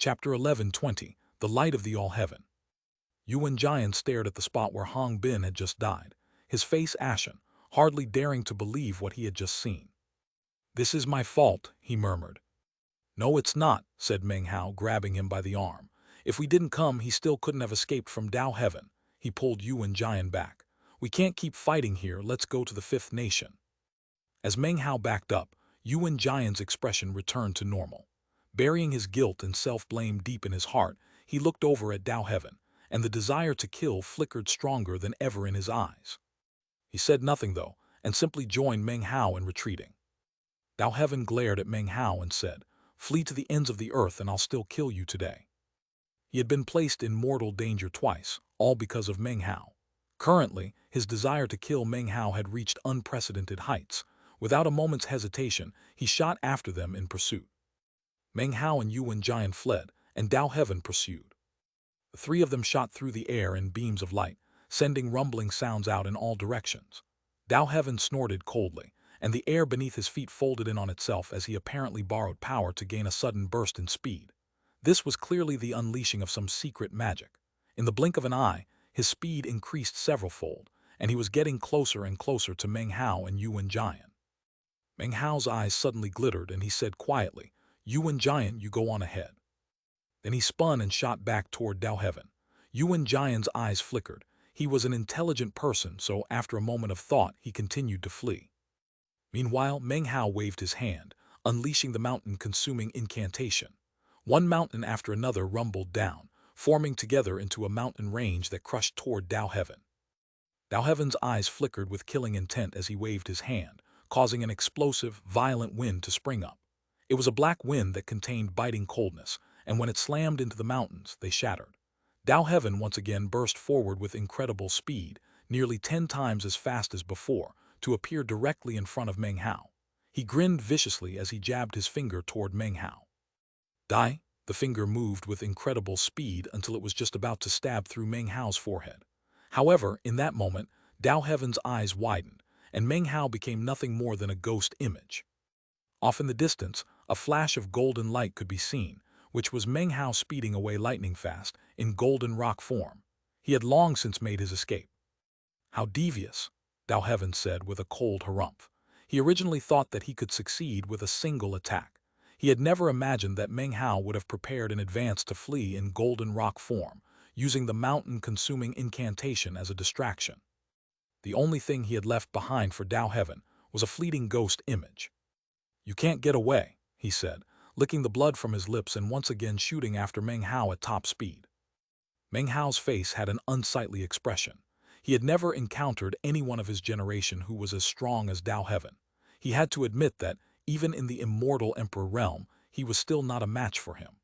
Chapter 11:20 The Light of the All-Heaven. Yuan Jian stared at the spot where Hong Bin had just died, his face ashen, hardly daring to believe what he had just seen. "This is my fault," he murmured. "No, it's not," said Meng Hao, grabbing him by the arm. "If we didn't come, he still couldn't have escaped from Dao Heaven." He pulled Yuan Jian back. "We can't keep fighting here, let's go to the fifth nation." As Meng Hao backed up, Yuan Jian's expression returned to normal. Burying his guilt and self-blame deep in his heart, he looked over at Dao Heaven, and the desire to kill flickered stronger than ever in his eyes. He said nothing, though, and simply joined Meng Hao in retreating. Dao Heaven glared at Meng Hao and said, "Flee to the ends of the earth and I'll still kill you today." He had been placed in mortal danger twice, all because of Meng Hao. Currently, his desire to kill Meng Hao had reached unprecedented heights. Without a moment's hesitation, he shot after them in pursuit. Meng Hao and Yuan Jian fled, and Dao Heaven pursued. The three of them shot through the air in beams of light, sending rumbling sounds out in all directions. Dao Heaven snorted coldly, and the air beneath his feet folded in on itself as he apparently borrowed power to gain a sudden burst in speed. This was clearly the unleashing of some secret magic. In the blink of an eye, his speed increased several-fold, and he was getting closer and closer to Meng Hao and Yuan Jian. Meng Hao's eyes suddenly glittered, and he said quietly, "Yuan Jian, you go on ahead." Then he spun and shot back toward Dao Heaven. Yuan Jian's eyes flickered. He was an intelligent person, so after a moment of thought, he continued to flee. Meanwhile, Meng Hao waved his hand, unleashing the mountain-consuming incantation. One mountain after another rumbled down, forming together into a mountain range that crushed toward Dao Heaven. Dao Heaven's eyes flickered with killing intent as he waved his hand, causing an explosive, violent wind to spring up. It was a black wind that contained biting coldness, and when it slammed into the mountains, they shattered. Dao Heaven once again burst forward with incredible speed, nearly 10 times as fast as before, to appear directly in front of Meng Hao. He grinned viciously as he jabbed his finger toward Meng Hao. "Die!" The finger moved with incredible speed until it was just about to stab through Meng Hao's forehead. However, in that moment, Dao Heaven's eyes widened, and Meng Hao became nothing more than a ghost image. Off in the distance, a flash of golden light could be seen, which was Meng Hao speeding away lightning fast, in golden rock form. He had long since made his escape. "How devious," Dao Heaven said with a cold harumph. He originally thought that he could succeed with a single attack. He had never imagined that Meng Hao would have prepared in advance to flee in golden rock form, using the mountain-consuming incantation as a distraction. The only thing he had left behind for Dao Heaven was a fleeting ghost image. "You can't get away," he said, licking the blood from his lips and once again shooting after Meng Hao at top speed. Meng Hao's face had an unsightly expression. He had never encountered anyone of his generation who was as strong as Dao Heaven. He had to admit that, even in the immortal Emperor realm, he was still not a match for him.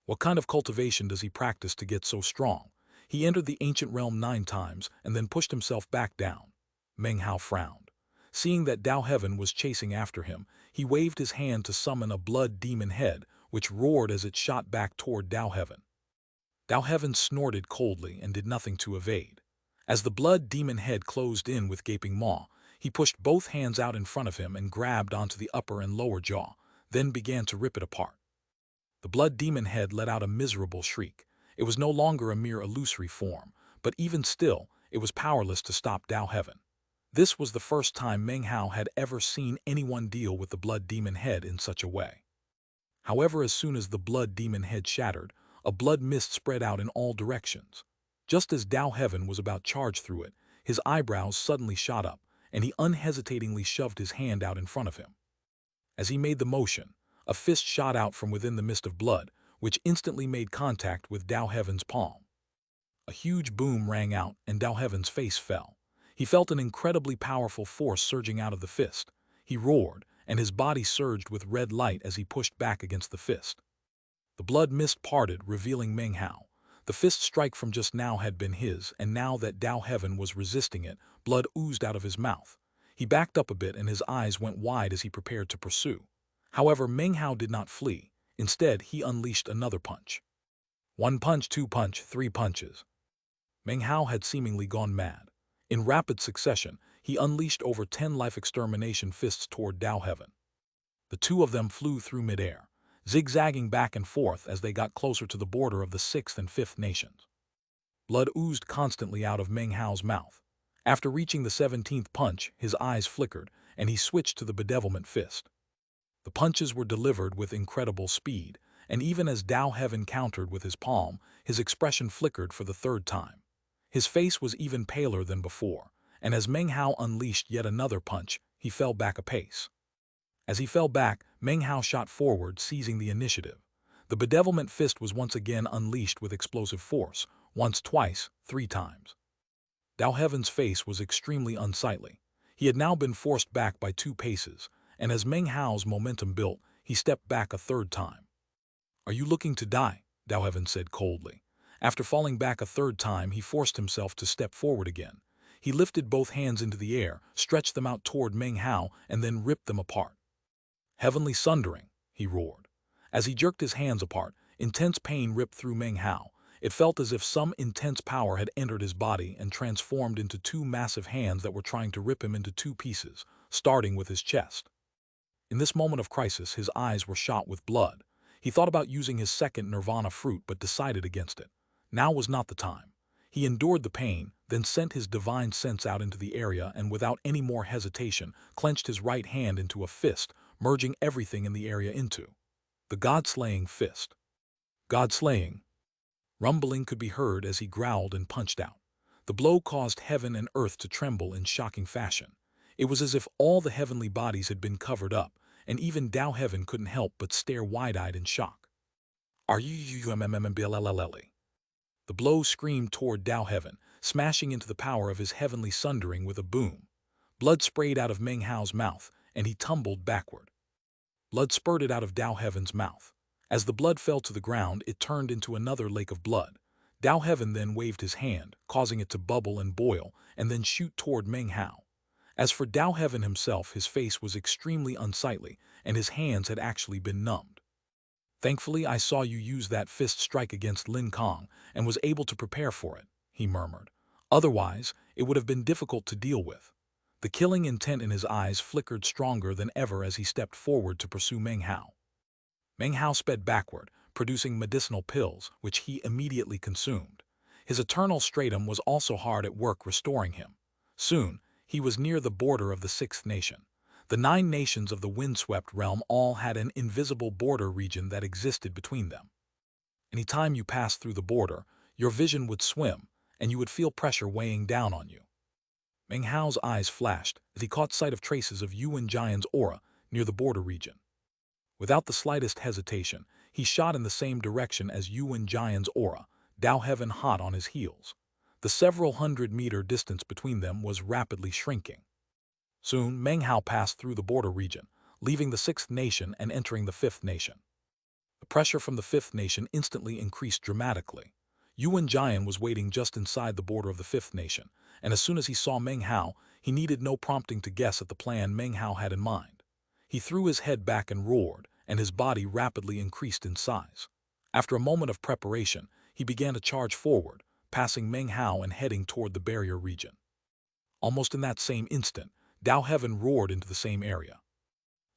What kind of cultivation does he practice to get so strong? He entered the ancient realm 9 times and then pushed himself back down. Meng Hao frowned. Seeing that Dao Heaven was chasing after him, he waved his hand to summon a blood demon head, which roared as it shot back toward Dao Heaven. Dao Heaven snorted coldly and did nothing to evade. As the blood demon head closed in with gaping maw, he pushed both hands out in front of him and grabbed onto the upper and lower jaw, then began to rip it apart. The blood demon head let out a miserable shriek. It was no longer a mere illusory form, but even still, it was powerless to stop Dao Heaven. This was the first time Meng Hao had ever seen anyone deal with the blood demon head in such a way. However, as soon as the blood demon head shattered, a blood mist spread out in all directions. Just as Dao Heaven was about to charge through it, his eyebrows suddenly shot up, and he unhesitatingly shoved his hand out in front of him. As he made the motion, a fist shot out from within the mist of blood, which instantly made contact with Dao Heaven's palm. A huge boom rang out, and Dao Heaven's face fell. He felt an incredibly powerful force surging out of the fist. He roared, and his body surged with red light as he pushed back against the fist. The blood mist parted, revealing Meng Hao. The fist strike from just now had been his, and now that Dao Heaven was resisting it, blood oozed out of his mouth. He backed up a bit and his eyes went wide as he prepared to pursue. However, Meng Hao did not flee. Instead, he unleashed another punch. 1 punch, 2 punch, 3 punches. Meng Hao had seemingly gone mad. In rapid succession, he unleashed over 10 life extermination fists toward Dao Heaven. The two of them flew through midair. zigzagging back and forth as they got closer to the border of the sixth and fifth nations. Blood oozed constantly out of Meng Hao's mouth. After reaching the 17th punch, his eyes flickered, and he switched to the bedevilment fist. The punches were delivered with incredible speed, and even as Dao Heaven countered with his palm, his expression flickered for the third time. His face was even paler than before, and as Meng Hao unleashed yet another punch, he fell back a pace. As he fell back, Meng Hao shot forward, seizing the initiative. The bedevilment fist was once again unleashed with explosive force, once, twice, 3 times. Dao Heaven's face was extremely unsightly. He had now been forced back by 2 paces, and as Meng Hao's momentum built, he stepped back a third time. "Are you looking to die?" Dao Heaven said coldly. After falling back a third time, he forced himself to step forward again. He lifted both hands into the air, stretched them out toward Meng Hao, and then ripped them apart. "Heavenly sundering," he roared. As he jerked his hands apart, intense pain ripped through Meng Hao. It felt as if some intense power had entered his body and transformed into 2 massive hands that were trying to rip him into 2 pieces, starting with his chest. In this moment of crisis, his eyes were shot with blood. He thought about using his second nirvana fruit but decided against it. Now was not the time. He endured the pain, then sent his divine sense out into the area and without any more hesitation, clenched his right hand into a fist, merging everything in the area into the God-slaying fist. God-slaying. Rumbling could be heard as he growled and punched out. The blow caused heaven and earth to tremble in shocking fashion. It was as if all the heavenly bodies had been covered up, and even Dao Heaven couldn't help but stare wide-eyed in shock. "Are you mmmmblllly?" The blow screamed toward Dao Heaven, smashing into the power of his heavenly sundering with a boom. Blood sprayed out of Meng Hao's mouth, and he tumbled backward. Blood spurted out of Dao Heaven's mouth. As the blood fell to the ground, it turned into another lake of blood. Dao Heaven then waved his hand, causing it to bubble and boil, and then shoot toward Meng Hao. As for Dao Heaven himself, his face was extremely unsightly, and his hands had actually been numbed. "Thankfully, I saw you use that fist strike against Lin Kong, and was able to prepare for it," he murmured. "Otherwise, it would have been difficult to deal with." The killing intent in his eyes flickered stronger than ever as he stepped forward to pursue Meng Hao. Meng Hao sped backward, producing medicinal pills, which he immediately consumed. His eternal stratum was also hard at work restoring him. Soon, he was near the border of the 6th nation. The 9 nations of the windswept realm all had an invisible border region that existed between them. Any time you passed through the border, your vision would swim, and you would feel pressure weighing down on you. Meng Hao's eyes flashed as he caught sight of traces of Yuan Jian's aura near the border region. Without the slightest hesitation, he shot in the same direction as Yuan Jian's aura, Dao Heaven hot on his heels. The several hundred-meter distance between them was rapidly shrinking. Soon, Meng Hao passed through the border region, leaving the 6th nation and entering the 5th nation. The pressure from the 5th nation instantly increased dramatically. Yuan Jian was waiting just inside the border of the 5th nation, and as soon as he saw Meng Hao, he needed no prompting to guess at the plan Meng Hao had in mind. He threw his head back and roared, and his body rapidly increased in size. After a moment of preparation, he began to charge forward, passing Meng Hao and heading toward the barrier region. Almost in that same instant, Dao Heaven roared into the same area.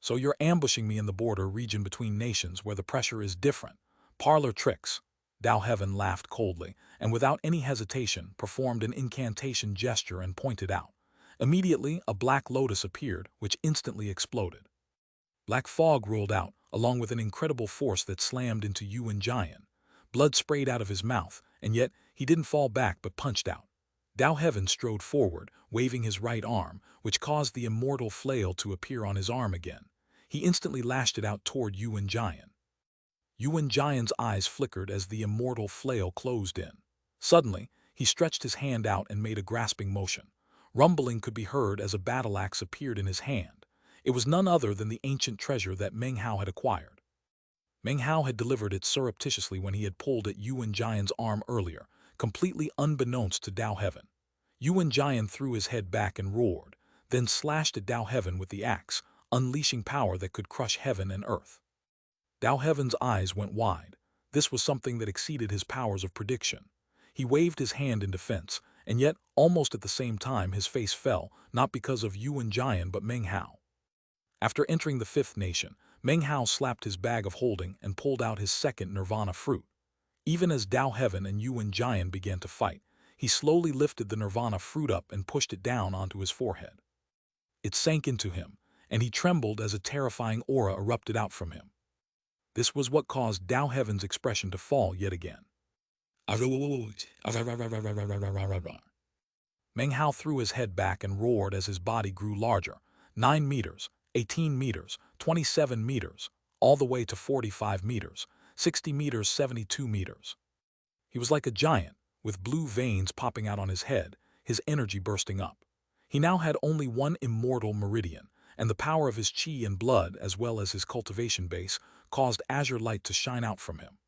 "So you're ambushing me in the border region between nations where the pressure is different. Parlor tricks." Dao Heaven laughed coldly, and without any hesitation, performed an incantation gesture and pointed out. Immediately, a black lotus appeared, which instantly exploded. Black fog rolled out, along with an incredible force that slammed into Yuan Jian. Blood sprayed out of his mouth, and yet he didn't fall back but punched out. Dao Heaven strode forward, waving his right arm, which caused the immortal flail to appear on his arm again. He instantly lashed it out toward Yuan Jian. Yuan Jian's eyes flickered as the immortal flail closed in. Suddenly, he stretched his hand out and made a grasping motion. Rumbling could be heard as a battle axe appeared in his hand. It was none other than the ancient treasure that Meng Hao had acquired. Meng Hao had delivered it surreptitiously when he had pulled at Yuan Jian's arm earlier, completely unbeknownst to Dao Heaven. Yuan Jian threw his head back and roared, then slashed at Dao Heaven with the axe, unleashing power that could crush heaven and earth. Dao Heaven's eyes went wide. This was something that exceeded his powers of prediction. He waved his hand in defense, and yet, almost at the same time, his face fell, not because of Yuan Jian but Meng Hao. After entering the 5th nation, Meng Hao slapped his bag of holding and pulled out his second nirvana fruit. Even as Dao Heaven and Yuan Jian began to fight, he slowly lifted the nirvana fruit up and pushed it down onto his forehead. It sank into him, and he trembled as a terrifying aura erupted out from him. This was what caused Dao Heaven's expression to fall yet again. Meng Hao threw his head back and roared as his body grew larger, 9 meters, 18 meters, 27 meters, all the way to 45 meters, 60 meters, 72 meters. He was like a giant, with blue veins popping out on his head, his energy bursting up. He now had only one immortal meridian, and the power of his chi and blood, as well as his cultivation base, caused azure light to shine out from him.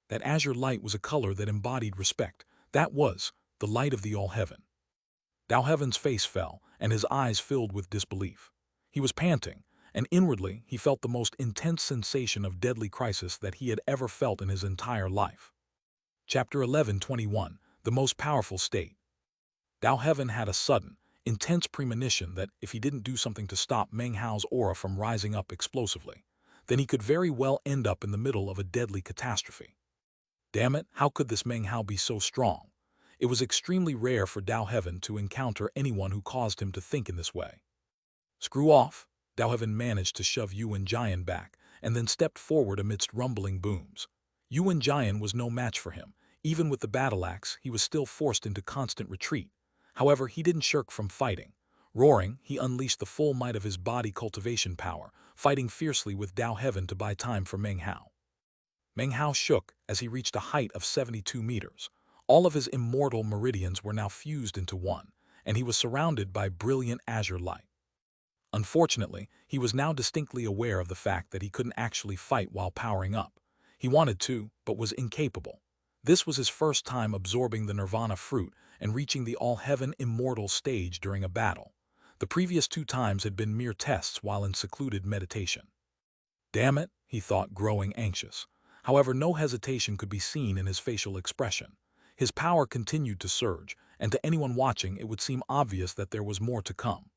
That azure light was a color that embodied respect. That was the light of the all-heaven. Dao Heaven's face fell, and his eyes filled with disbelief. He was panting, and inwardly he felt the most intense sensation of deadly crisis that he had ever felt in his entire life. Chapter 11:21, The Most Powerful State. Dao Heaven had a sudden, intense premonition that if he didn't do something to stop Meng Hao's aura from rising up explosively, then he could very well end up in the middle of a deadly catastrophe. Damn it, how could this Meng Hao be so strong? It was extremely rare for Dao Heaven to encounter anyone who caused him to think in this way. Screw off, Dao Heaven managed to shove Yuan Jian back, and then stepped forward amidst rumbling booms. Yuan Jian was no match for him. Even with the battle axe, he was still forced into constant retreat. However, he didn't shirk from fighting. Roaring, he unleashed the full might of his body cultivation power, fighting fiercely with Dao Heaven to buy time for Meng Hao. Meng Hao shook as he reached a height of 72 meters. All of his immortal meridians were now fused into one, and he was surrounded by brilliant azure light. Unfortunately, he was now distinctly aware of the fact that he couldn't actually fight while powering up. He wanted to, but was incapable. This was his first time absorbing the nirvana fruit and reaching the all-heaven immortal stage during a battle. The previous 2 times had been mere tests while in secluded meditation. Damn it, he thought, growing anxious. However, no hesitation could be seen in his facial expression. His power continued to surge, and to anyone watching it would seem obvious that there was more to come.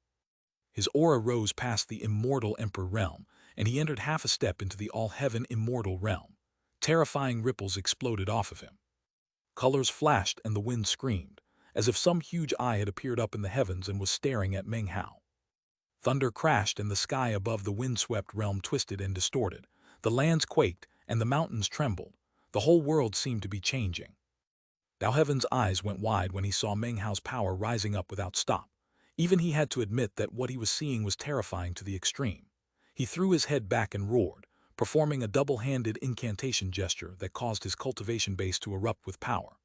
His aura rose past the immortal emperor realm, and he entered half a step into the all-heaven immortal realm. Terrifying ripples exploded off of him. Colors flashed and the wind screamed, as if some huge eye had appeared up in the heavens and was staring at Meng Hao. Thunder crashed and the sky above the windswept realm twisted and distorted. The lands quaked and the mountains trembled. The whole world seemed to be changing. Dao Heaven's eyes went wide when he saw Meng Hao's power rising up without stop. Even he had to admit that what he was seeing was terrifying to the extreme. He threw his head back and roared, performing a double-handed incantation gesture that caused his cultivation base to erupt with power.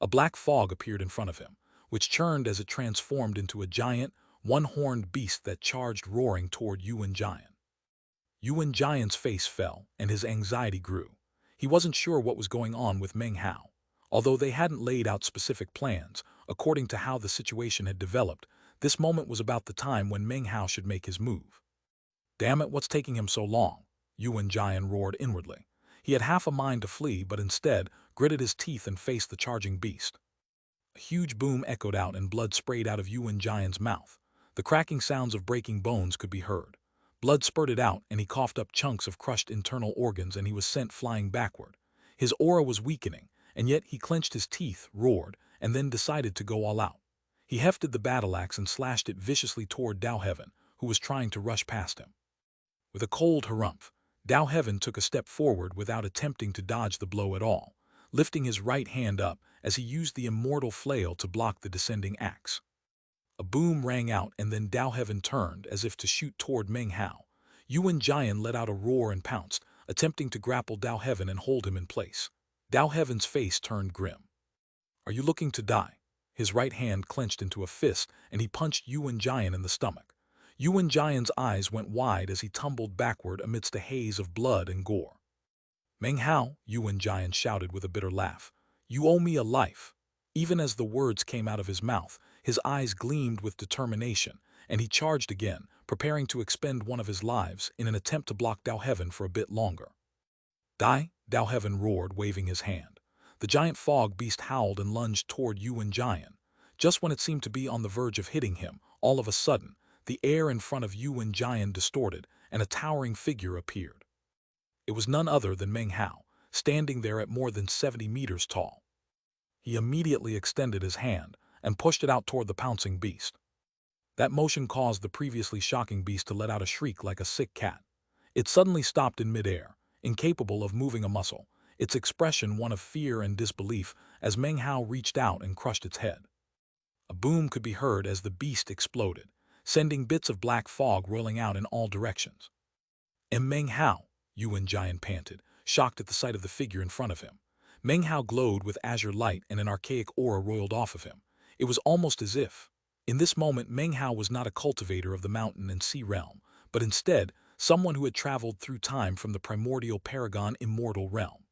A black fog appeared in front of him, which churned as it transformed into a giant, one-horned beast that charged roaring toward Yuan Jian. Yuan Jian's face fell, and his anxiety grew. He wasn't sure what was going on with Meng Hao. Although they hadn't laid out specific plans, according to how the situation had developed, this moment was about the time when Meng Hao should make his move. Damn it, what's taking him so long? Yuan Jian roared inwardly. He had half a mind to flee, but instead gritted his teeth and faced the charging beast. A huge boom echoed out and blood sprayed out of Yuan Jian's mouth. The cracking sounds of breaking bones could be heard. Blood spurted out and he coughed up chunks of crushed internal organs and he was sent flying backward. His aura was weakening, and yet he clenched his teeth, roared, and then decided to go all out. He hefted the battle axe and slashed it viciously toward Dao Heaven, who was trying to rush past him. With a cold harumph, Dao Heaven took a step forward without attempting to dodge the blow at all, lifting his right hand up as he used the immortal flail to block the descending axe. A boom rang out and then Dao Heaven turned as if to shoot toward Meng Hao. Yuan Jian let out a roar and pounced, attempting to grapple Dao Heaven and hold him in place. Dao Heaven's face turned grim. Are you looking to die? His right hand clenched into a fist and he punched Yuan Jian in the stomach. Yuan Jian's eyes went wide as he tumbled backward amidst a haze of blood and gore. Meng Hao, Yuan Jian shouted with a bitter laugh. You owe me a life. Even as the words came out of his mouth, his eyes gleamed with determination, and he charged again, preparing to expend one of his lives in an attempt to block Dao Heaven for a bit longer. Die, Dao Heaven roared, waving his hand. The giant fog beast howled and lunged toward Yuan Jian. Just when it seemed to be on the verge of hitting him, all of a sudden, the air in front of Yuan Jian distorted, and a towering figure appeared. It was none other than Meng Hao, standing there at more than 70 meters tall. He immediately extended his hand and pushed it out toward the pouncing beast. That motion caused the previously shocking beast to let out a shriek like a sick cat. It suddenly stopped in midair, incapable of moving a muscle, its expression one of fear and disbelief as Meng Hao reached out and crushed its head. A boom could be heard as the beast exploded, sending bits of black fog rolling out in all directions. And Meng Hao, Yuan Giant panted, shocked at the sight of the figure in front of him. Meng Hao glowed with azure light and an archaic aura roiled off of him. It was almost as if, in this moment, Meng Hao was not a cultivator of the mountain and sea realm, but instead, someone who had traveled through time from the primordial paragon immortal realm.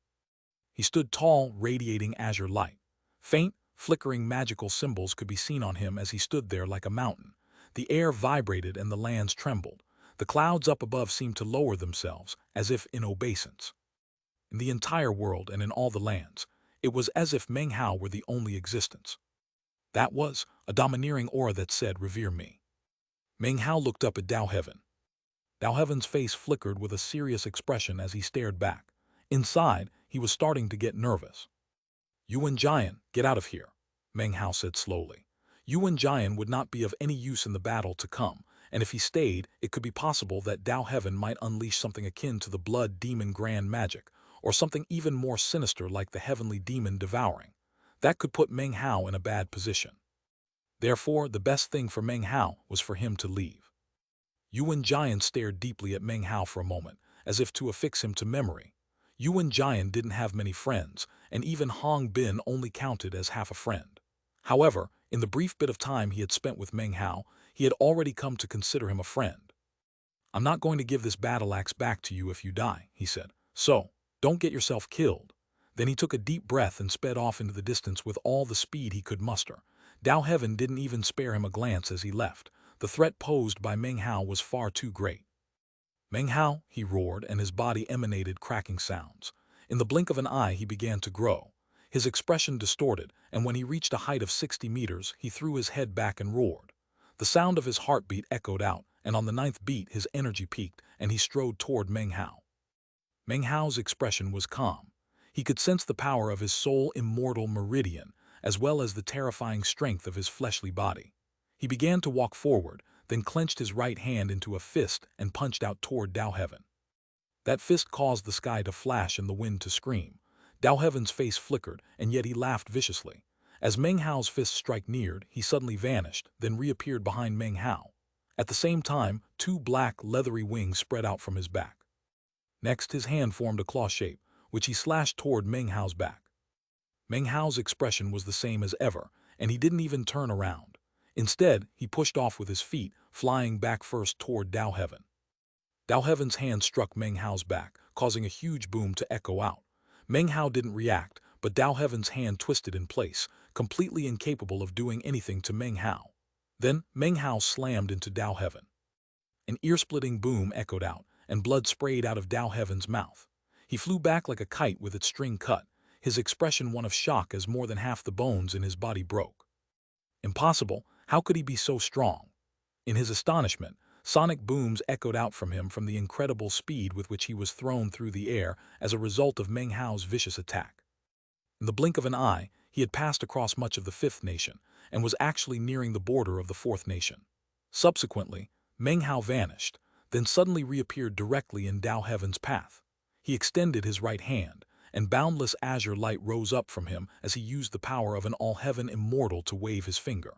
He stood tall, radiating azure light. Faint, flickering magical symbols could be seen on him as he stood there like a mountain. The air vibrated and the lands trembled. The clouds up above seemed to lower themselves, as if in obeisance. In the entire world and in all the lands, it was as if Meng Hao were the only existence. That was a domineering aura that said, "Revere me." Meng Hao looked up at Dao Heaven. Dao Heaven's face flickered with a serious expression as he stared back. Inside, he was starting to get nervous. "Yuan Giant, get out of here," Meng Hao said slowly. Yuan Giant would not be of any use in the battle to come, and if he stayed, it could be possible that Dao Heaven might unleash something akin to the blood demon grand magic, or something even more sinister like the heavenly demon devouring. That could put Meng Hao in a bad position. Therefore, the best thing for Meng Hao was for him to leave. Yuan Giant stared deeply at Meng Hao for a moment, as if to affix him to memory. Yuan Giant didn't have many friends, and even Hong Bin only counted as half a friend. However, in the brief bit of time he had spent with Meng Hao, he had already come to consider him a friend. "I'm not going to give this battle axe back to you if you die," he said. "So, don't get yourself killed." Then he took a deep breath and sped off into the distance with all the speed he could muster. Dao Heaven didn't even spare him a glance as he left. The threat posed by Meng Hao was far too great. "Meng Hao," he roared, and his body emanated cracking sounds. In the blink of an eye he began to grow. His expression distorted, and when he reached a height of 60 meters, he threw his head back and roared. The sound of his heartbeat echoed out, and on the 9th beat his energy peaked, and he strode toward Meng Hao. Meng Hao's expression was calm. He could sense the power of his soul immortal meridian, as well as the terrifying strength of his fleshly body. He began to walk forward, then clenched his right hand into a fist and punched out toward Dao Heaven. That fist caused the sky to flash and the wind to scream. Dao Heaven's face flickered, and yet he laughed viciously. As Meng Hao's fist strike neared, he suddenly vanished, then reappeared behind Meng Hao. At the same time, two black, leathery wings spread out from his back. Next, his hand formed a claw shape, which he slashed toward Meng Hao's back. Meng Hao's expression was the same as ever, and he didn't even turn around. Instead, he pushed off with his feet, flying back first toward Dao Heaven. Dao Heaven's hand struck Meng Hao's back, causing a huge boom to echo out. Meng Hao didn't react, but Dao Heaven's hand twisted in place, completely incapable of doing anything to Meng Hao. Then, Meng Hao slammed into Dao Heaven. An ear-splitting boom echoed out, and blood sprayed out of Dao Heaven's mouth. He flew back like a kite with its string cut, his expression one of shock as more than half the bones in his body broke. Impossible, how could he be so strong? In his astonishment, sonic booms echoed out from him from the incredible speed with which he was thrown through the air as a result of Meng Hao's vicious attack. In the blink of an eye, he had passed across much of the 5th nation, and was actually nearing the border of the 4th nation. Subsequently, Meng Hao vanished, then suddenly reappeared directly in Dao Heaven's path. He extended his right hand, and boundless azure light rose up from him as he used the power of an all-heaven immortal to wave his finger.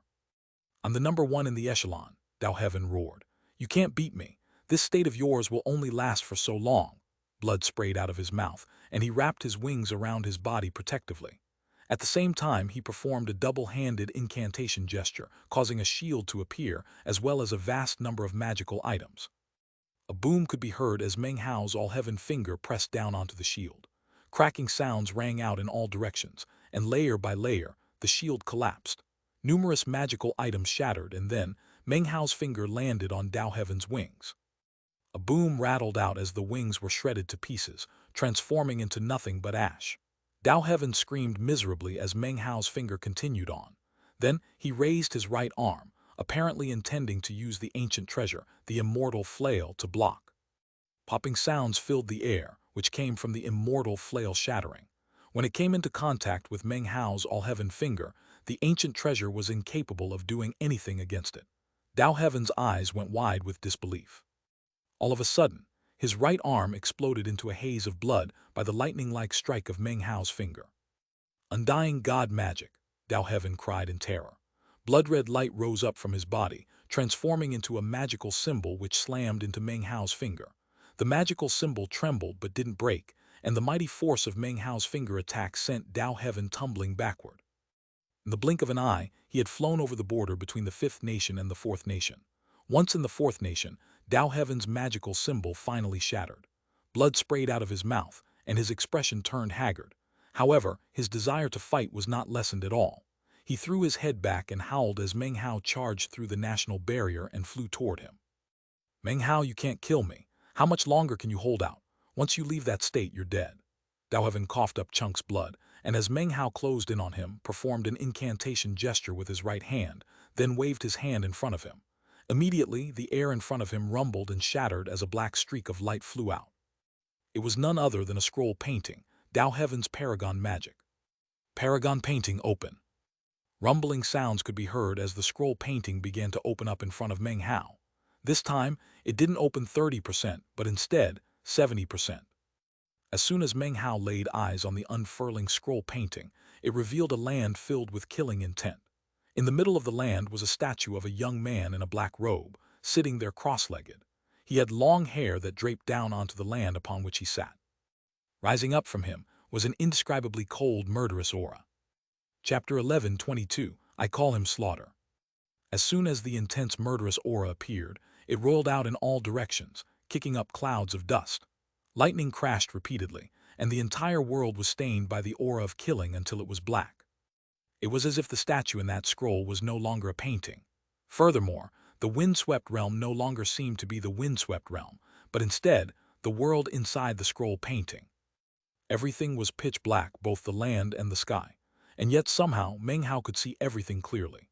"I'm the number one in the echelon," Dao Heaven roared. "You can't beat me. This state of yours will only last for so long." Blood sprayed out of his mouth, and he wrapped his wings around his body protectively. At the same time, he performed a double-handed incantation gesture, causing a shield to appear, as well as a vast number of magical items. A boom could be heard as Meng Hao's all-heaven finger pressed down onto the shield. Cracking sounds rang out in all directions, and layer by layer, the shield collapsed. Numerous magical items shattered, and then, Meng Hao's finger landed on Dao Heaven's wings. A boom rattled out as the wings were shredded to pieces, transforming into nothing but ash. Dao Heaven screamed miserably as Meng Hao's finger continued on. Then, he raised his right arm, apparently intending to use the ancient treasure, the immortal flail, to block. Popping sounds filled the air, which came from the immortal flail shattering. When it came into contact with Meng Hao's all-heaven finger, the ancient treasure was incapable of doing anything against it. Dao Heaven's eyes went wide with disbelief. All of a sudden, his right arm exploded into a haze of blood by the lightning-like strike of Meng Hao's finger. Undying God magic, Dao Heaven cried in terror. Blood-red light rose up from his body, transforming into a magical symbol which slammed into Meng Hao's finger. The magical symbol trembled but didn't break, and the mighty force of Meng Hao's finger attack sent Dao Heaven tumbling backward. In the blink of an eye, he had flown over the border between the fifth nation and the fourth nation. Once in the fourth nation, Dao Heaven's magical symbol finally shattered. Blood sprayed out of his mouth, and his expression turned haggard. However, his desire to fight was not lessened at all. He threw his head back and howled as Meng Hao charged through the national barrier and flew toward him. "Meng Hao, you can't kill me. How much longer can you hold out? Once you leave that state, you're dead." Dao Heaven coughed up chunks of blood, and as Meng Hao closed in on him, performed an incantation gesture with his right hand, then waved his hand in front of him. Immediately, the air in front of him rumbled and shattered as a black streak of light flew out. It was none other than a scroll painting, Dao Heaven's paragon magic. Paragon painting open. Rumbling sounds could be heard as the scroll painting began to open up in front of Meng Hao. This time, it didn't open 30%, but instead, 70%. As soon as Meng Hao laid eyes on the unfurling scroll painting, it revealed a land filled with killing intent. In the middle of the land was a statue of a young man in a black robe, sitting there cross-legged. He had long hair that draped down onto the land upon which he sat. Rising up from him was an indescribably cold, murderous aura. Chapter 11:22. I call him Slaughter. As soon as the intense murderous aura appeared, it rolled out in all directions, kicking up clouds of dust. Lightning crashed repeatedly, and the entire world was stained by the aura of killing until it was black. It was as if the statue in that scroll was no longer a painting. Furthermore, the windswept realm no longer seemed to be the windswept realm, but instead, the world inside the scroll painting. Everything was pitch black, both the land and the sky, and yet somehow Meng Hao could see everything clearly.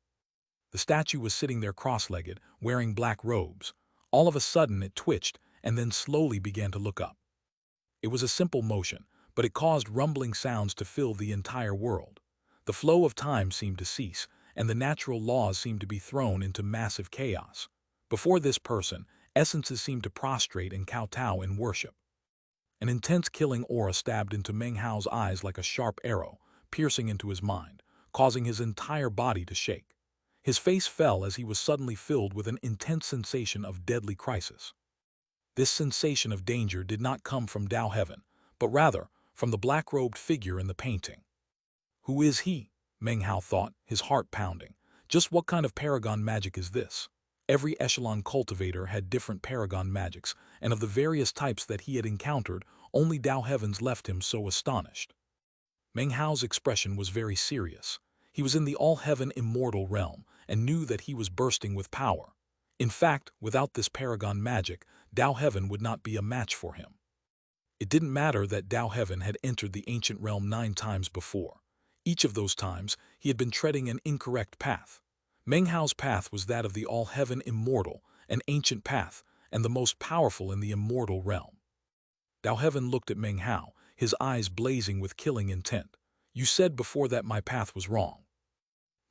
The statue was sitting there cross-legged, wearing black robes. All of a sudden it twitched, and then slowly began to look up. It was a simple motion, but it caused rumbling sounds to fill the entire world. The flow of time seemed to cease, and the natural laws seemed to be thrown into massive chaos. Before this person, essences seemed to prostrate and kowtow in worship. An intense killing aura stabbed into Meng Hao's eyes like a sharp arrow, piercing into his mind, causing his entire body to shake. His face fell as he was suddenly filled with an intense sensation of deadly crisis. This sensation of danger did not come from Dao Heaven, but rather from the black-robed figure in the painting. Who is he? Meng Hao thought, his heart pounding. Just what kind of paragon magic is this? Every echelon cultivator had different paragon magics, and of the various types that he had encountered, only Dao Heaven's left him so astonished. Meng Hao's expression was very serious. He was in the all-heaven immortal realm, and knew that he was bursting with power. In fact, without this paragon magic, Dao Heaven would not be a match for him. It didn't matter that Dao Heaven had entered the ancient realm 9 times before. Each of those times, he had been treading an incorrect path. Meng Hao's path was that of the all-heaven immortal, an ancient path, and the most powerful in the immortal realm. Dao Heaven looked at Meng Hao, his eyes blazing with killing intent. "You said before that my path was wrong."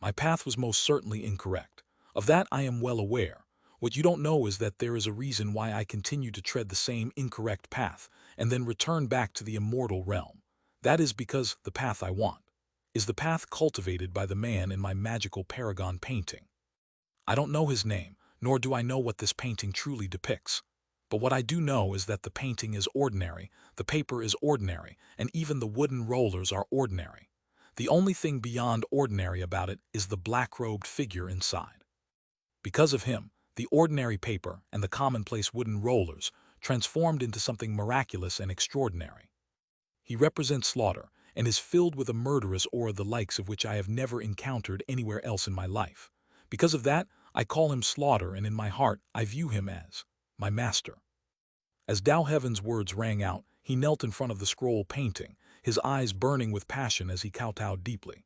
"My path was most certainly incorrect. Of that I am well aware. What you don't know is that there is a reason why I continue to tread the same incorrect path and then return back to the immortal realm. That is because the path I want is the path cultivated by the man in my magical paragon painting. I don't know his name, nor do I know what this painting truly depicts. But what I do know is that the painting is ordinary, the paper is ordinary, and even the wooden rollers are ordinary. The only thing beyond ordinary about it is the black-robed figure inside. Because of him, the ordinary paper and the commonplace wooden rollers transformed into something miraculous and extraordinary. He represents slaughter and is filled with a murderous aura the likes of which I have never encountered anywhere else in my life. Because of that, I call him Slaughter, and in my heart I view him as my master." As Dao Heaven's words rang out, he knelt in front of the scroll painting, his eyes burning with passion as he kowtowed deeply.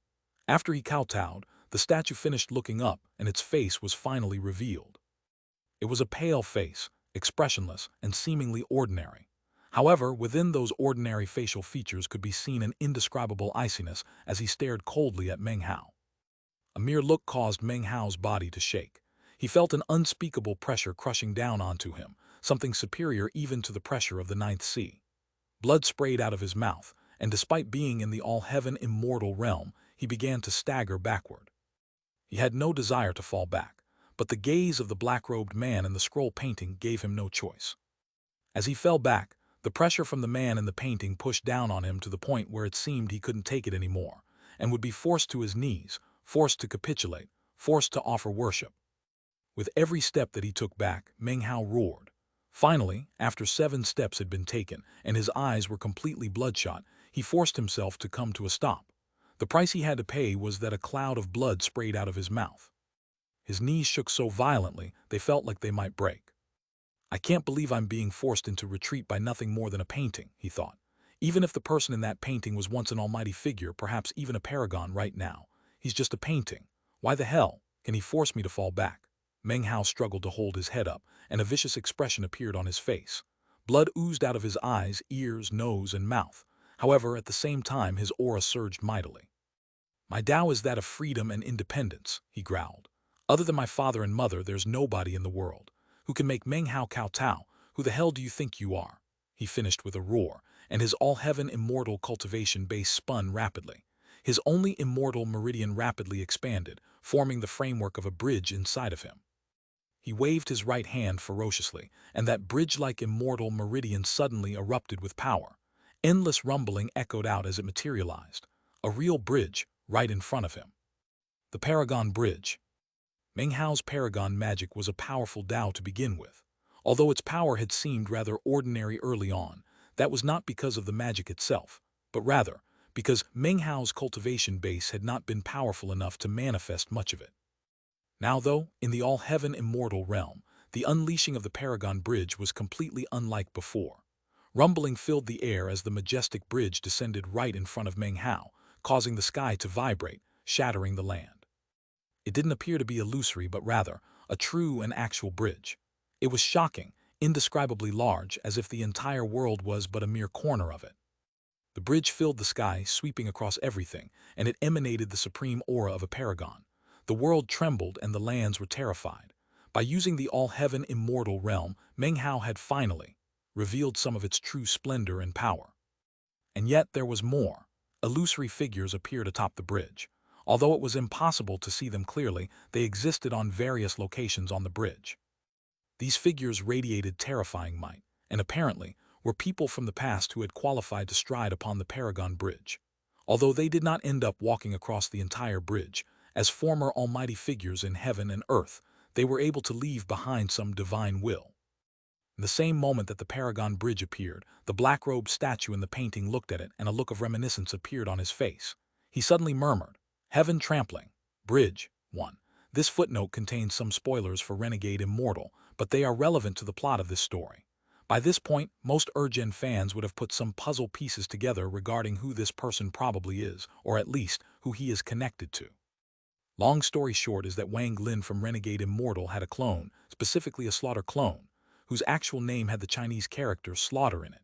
After he kowtowed, the statue finished looking up, and its face was finally revealed. It was a pale face, expressionless and seemingly ordinary. However, within those ordinary facial features could be seen an indescribable iciness as he stared coldly at Meng Hao. A mere look caused Meng Hao's body to shake. He felt an unspeakable pressure crushing down onto him, something superior even to the pressure of the ninth sea. Blood sprayed out of his mouth, and despite being in the all-heaven immortal realm, he began to stagger backward. He had no desire to fall back, but the gaze of the black-robed man in the scroll painting gave him no choice. As he fell back, the pressure from the man in the painting pushed down on him to the point where it seemed he couldn't take it anymore, and would be forced to his knees, forced to capitulate, forced to offer worship. With every step that he took back, Meng Hao roared. Finally, after 7 steps had been taken and his eyes were completely bloodshot, he forced himself to come to a stop. The price he had to pay was that a cloud of blood sprayed out of his mouth. His knees shook so violently they felt like they might break. I can't believe I'm being forced into retreat by nothing more than a painting, he thought. Even if the person in that painting was once an almighty figure, perhaps even a paragon right now, he's just a painting. Why the hell can he force me to fall back? Meng Hao struggled to hold his head up, and a vicious expression appeared on his face. Blood oozed out of his eyes, ears, nose, and mouth. However, at the same time, his aura surged mightily. My Tao is that of freedom and independence, he growled. Other than my father and mother, there's nobody in the world who can make Meng Hao kowtow. Who the hell do you think you are? He finished with a roar, and his all-heaven immortal cultivation base spun rapidly. His only immortal meridian rapidly expanded, forming the framework of a bridge inside of him. He waved his right hand ferociously, and that bridge-like immortal meridian suddenly erupted with power. Endless rumbling echoed out as it materialized. A real bridge, right in front of him. The Paragon Bridge. Meng Hao's Paragon magic was a powerful Tao to begin with. Although its power had seemed rather ordinary early on, that was not because of the magic itself, but rather because Meng Hao's cultivation base had not been powerful enough to manifest much of it. Now though, in the all-heaven immortal realm, the unleashing of the Paragon Bridge was completely unlike before. Rumbling filled the air as the majestic bridge descended right in front of Meng Hao, causing the sky to vibrate, shattering the land. It didn't appear to be illusory, but rather a true and actual bridge. It was shocking, indescribably large, as if the entire world was but a mere corner of it. The bridge filled the sky, sweeping across everything, and it emanated the supreme aura of a paragon. The world trembled and the lands were terrified. By using the all-heaven immortal realm, Meng Hao had finally revealed some of its true splendor and power. And yet there was more. Illusory figures appeared atop the bridge. Although it was impossible to see them clearly, they existed on various locations on the bridge. These figures radiated terrifying might, and apparently were people from the past who had qualified to stride upon the Paragon Bridge. Although they did not end up walking across the entire bridge, as former almighty figures in heaven and earth, they were able to leave behind some divine will. In the same moment that the Paragon Bridge appeared, the black-robed statue in the painting looked at it, and a look of reminiscence appeared on his face. He suddenly murmured, "Heaven trampling. Bridge 1. This footnote contains some spoilers for Renegade Immortal, but they are relevant to the plot of this story. By this point, most Urgen fans would have put some puzzle pieces together regarding who this person probably is, or at least who he is connected to. Long story short is that Wang Lin from Renegade Immortal had a clone, specifically a Slaughter clone, whose actual name had the Chinese character Slaughter in it.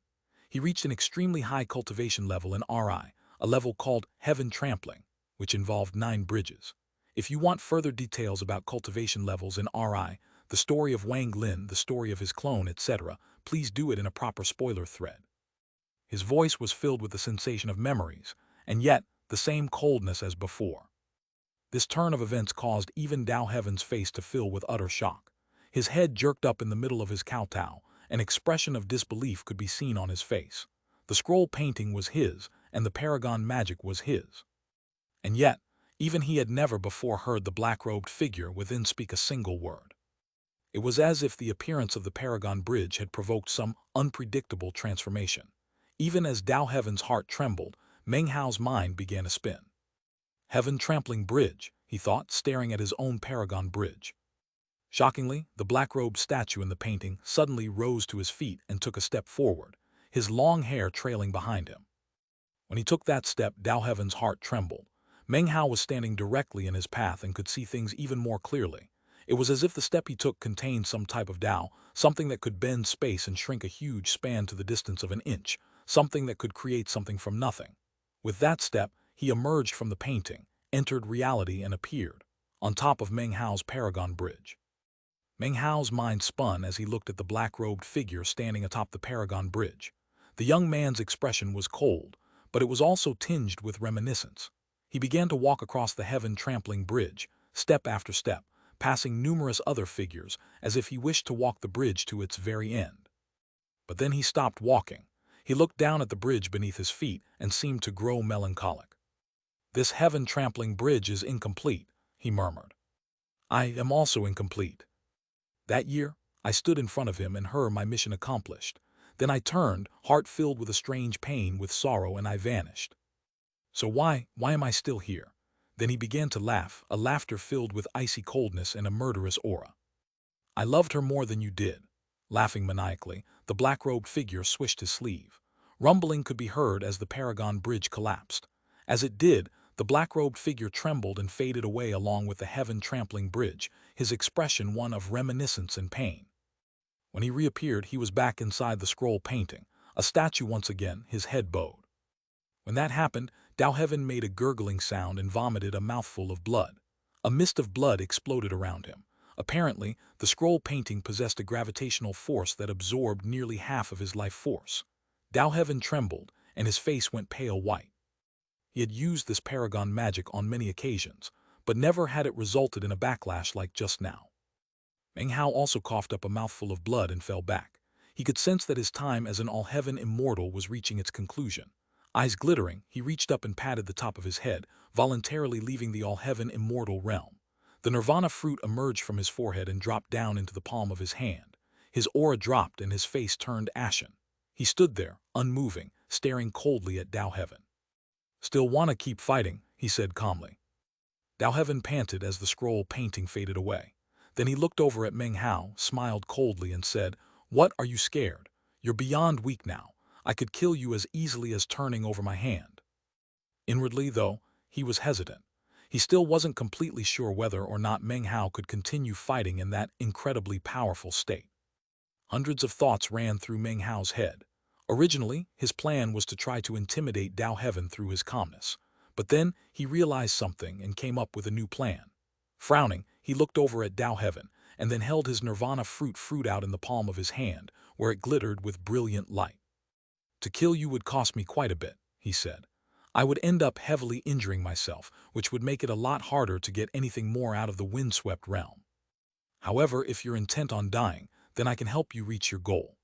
He reached an extremely high cultivation level in RI, a level called Heaven Trampling, which involved 9 bridges. If you want further details about cultivation levels in RI, the story of Wang Lin, the story of his clone, etc., please do it in a proper spoiler thread." His voice was filled with the sensation of memories, and yet the same coldness as before. This turn of events caused even Dao Heaven's face to fill with utter shock. His head jerked up in the middle of his kowtow. An expression of disbelief could be seen on his face. The scroll painting was his, and the Paragon magic was his. And yet, even he had never before heard the black-robed figure within speak a single word. It was as if the appearance of the Paragon Bridge had provoked some unpredictable transformation. Even as Dao Heaven's heart trembled, Meng Hao's mind began to spin. Heaven Trampling Bridge, he thought, staring at his own Paragon Bridge. Shockingly, the black-robed statue in the painting suddenly rose to his feet and took a step forward, his long hair trailing behind him. When he took that step, Dao Heaven's heart trembled. Meng Hao was standing directly in his path and could see things even more clearly. It was as if the step he took contained some type of Tao, something that could bend space and shrink a huge span to the distance of an inch, something that could create something from nothing. With that step, he emerged from the painting, entered reality and appeared on top of Meng Hao's Paragon Bridge. Meng Hao's mind spun as he looked at the black-robed figure standing atop the Paragon Bridge. The young man's expression was cold, but it was also tinged with reminiscence. He began to walk across the heaven-trampling bridge, step after step, passing numerous other figures, as if he wished to walk the bridge to its very end. But then he stopped walking. He looked down at the bridge beneath his feet and seemed to grow melancholic. "This heaven-trampling bridge is incomplete," he murmured. "I am also incomplete. That year, I stood in front of him and heard my mission accomplished. Then I turned, heart filled with a strange pain, with sorrow, and I vanished. So why am I still here?" Then he began to laugh, a laughter filled with icy coldness and a murderous aura. "I loved her more than you did." Laughing maniacally, the black-robed figure swished his sleeve. Rumbling could be heard as the Paragon Bridge collapsed. As it did, the black-robed figure trembled and faded away along with the heaven-trampling bridge, his expression one of reminiscence and pain. When he reappeared, he was back inside the scroll painting, a statue once again, his head bowed. When that happened, Dao Heaven made a gurgling sound and vomited a mouthful of blood. A mist of blood exploded around him. Apparently, the scroll painting possessed a gravitational force that absorbed nearly half of his life force. Dao Heaven trembled, and his face went pale white. He had used this paragon magic on many occasions, but never had it resulted in a backlash like just now. Meng Hao also coughed up a mouthful of blood and fell back. He could sense that his time as an all-heaven immortal was reaching its conclusion. Eyes glittering, he reached up and patted the top of his head, voluntarily leaving the all-heaven immortal realm. The nirvana fruit emerged from his forehead and dropped down into the palm of his hand. His aura dropped and his face turned ashen. He stood there, unmoving, staring coldly at Dao Heaven. "Still wanna keep fighting," he said calmly. Dao Heaven panted as the scroll painting faded away. Then he looked over at Meng Hao, smiled coldly and said, "What, are you scared? You're beyond weak now. I could kill you as easily as turning over my hand." Inwardly, though, he was hesitant. He still wasn't completely sure whether or not Meng Hao could continue fighting in that incredibly powerful state. Hundreds of thoughts ran through Meng Hao's head. Originally, his plan was to try to intimidate Dao Heaven through his calmness. But then he realized something and came up with a new plan. Frowning, he looked over at Dao Heaven and then held his nirvana fruit out in the palm of his hand, where it glittered with brilliant light. "To kill you would cost me quite a bit," he said. "I would end up heavily injuring myself, which would make it a lot harder to get anything more out of the windswept realm. However, if you're intent on dying, then I can help you reach your goal."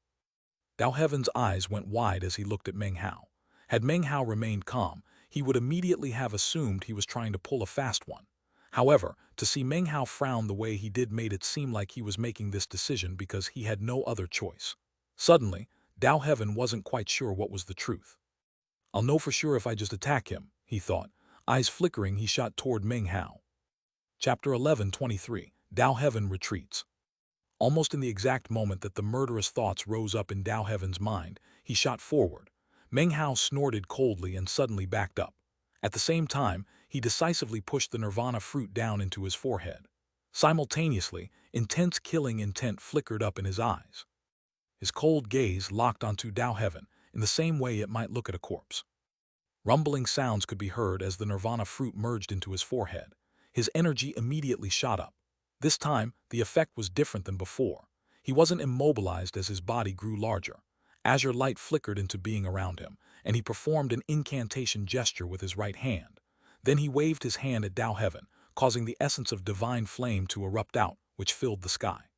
Dao Heaven's eyes went wide as he looked at Meng Hao. Had Meng Hao remained calm, he would immediately have assumed he was trying to pull a fast one. However, to see Meng Hao frown the way he did made it seem like he was making this decision because he had no other choice. Suddenly, Dao Heaven wasn't quite sure what was the truth. "I'll know for sure if I just attack him," he thought. Eyes flickering, he shot toward Meng Hao. Chapter 11:23 Dao Heaven retreats. Almost in the exact moment that the murderous thoughts rose up in Dao Heaven's mind, he shot forward. Meng Hao snorted coldly and suddenly backed up. At the same time, he decisively pushed the nirvana fruit down into his forehead. Simultaneously, intense killing intent flickered up in his eyes. His cold gaze locked onto Dao Heaven in the same way it might look at a corpse. Rumbling sounds could be heard as the nirvana fruit merged into his forehead. His energy immediately shot up. This time, the effect was different than before. He wasn't immobilized as his body grew larger. Azure light flickered into being around him, and he performed an incantation gesture with his right hand. Then he waved his hand at Dao Heaven, causing the essence of divine flame to erupt out, which filled the sky.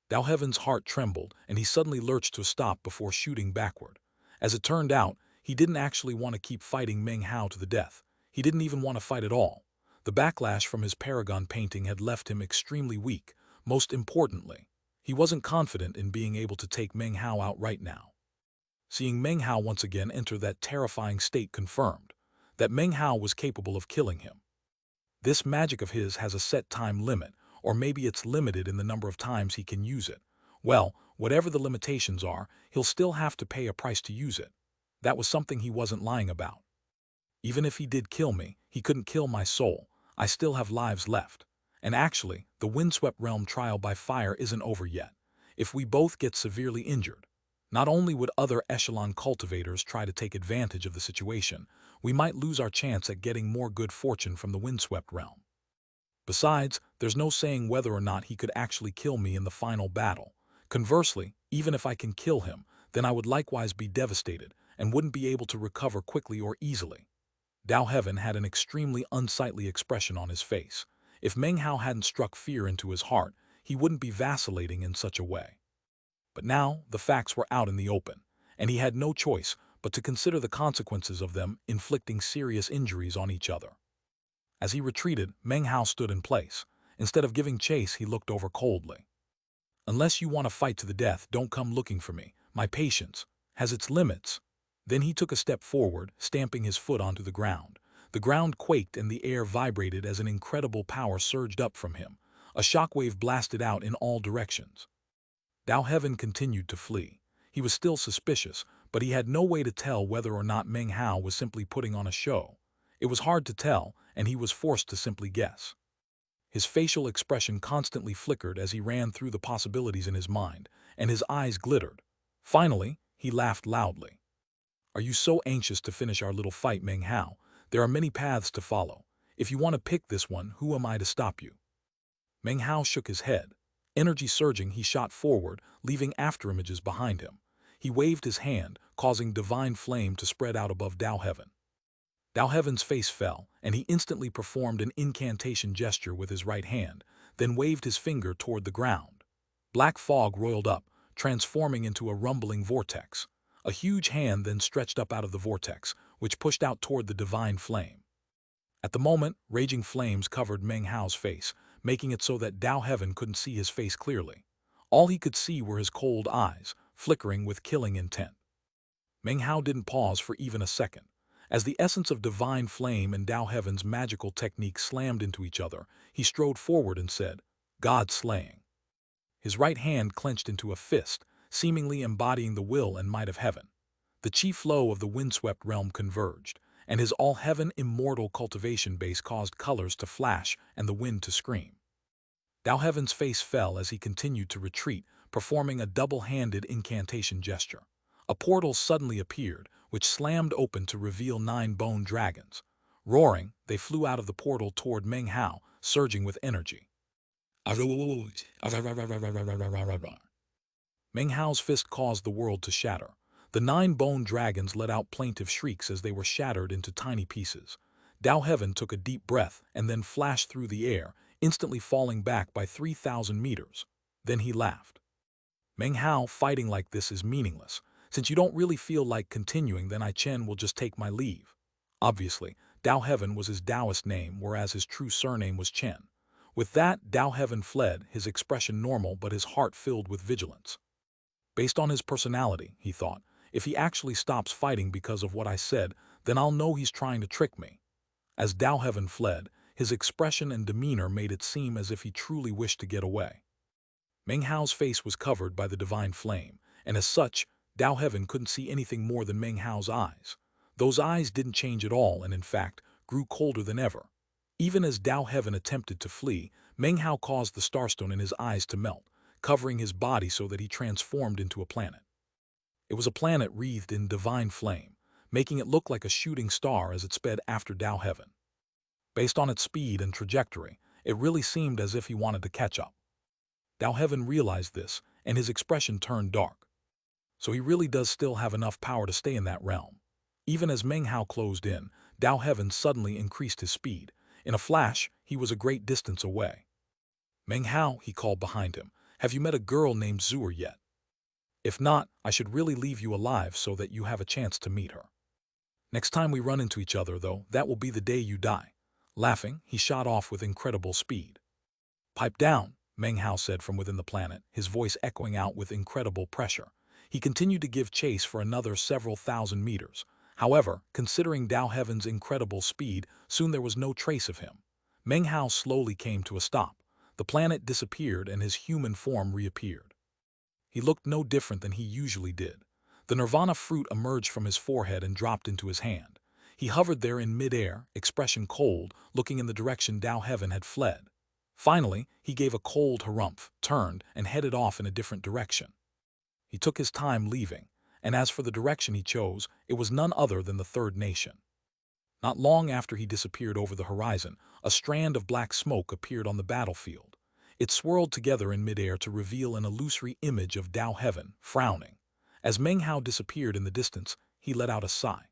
Dao Heaven's heart trembled, and he suddenly lurched to a stop before shooting backward. As it turned out, he didn't actually want to keep fighting Meng Hao to the death. He didn't even want to fight at all. The backlash from his paragon painting had left him extremely weak. Most importantly, he wasn't confident in being able to take Meng Hao out right now. Seeing Meng Hao once again enter that terrifying state confirmed that Meng Hao was capable of killing him. This magic of his has a set time limit, or maybe it's limited in the number of times he can use it. Well, whatever the limitations are, he'll still have to pay a price to use it. That was something he wasn't lying about. Even if he did kill me, he couldn't kill my soul. I still have lives left. And actually, the windswept realm trial by fire isn't over yet. If we both get severely injured, not only would other echelon cultivators try to take advantage of the situation, we might lose our chance at getting more good fortune from the windswept realm. Besides, there's no saying whether or not he could actually kill me in the final battle. Conversely, even if I can kill him, then I would likewise be devastated and wouldn't be able to recover quickly or easily. Dao Heaven had an extremely unsightly expression on his face. If Meng Hao hadn't struck fear into his heart, he wouldn't be vacillating in such a way. But now the facts were out in the open, and he had no choice but to consider the consequences of them inflicting serious injuries on each other. As he retreated, Meng Hao stood in place. Instead of giving chase, he looked over coldly. Unless you want to fight to the death, don't come looking for me. My patience has its limits. Then he took a step forward, stamping his foot onto the ground. The ground quaked and the air vibrated as an incredible power surged up from him. A shockwave blasted out in all directions. Dao Heaven continued to flee. He was still suspicious, but he had no way to tell whether or not Meng Hao was simply putting on a show. It was hard to tell, and he was forced to simply guess. His facial expression constantly flickered as he ran through the possibilities in his mind, and his eyes glittered. Finally, he laughed loudly. Are you so anxious to finish our little fight, Meng Hao? There are many paths to follow. If you want to pick this one, who am I to stop you? Meng Hao shook his head. Energy surging, he shot forward, leaving afterimages behind him. He waved his hand, causing divine flame to spread out above Dao Heaven. Dao Heaven's face fell, and he instantly performed an incantation gesture with his right hand, then waved his finger toward the ground. Black fog roiled up, transforming into a rumbling vortex. A huge hand then stretched up out of the vortex, which pushed out toward the divine flame. At the moment, raging flames covered Meng Hao's face, making it so that Dao Heaven couldn't see his face clearly. All he could see were his cold eyes, flickering with killing intent. Meng Hao didn't pause for even a second. As the essence of divine flame and Dao Heaven's magical technique slammed into each other, he strode forward and said, God slaying. His right hand clenched into a fist, seemingly embodying the will and might of heaven. The chi flow of the windswept realm converged, and his all-heaven immortal cultivation base caused colors to flash and the wind to scream. Dao Heaven's face fell as he continued to retreat, performing a double-handed incantation gesture. A portal suddenly appeared, which slammed open to reveal 9 bone dragons. Roaring, they flew out of the portal toward Meng Hao, surging with energy. Meng Hao's fist caused the world to shatter. The 9 bone dragons let out plaintive shrieks as they were shattered into tiny pieces. Dao Heaven took a deep breath and then flashed through the air, instantly falling back by 3,000 meters. Then he laughed. Meng Hao, fighting like this is meaningless. Since you don't really feel like continuing, then I Chen will just take my leave. Obviously, Dao Heaven was his Taoist name, whereas his true surname was Chen. With that, Dao Heaven fled, his expression normal but his heart filled with vigilance. Based on his personality, he thought, if he actually stops fighting because of what I said, then I'll know he's trying to trick me. As Dao Heaven fled, his expression and demeanor made it seem as if he truly wished to get away. Meng Hao's face was covered by the divine flame, and as such, Dao Heaven couldn't see anything more than Meng Hao's eyes. Those eyes didn't change at all and in fact, grew colder than ever. Even as Dao Heaven attempted to flee, Meng Hao caused the starstone in his eyes to melt, covering his body so that he transformed into a planet. It was a planet wreathed in divine flame, making it look like a shooting star as it sped after Dao Heaven. Based on its speed and trajectory, it really seemed as if he wanted to catch up. Dao Heaven realized this, and his expression turned dark. So he really does still have enough power to stay in that realm. Even as Meng Hao closed in, Dao Heaven suddenly increased his speed. In a flash, he was a great distance away. Meng Hao, he called behind him, have you met a girl named Zuer yet? If not, I should really leave you alive so that you have a chance to meet her. Next time we run into each other, though, that will be the day you die. Laughing, he shot off with incredible speed. Pipe down, Meng Hao said from within the planet, his voice echoing out with incredible pressure. He continued to give chase for another several thousand meters. However, considering Dao Heaven's incredible speed, soon there was no trace of him. Meng Hao slowly came to a stop. The planet disappeared and his human form reappeared. He looked no different than he usually did. The nirvana fruit emerged from his forehead and dropped into his hand. He hovered there in mid-air, expression cold, looking in the direction Dao Heaven had fled. Finally, he gave a cold harumph, turned, and headed off in a different direction. He took his time leaving, and as for the direction he chose, it was none other than the third nation. Not long after he disappeared over the horizon, a strand of black smoke appeared on the battlefield. It swirled together in midair to reveal an illusory image of Dao Heaven, frowning. As Meng Hao disappeared in the distance, he let out a sigh.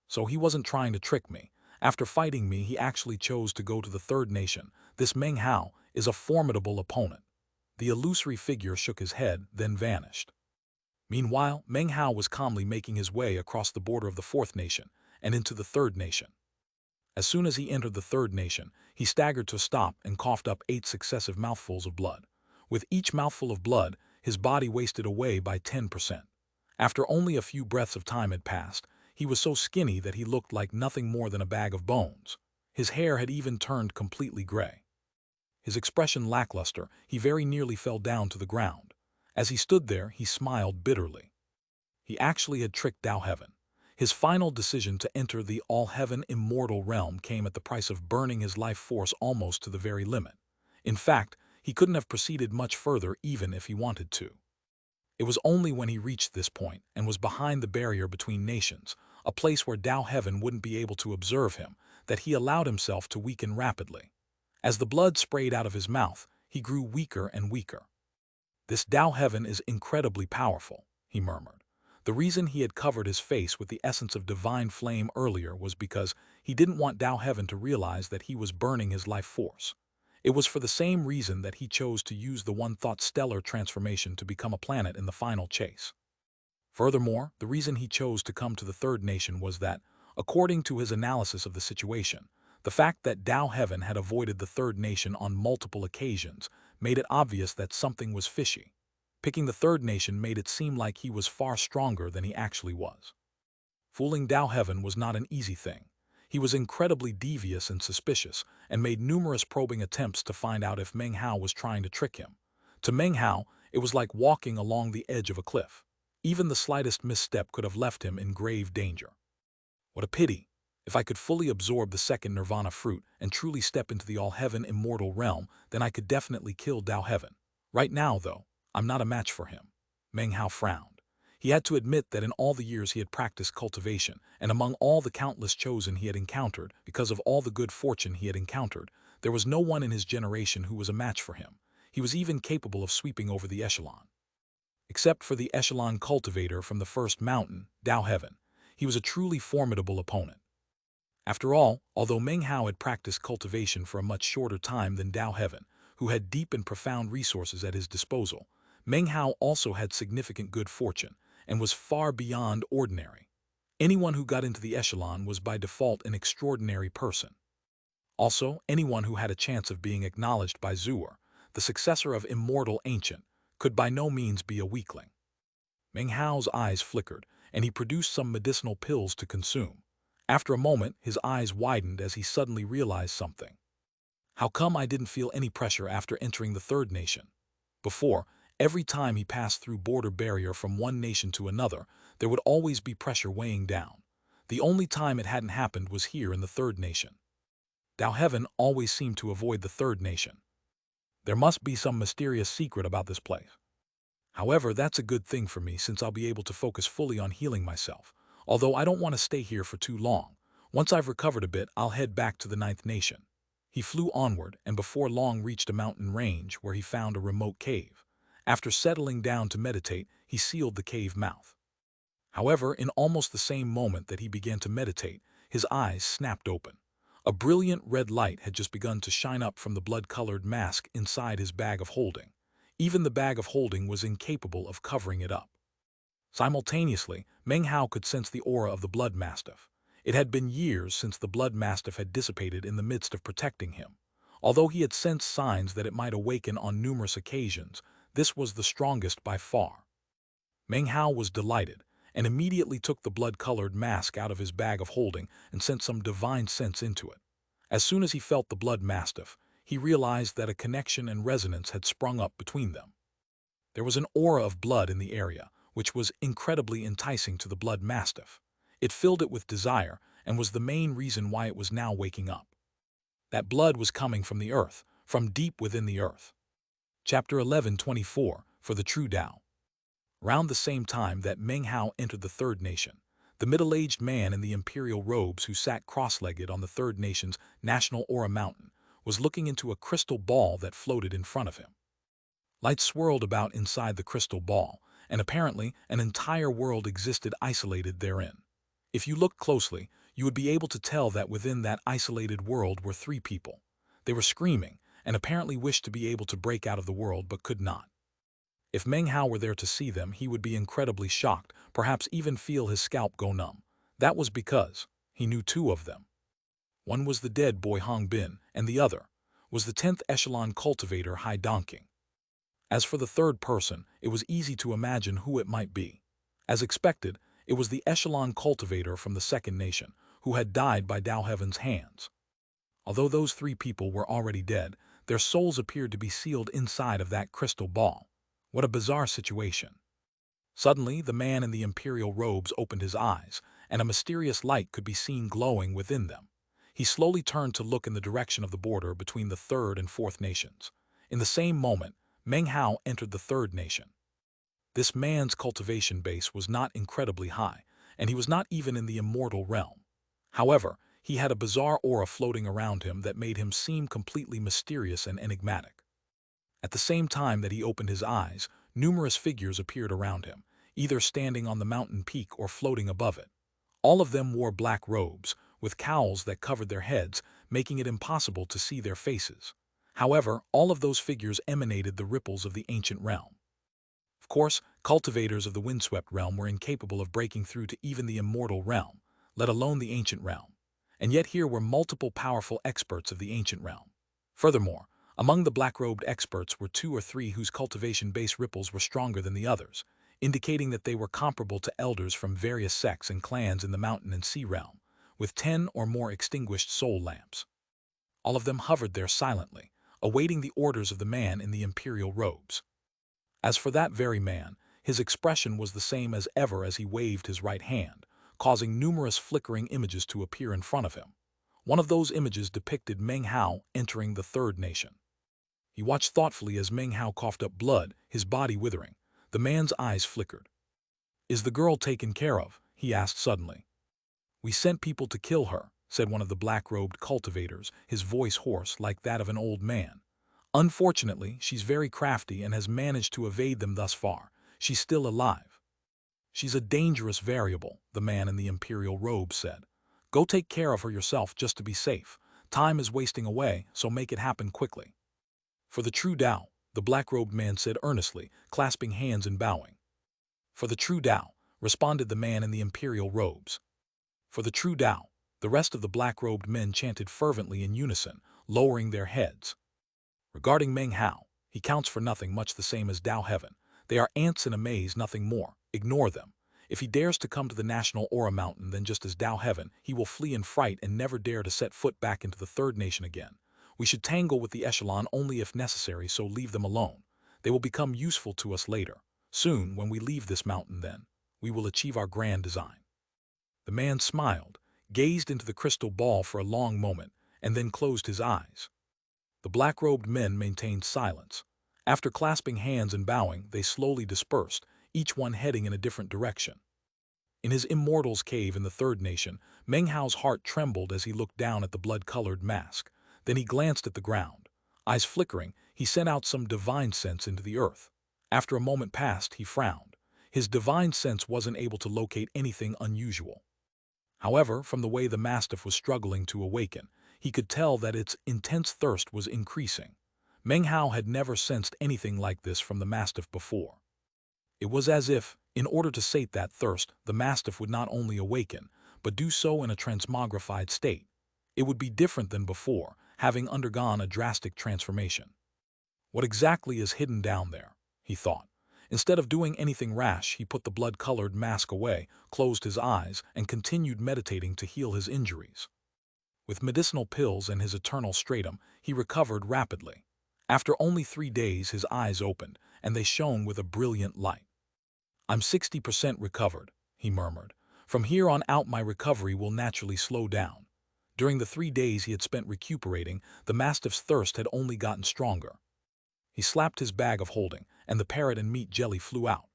So he wasn't trying to trick me. After fighting me, he actually chose to go to the third nation. This Meng Hao is a formidable opponent. The illusory figure shook his head, then vanished. Meanwhile, Meng Hao was calmly making his way across the border of the fourth nation and into the third nation. As soon as he entered the third nation, he staggered to a stop and coughed up 8 successive mouthfuls of blood. With each mouthful of blood, his body wasted away by 10%. After only a few breaths of time had passed, he was so skinny that he looked like nothing more than a bag of bones. His hair had even turned completely gray. His expression lackluster, he very nearly fell down to the ground. As he stood there, he smiled bitterly. He actually had tricked Dao Heaven. His final decision to enter the all-heaven immortal realm came at the price of burning his life force almost to the very limit. In fact, he couldn't have proceeded much further even if he wanted to. It was only when he reached this point and was behind the barrier between nations, a place where Dao Heaven wouldn't be able to observe him, that he allowed himself to weaken rapidly. As the blood sprayed out of his mouth, he grew weaker and weaker. "This Dao Heaven is incredibly powerful," he murmured. The reason he had covered his face with the essence of divine flame earlier was because he didn't want Dao Heaven to realize that he was burning his life force. It was for the same reason that he chose to use the one-thought stellar transformation to become a planet in the final chase. Furthermore, the reason he chose to come to the third nation was that, according to his analysis of the situation, the fact that Dao Heaven had avoided the third nation on multiple occasions made it obvious that something was fishy. Picking the third nation made it seem like he was far stronger than he actually was. Fooling Dao Heaven was not an easy thing. He was incredibly devious and suspicious, and made numerous probing attempts to find out if Meng Hao was trying to trick him. To Meng Hao, it was like walking along the edge of a cliff. Even the slightest misstep could have left him in grave danger. What a pity! If I could fully absorb the second nirvana fruit and truly step into the all-heaven immortal realm, then I could definitely kill Dao Heaven. Right now, though, I'm not a match for him. Meng Hao frowned. He had to admit that in all the years he had practiced cultivation, and among all the countless chosen he had encountered, because of all the good fortune he had encountered, there was no one in his generation who was a match for him. He was even capable of sweeping over the echelon. Except for the echelon cultivator from the first mountain, Dao Heaven, he was a truly formidable opponent. After all, although Meng Hao had practiced cultivation for a much shorter time than Dao Heaven, who had deep and profound resources at his disposal, Meng Hao also had significant good fortune and was far beyond ordinary. Anyone who got into the echelon was by default an extraordinary person. Also, anyone who had a chance of being acknowledged by Zuer, the successor of Immortal Ancient, could by no means be a weakling. Meng Hao's eyes flickered, and he produced some medicinal pills to consume. After a moment, his eyes widened as he suddenly realized something. How come I didn't feel any pressure after entering the third nation? Before, every time he passed through border barrier from one nation to another, there would always be pressure weighing down. The only time it hadn't happened was here in the third nation. Dao Heaven always seemed to avoid the third nation. There must be some mysterious secret about this place. However, that's a good thing for me since I'll be able to focus fully on healing myself, although I don't want to stay here for too long. Once I've recovered a bit, I'll head back to the ninth nation. He flew onward and before long reached a mountain range where he found a remote cave. After settling down to meditate, he sealed the cave mouth. However, in almost the same moment that he began to meditate, his eyes snapped open. A brilliant red light had just begun to shine up from the blood-colored mask inside his bag of holding. Even the bag of holding was incapable of covering it up. Simultaneously, Meng Hao could sense the aura of the blood mastiff. It had been years since the blood mastiff had dissipated in the midst of protecting him. Although he had sensed signs that it might awaken on numerous occasions, this was the strongest by far. Meng Hao was delighted, and immediately took the blood-colored mask out of his bag of holding and sent some divine sense into it. As soon as he felt the blood mastiff, he realized that a connection and resonance had sprung up between them. There was an aura of blood in the area, which was incredibly enticing to the blood mastiff. It filled it with desire and was the main reason why it was now waking up. That blood was coming from the earth, from deep within the earth. Chapter 11:24, For the True Tao. Round the same time that Meng Hao entered the third nation, the middle-aged man in the imperial robes who sat cross-legged on the third nation's national aura mountain was looking into a crystal ball that floated in front of him. Light swirled about inside the crystal ball, and apparently an entire world existed isolated therein. If you looked closely, you would be able to tell that within that isolated world were three people. They were screaming, and apparently wished to be able to break out of the world but could not. If Meng Hao were there to see them, he would be incredibly shocked, perhaps even feel his scalp go numb. That was because he knew two of them. One was the dead boy Hong Bin, and the other was the 10th echelon cultivator Hai Donking. As for the third person, it was easy to imagine who it might be. As expected, it was the echelon cultivator from the second nation, who had died by Dao Heaven's hands. Although those three people were already dead, their souls appeared to be sealed inside of that crystal ball. What a bizarre situation. Suddenly, the man in the imperial robes opened his eyes, and a mysterious light could be seen glowing within them. He slowly turned to look in the direction of the border between the third and fourth nations. In the same moment, Meng Hao entered the third nation. This man's cultivation base was not incredibly high, and he was not even in the immortal realm. However, he had a bizarre aura floating around him that made him seem completely mysterious and enigmatic. At the same time that he opened his eyes, numerous figures appeared around him, either standing on the mountain peak or floating above it. All of them wore black robes, with cowls that covered their heads, making it impossible to see their faces. However, all of those figures emanated the ripples of the ancient realm. Of course, cultivators of the windswept realm were incapable of breaking through to even the immortal realm, let alone the ancient realm. And yet here were multiple powerful experts of the ancient realm. Furthermore, among the black-robed experts were 2 or 3 whose cultivation-based ripples were stronger than the others, indicating that they were comparable to elders from various sects and clans in the mountain and sea realm, with 10 or more extinguished soul lamps. All of them hovered there silently, awaiting the orders of the man in the imperial robes. As for that very man, his expression was the same as ever as he waved his right hand, causing numerous flickering images to appear in front of him. One of those images depicted Meng Hao entering the third nation. He watched thoughtfully as Meng Hao coughed up blood, his body withering. The man's eyes flickered. "Is the girl taken care of?" he asked suddenly. "We sent people to kill her," said one of the black-robed cultivators, his voice hoarse like that of an old man. "Unfortunately, she's very crafty and has managed to evade them thus far. She's still alive." "She's a dangerous variable," the man in the imperial robe said. "Go take care of her yourself just to be safe. Time is wasting away, so make it happen quickly." "For the true Tao," the black-robed man said earnestly, clasping hands and bowing. "For the true Tao," responded the man in the imperial robes. "For the true Tao," the rest of the black-robed men chanted fervently in unison, lowering their heads. Regarding Meng Hao, he counts for nothing, much the same as Tao Heaven. They are ants in a maze, nothing more. Ignore them. If he dares to come to the national aura mountain, then just as Tao Heaven, he will flee in fright and never dare to set foot back into the third nation again. We should tangle with the echelon only if necessary, so leave them alone. They will become useful to us later. Soon, when we leave this mountain, then we will achieve our grand design." The man smiled, gazed into the crystal ball for a long moment, and then closed his eyes. The black-robed men maintained silence. After clasping hands and bowing, they slowly dispersed, each one heading in a different direction. In his immortal's cave in the third nation, Meng Hao's heart trembled as he looked down at the blood-colored mask. Then he glanced at the ground. Eyes flickering, he sent out some divine sense into the earth. After a moment passed, he frowned. His divine sense wasn't able to locate anything unusual. However, from the way the mastiff was struggling to awaken, he could tell that its intense thirst was increasing. Meng Hao had never sensed anything like this from the mastiff before. It was as if, in order to sate that thirst, the mastiff would not only awaken, but do so in a transmogrified state. It would be different than before, having undergone a drastic transformation. What exactly is hidden down there? He thought. Instead of doing anything rash, he put the blood-colored mask away, closed his eyes, and continued meditating to heal his injuries. With medicinal pills and his eternal stratum, he recovered rapidly. After only 3 days, his eyes opened, and they shone with a brilliant light. "I'm 60% recovered," he murmured. "From here on out my recovery will naturally slow down." During the 3 days he had spent recuperating, the mastiff's thirst had only gotten stronger. He slapped his bag of holding, and the parrot and meat jelly flew out.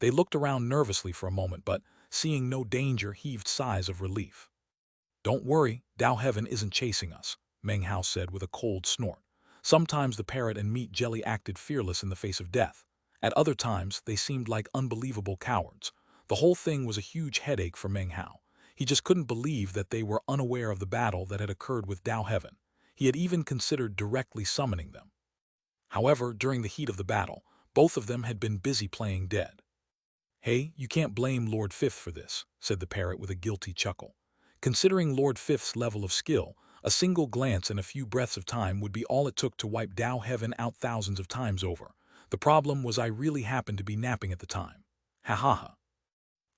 They looked around nervously for a moment, but, seeing no danger, heaved sighs of relief. "Don't worry, Tao Heaven isn't chasing us," Meng Hao said with a cold snort. Sometimes the parrot and meat jelly acted fearless in the face of death. At other times, they seemed like unbelievable cowards. The whole thing was a huge headache for Meng Hao. He just couldn't believe that they were unaware of the battle that had occurred with Tao Heaven. He had even considered directly summoning them. However, during the heat of the battle, both of them had been busy playing dead. "Hey, you can't blame Lord Fifth for this," said the parrot with a guilty chuckle. "Considering Lord Fifth's level of skill, a single glance and a few breaths of time would be all it took to wipe Tao Heaven out thousands of times over. The problem was I really happened to be napping at the time. Ha ha ha."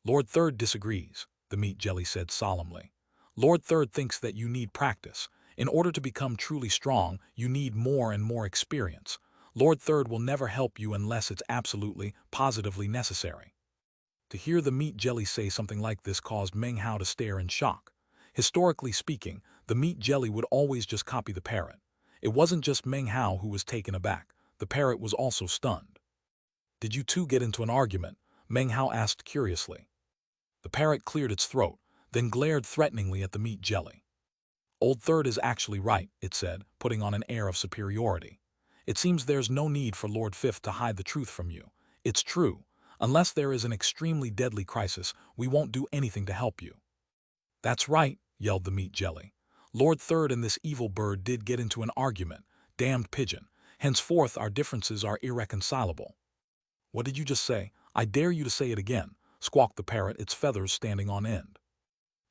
"Lord Third disagrees," the meat jelly said solemnly. "Lord Third thinks that you need practice. In order to become truly strong, you need more and more experience. Lord Third will never help you unless it's absolutely, positively necessary." To hear the meat jelly say something like this caused Meng Hao to stare in shock. Historically speaking, the meat jelly would always just copy the parrot. It wasn't just Meng Hao who was taken aback. The parrot was also stunned. "Did you two get into an argument?" Meng Hao asked curiously. The parrot cleared its throat, then glared threateningly at the meat jelly. "Old Third is actually right," it said, putting on an air of superiority. "It seems there's no need for Lord Fifth to hide the truth from you. It's true. Unless there is an extremely deadly crisis, we won't do anything to help you." "That's right," yelled the meat jelly. "Lord Third and this evil bird did get into an argument. Damned pigeon. Henceforth our differences are irreconcilable." "What did you just say? I dare you to say it again," squawked the parrot, its feathers standing on end.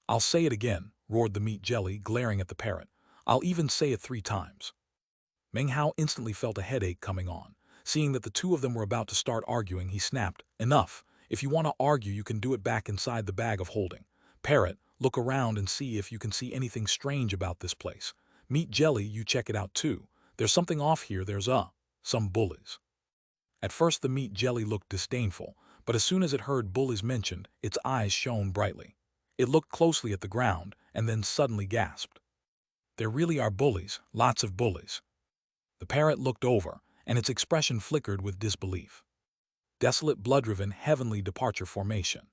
"I'll say it again," roared the meat jelly, glaring at the parrot. "I'll even say it 3 times." Meng Hao instantly felt a headache coming on. Seeing that the two of them were about to start arguing, he snapped, "Enough. If you want to argue, you can do it back inside the bag of holding. Parrot, look around and see if you can see anything strange about this place. Meat jelly, you check it out too. There's something off here, there's some bullies." At first the meat jelly looked disdainful, but as soon as it heard bullies mentioned, its eyes shone brightly. It looked closely at the ground, and then suddenly gasped. "There really are bullies, lots of bullies." The parrot looked over, and its expression flickered with disbelief. "Desolate blood-driven heavenly departure formation.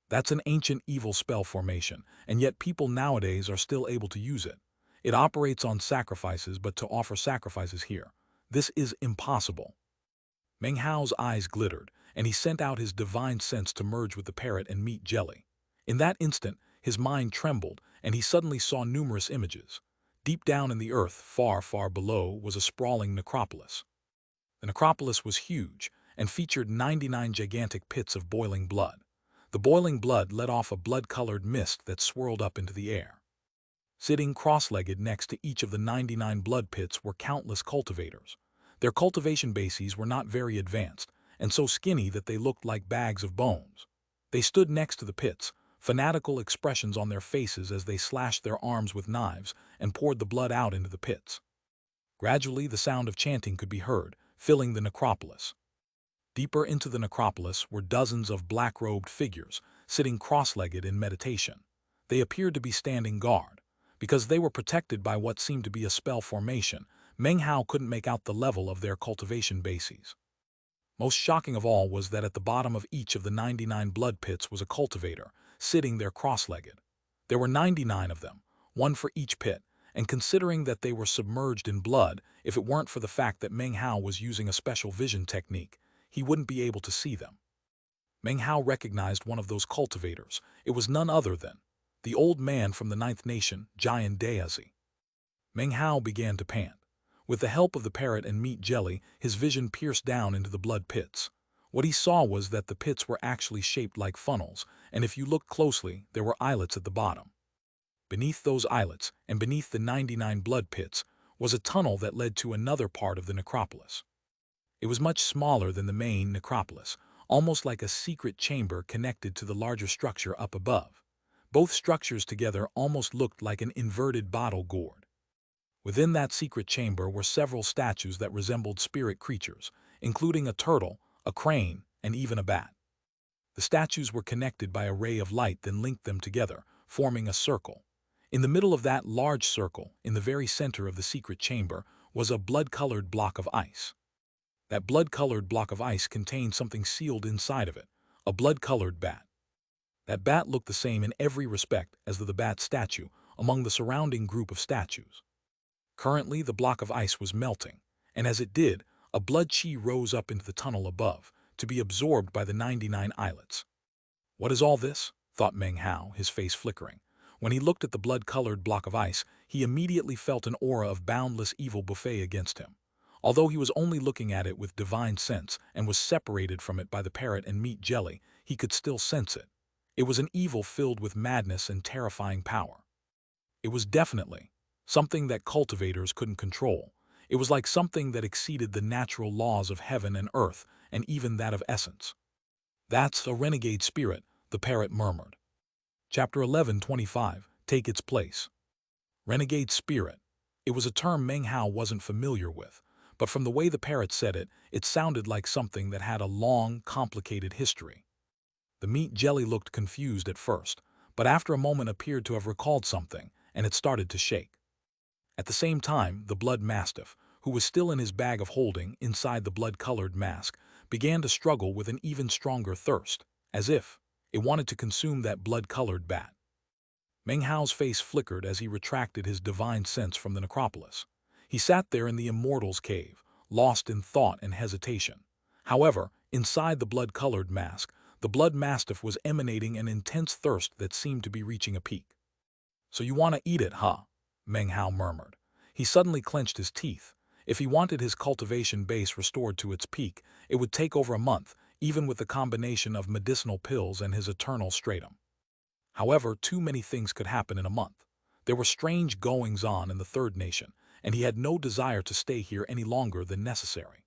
That's an ancient evil spell formation, and yet people nowadays are still able to use it. It operates on sacrifices, but to offer sacrifices here, this is impossible." Meng Hao's eyes glittered, and he sent out his divine sense to merge with the parrot and meat jelly. In that instant, his mind trembled, and he suddenly saw numerous images. Deep down in the earth, far, far below, was a sprawling necropolis. The necropolis was huge, and featured 99 gigantic pits of boiling blood. The boiling blood let off a blood-colored mist that swirled up into the air. Sitting cross-legged next to each of the 99 blood pits were countless cultivators. Their cultivation bases were not very advanced, and so skinny that they looked like bags of bones. They stood next to the pits, fanatical expressions on their faces as they slashed their arms with knives and poured the blood out into the pits. Gradually, the sound of chanting could be heard, filling the necropolis. Deeper into the necropolis were dozens of black-robed figures, sitting cross-legged in meditation. They appeared to be standing guard. Because they were protected by what seemed to be a spell formation, Meng Hao couldn't make out the level of their cultivation bases. Most shocking of all was that at the bottom of each of the 99 blood pits was a cultivator, sitting there cross-legged. There were 99 of them, one for each pit, and considering that they were submerged in blood, if it weren't for the fact that Meng Hao was using a special vision technique, he wouldn't be able to see them. Meng Hao recognized one of those cultivators. It was none other than the old man from the 9th nation, Giant Daisy. Meng Hao began to pant. With the help of the parrot and meat jelly, his vision pierced down into the blood pits. What he saw was that the pits were actually shaped like funnels, and if you looked closely, there were eyelets at the bottom. Beneath those eyelets, and beneath the 99 blood pits, was a tunnel that led to another part of the necropolis. It was much smaller than the main necropolis, almost like a secret chamber connected to the larger structure up above. Both structures together almost looked like an inverted bottle gourd. Within that secret chamber were several statues that resembled spirit creatures, including a turtle, a crane, and even a bat. The statues were connected by a ray of light that linked them together, forming a circle. In the middle of that large circle, in the very center of the secret chamber, was a blood-colored block of ice. That blood-colored block of ice contained something sealed inside of it, a blood-colored bat. That bat looked the same in every respect as the bat statue among the surrounding group of statues. Currently, the block of ice was melting, and as it did, a blood chi rose up into the tunnel above, to be absorbed by the 99 islets. What is all this? Thought Meng Hao, his face flickering. When he looked at the blood-colored block of ice, he immediately felt an aura of boundless evil buffet against him. Although he was only looking at it with divine sense and was separated from it by the parrot and meat jelly, he could still sense it. It was an evil filled with madness and terrifying power. It was definitely something that cultivators couldn't control. It was like something that exceeded the natural laws of heaven and earth, and even that of essence. That's a renegade spirit, the parrot murmured. Chapter 11:25, Take its place. Renegade spirit. It was a term Meng Hao wasn't familiar with, but from the way the parrot said it, it sounded like something that had a long, complicated history. The meat jelly looked confused at first, but after a moment appeared to have recalled something, and it started to shake. At the same time, the blood mastiff, who was still in his bag of holding inside the blood-colored mask, began to struggle with an even stronger thirst, as if it wanted to consume that blood-colored bat. Meng Hao's face flickered as he retracted his divine sense from the necropolis. He sat there in the immortal's cave, lost in thought and hesitation. However, inside the blood-colored mask, the blood mastiff was emanating an intense thirst that seemed to be reaching a peak. "So you want to eat it, huh?" Meng Hao murmured. He suddenly clenched his teeth. If he wanted his cultivation base restored to its peak, it would take over a month, even with the combination of medicinal pills and his eternal stratum. However, too many things could happen in a month. There were strange goings-on in the Third Nation, and he had no desire to stay here any longer than necessary.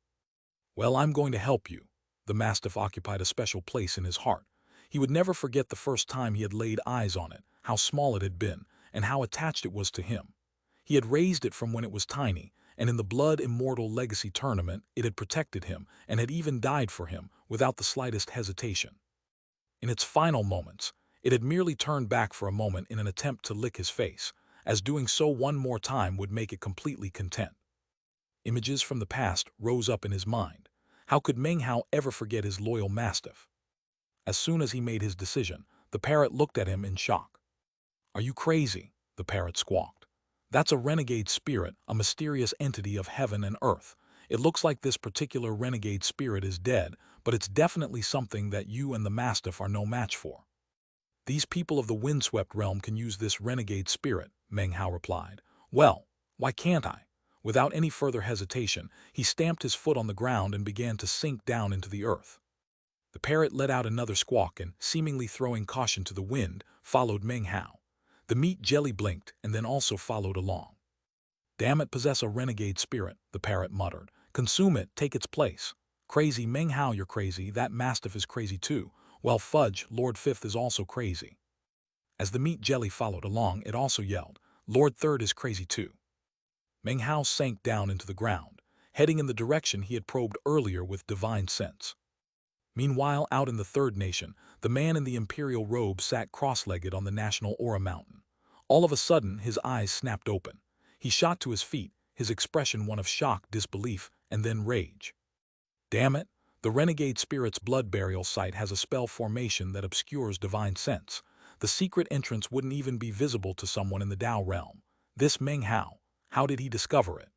"Well, I'm going to help you." The mastiff occupied a special place in his heart. He would never forget the first time he had laid eyes on it, how small it had been, and how attached it was to him. He had raised it from when it was tiny, and in the Blood Immortal Legacy Tournament it had protected him and had even died for him without the slightest hesitation. In its final moments, it had merely turned back for a moment in an attempt to lick his face, as doing so one more time would make it completely content. Images from the past rose up in his mind. How could Meng Hao ever forget his loyal mastiff? As soon as he made his decision, the parrot looked at him in shock. "Are you crazy?" the parrot squawked. "That's a renegade spirit, a mysterious entity of heaven and earth. It looks like this particular renegade spirit is dead, but it's definitely something that you and the mastiff are no match for." "These people of the windswept realm can use this renegade spirit," Meng Hao replied. "Well, why can't I?" Without any further hesitation, he stamped his foot on the ground and began to sink down into the earth. The parrot let out another squawk and, seemingly throwing caution to the wind, followed Meng Hao. The meat jelly blinked and then also followed along. "Damn it, possess a renegade spirit," the parrot muttered. "Consume it, take its place." "Crazy, Meng Hao, you're crazy. That mastiff is crazy too. Well, fudge, Lord Fifth is also crazy." As the meat jelly followed along, it also yelled, "Lord Third is crazy too." Meng Hao sank down into the ground, heading in the direction he had probed earlier with divine sense. Meanwhile, out in the Third Nation, the man in the imperial robe sat cross-legged on the national aura mountain. All of a sudden, his eyes snapped open. He shot to his feet, his expression one of shock, disbelief, and then rage. "Damn it! The renegade spirit's blood burial site has a spell formation that obscures divine sense. The secret entrance wouldn't even be visible to someone in the Tao realm. This Meng Hao, how did he discover it?"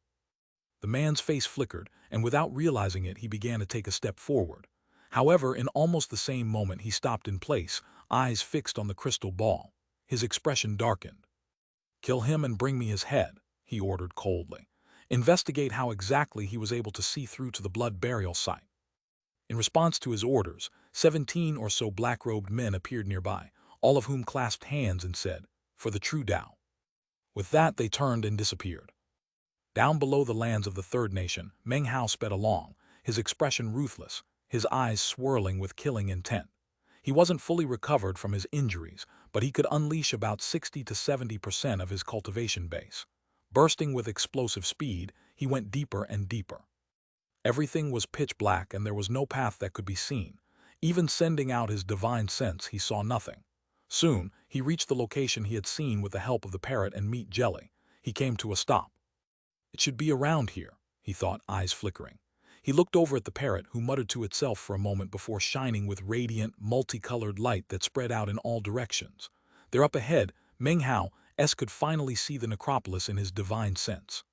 The man's face flickered, and without realizing it, he began to take a step forward. However, in almost the same moment he stopped in place, eyes fixed on the crystal ball. His expression darkened. "Kill him and bring me his head," he ordered coldly. "Investigate how exactly he was able to see through to the blood burial site." In response to his orders, 17 or so black-robed men appeared nearby, all of whom clasped hands and said, "For the true Tao." With that, they turned and disappeared. Down below the lands of the Third Nation, Meng Hao sped along, his expression ruthless, his eyes swirling with killing intent. He wasn't fully recovered from his injuries, but he could unleash about 60 to 70% of his cultivation base. Bursting with explosive speed, he went deeper and deeper. Everything was pitch black and there was no path that could be seen. Even sending out his divine sense, he saw nothing. Soon, he reached the location he had seen with the help of the parrot and meat jelly. He came to a stop. It should be around here, he thought, eyes flickering. He looked over at the parrot, who muttered to itself for a moment before shining with radiant, multicolored light that spread out in all directions. There up ahead, Meng Hao could finally see the necropolis in his divine sense.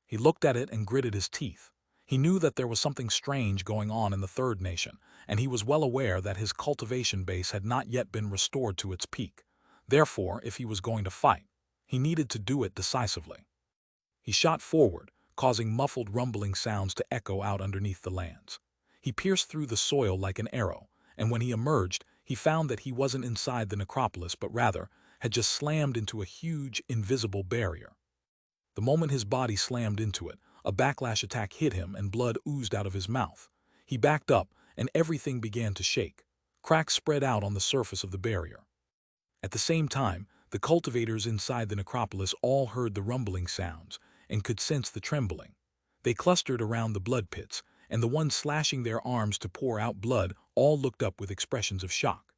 He looked at it and gritted his teeth. He knew that there was something strange going on in the third nation, and he was well aware that his cultivation base had not yet been restored to its peak. Therefore, if he was going to fight, he needed to do it decisively. He shot forward, causing muffled rumbling sounds to echo out underneath the lands. He pierced through the soil like an arrow, and when he emerged, he found that he wasn't inside the necropolis but rather had just slammed into a huge, invisible barrier. The moment his body slammed into it, a backlash attack hit him and blood oozed out of his mouth. He backed up, and everything began to shake. Cracks spread out on the surface of the barrier. At the same time, the cultivators inside the necropolis all heard the rumbling sounds and could sense the trembling. They clustered around the blood pits, and the ones slashing their arms to pour out blood all looked up with expressions of shock.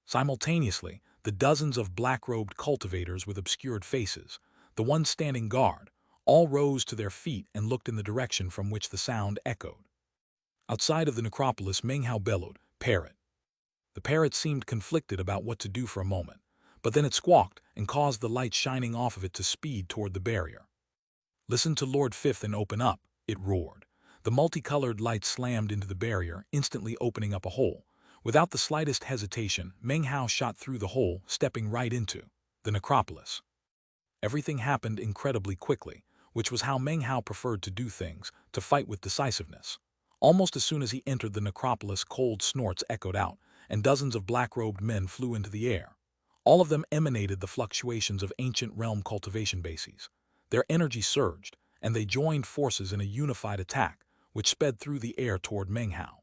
Simultaneously, the dozens of black-robed cultivators with obscured faces, the ones standing guard, all rose to their feet and looked in the direction from which the sound echoed. Outside of the necropolis, Meng Hao bellowed, "Parrot." The parrot seemed conflicted about what to do for a moment, but then it squawked and caused the light shining off of it to speed toward the barrier. "Listen to Lord Fifth and open up," it roared. The multicolored light slammed into the barrier, instantly opening up a hole. Without the slightest hesitation, Meng Hao shot through the hole, stepping right into the necropolis. Everything happened incredibly quickly, which was how Meng Hao preferred to do things, to fight with decisiveness. Almost as soon as he entered the necropolis, cold snorts echoed out, and dozens of black-robed men flew into the air. All of them emanated the fluctuations of ancient realm cultivation bases. Their energy surged, and they joined forces in a unified attack, which sped through the air toward Meng Hao.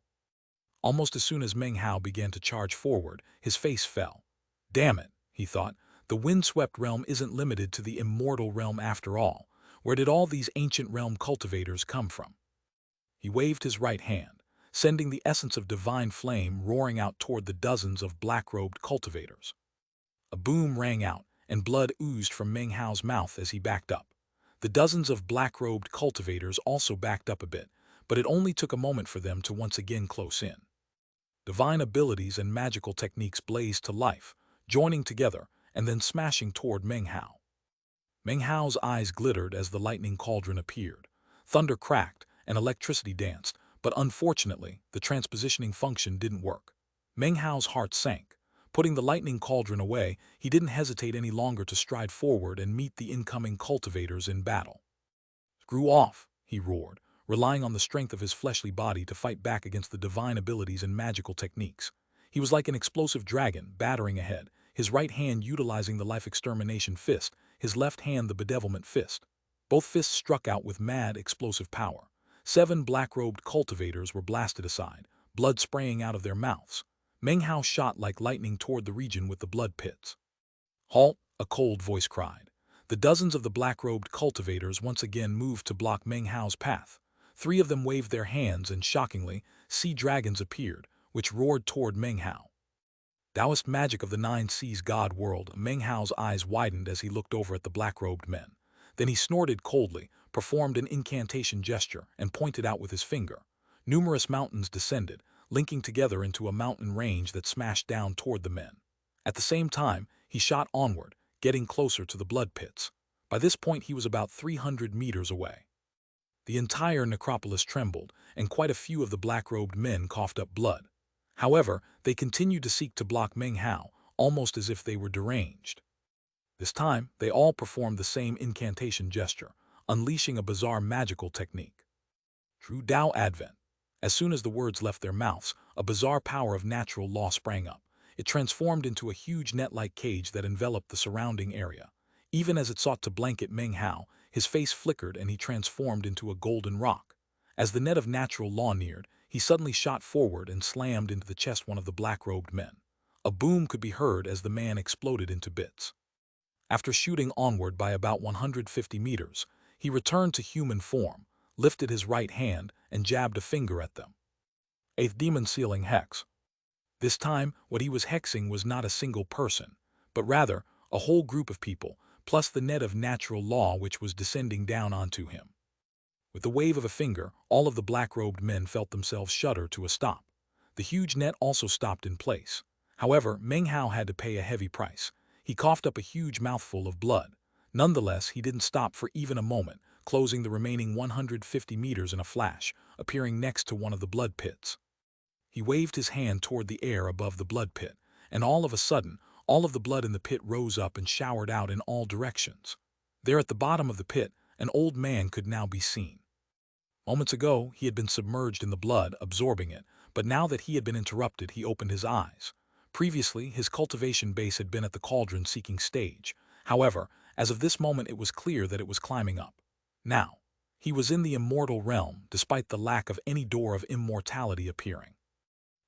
Almost as soon as Meng Hao began to charge forward, his face fell. "Damn it," he thought, "the windswept realm isn't limited to the immortal realm after all. Where did all these ancient realm cultivators come from?" He waved his right hand, sending the essence of divine flame roaring out toward the dozens of black-robed cultivators. A boom rang out, and blood oozed from Meng Hao's mouth as he backed up. The dozens of black-robed cultivators also backed up a bit, but it only took a moment for them to once again close in. Divine abilities and magical techniques blazed to life, joining together and then smashing toward Meng Hao. Meng Hao's eyes glittered as the lightning cauldron appeared. Thunder cracked and electricity danced, but unfortunately, the transpositioning function didn't work. Meng Hao's heart sank. Putting the lightning cauldron away, he didn't hesitate any longer to stride forward and meet the incoming cultivators in battle. "Screw off," he roared, relying on the strength of his fleshly body to fight back against the divine abilities and magical techniques. He was like an explosive dragon, battering ahead, his right hand utilizing the life extermination fist, his left hand the bedevilment fist. Both fists struck out with mad, explosive power. 7 black-robed cultivators were blasted aside, blood spraying out of their mouths. Meng Hao shot like lightning toward the region with the blood pits. "Halt!" a cold voice cried. The dozens of the black-robed cultivators once again moved to block Meng Hao's path. 3 of them waved their hands and, shockingly, sea dragons appeared, which roared toward Meng Hao. Taoist magic of the 9 seas god world. Meng Hao's eyes widened as he looked over at the black-robed men. Then he snorted coldly, performed an incantation gesture, and pointed out with his finger. Numerous mountains descended, linking together into a mountain range that smashed down toward the men. At the same time, he shot onward, getting closer to the blood pits. By this point, he was about 300 meters away. The entire necropolis trembled, and quite a few of the black-robed men coughed up blood. However, they continued to seek to block Meng Hao, almost as if they were deranged. This time, they all performed the same incantation gesture, unleashing a bizarre magical technique. True Tao Advent. As soon as the words left their mouths, a bizarre power of natural law sprang up. It transformed into a huge net-like cage that enveloped the surrounding area. Even as it sought to blanket Meng Hao, his face flickered and he transformed into a golden rock. As the net of natural law neared, he suddenly shot forward and slammed into the chest one of the black-robed men. A boom could be heard as the man exploded into bits. After shooting onward by about 150 meters, he returned to human form, lifted his right hand, and jabbed a finger at them. 8th Demon Sealing Hex. This time, what he was hexing was not a single person, but rather a whole group of people, plus the net of natural law which was descending down onto him. With the wave of a finger, all of the black-robed men felt themselves shudder to a stop. The huge net also stopped in place. However, Meng Hao had to pay a heavy price. He coughed up a huge mouthful of blood. Nonetheless, he didn't stop for even a moment, closing the remaining 150 meters in a flash, appearing next to one of the blood pits. He waved his hand toward the air above the blood pit, and all of a sudden, all of the blood in the pit rose up and showered out in all directions. There at the bottom of the pit, an old man could now be seen. Moments ago, he had been submerged in the blood, absorbing it, but now that he had been interrupted, he opened his eyes. Previously, his cultivation base had been at the cauldron-seeking stage. However, as of this moment it was clear that it was climbing up. Now, he was in the immortal realm, despite the lack of any door of immortality appearing.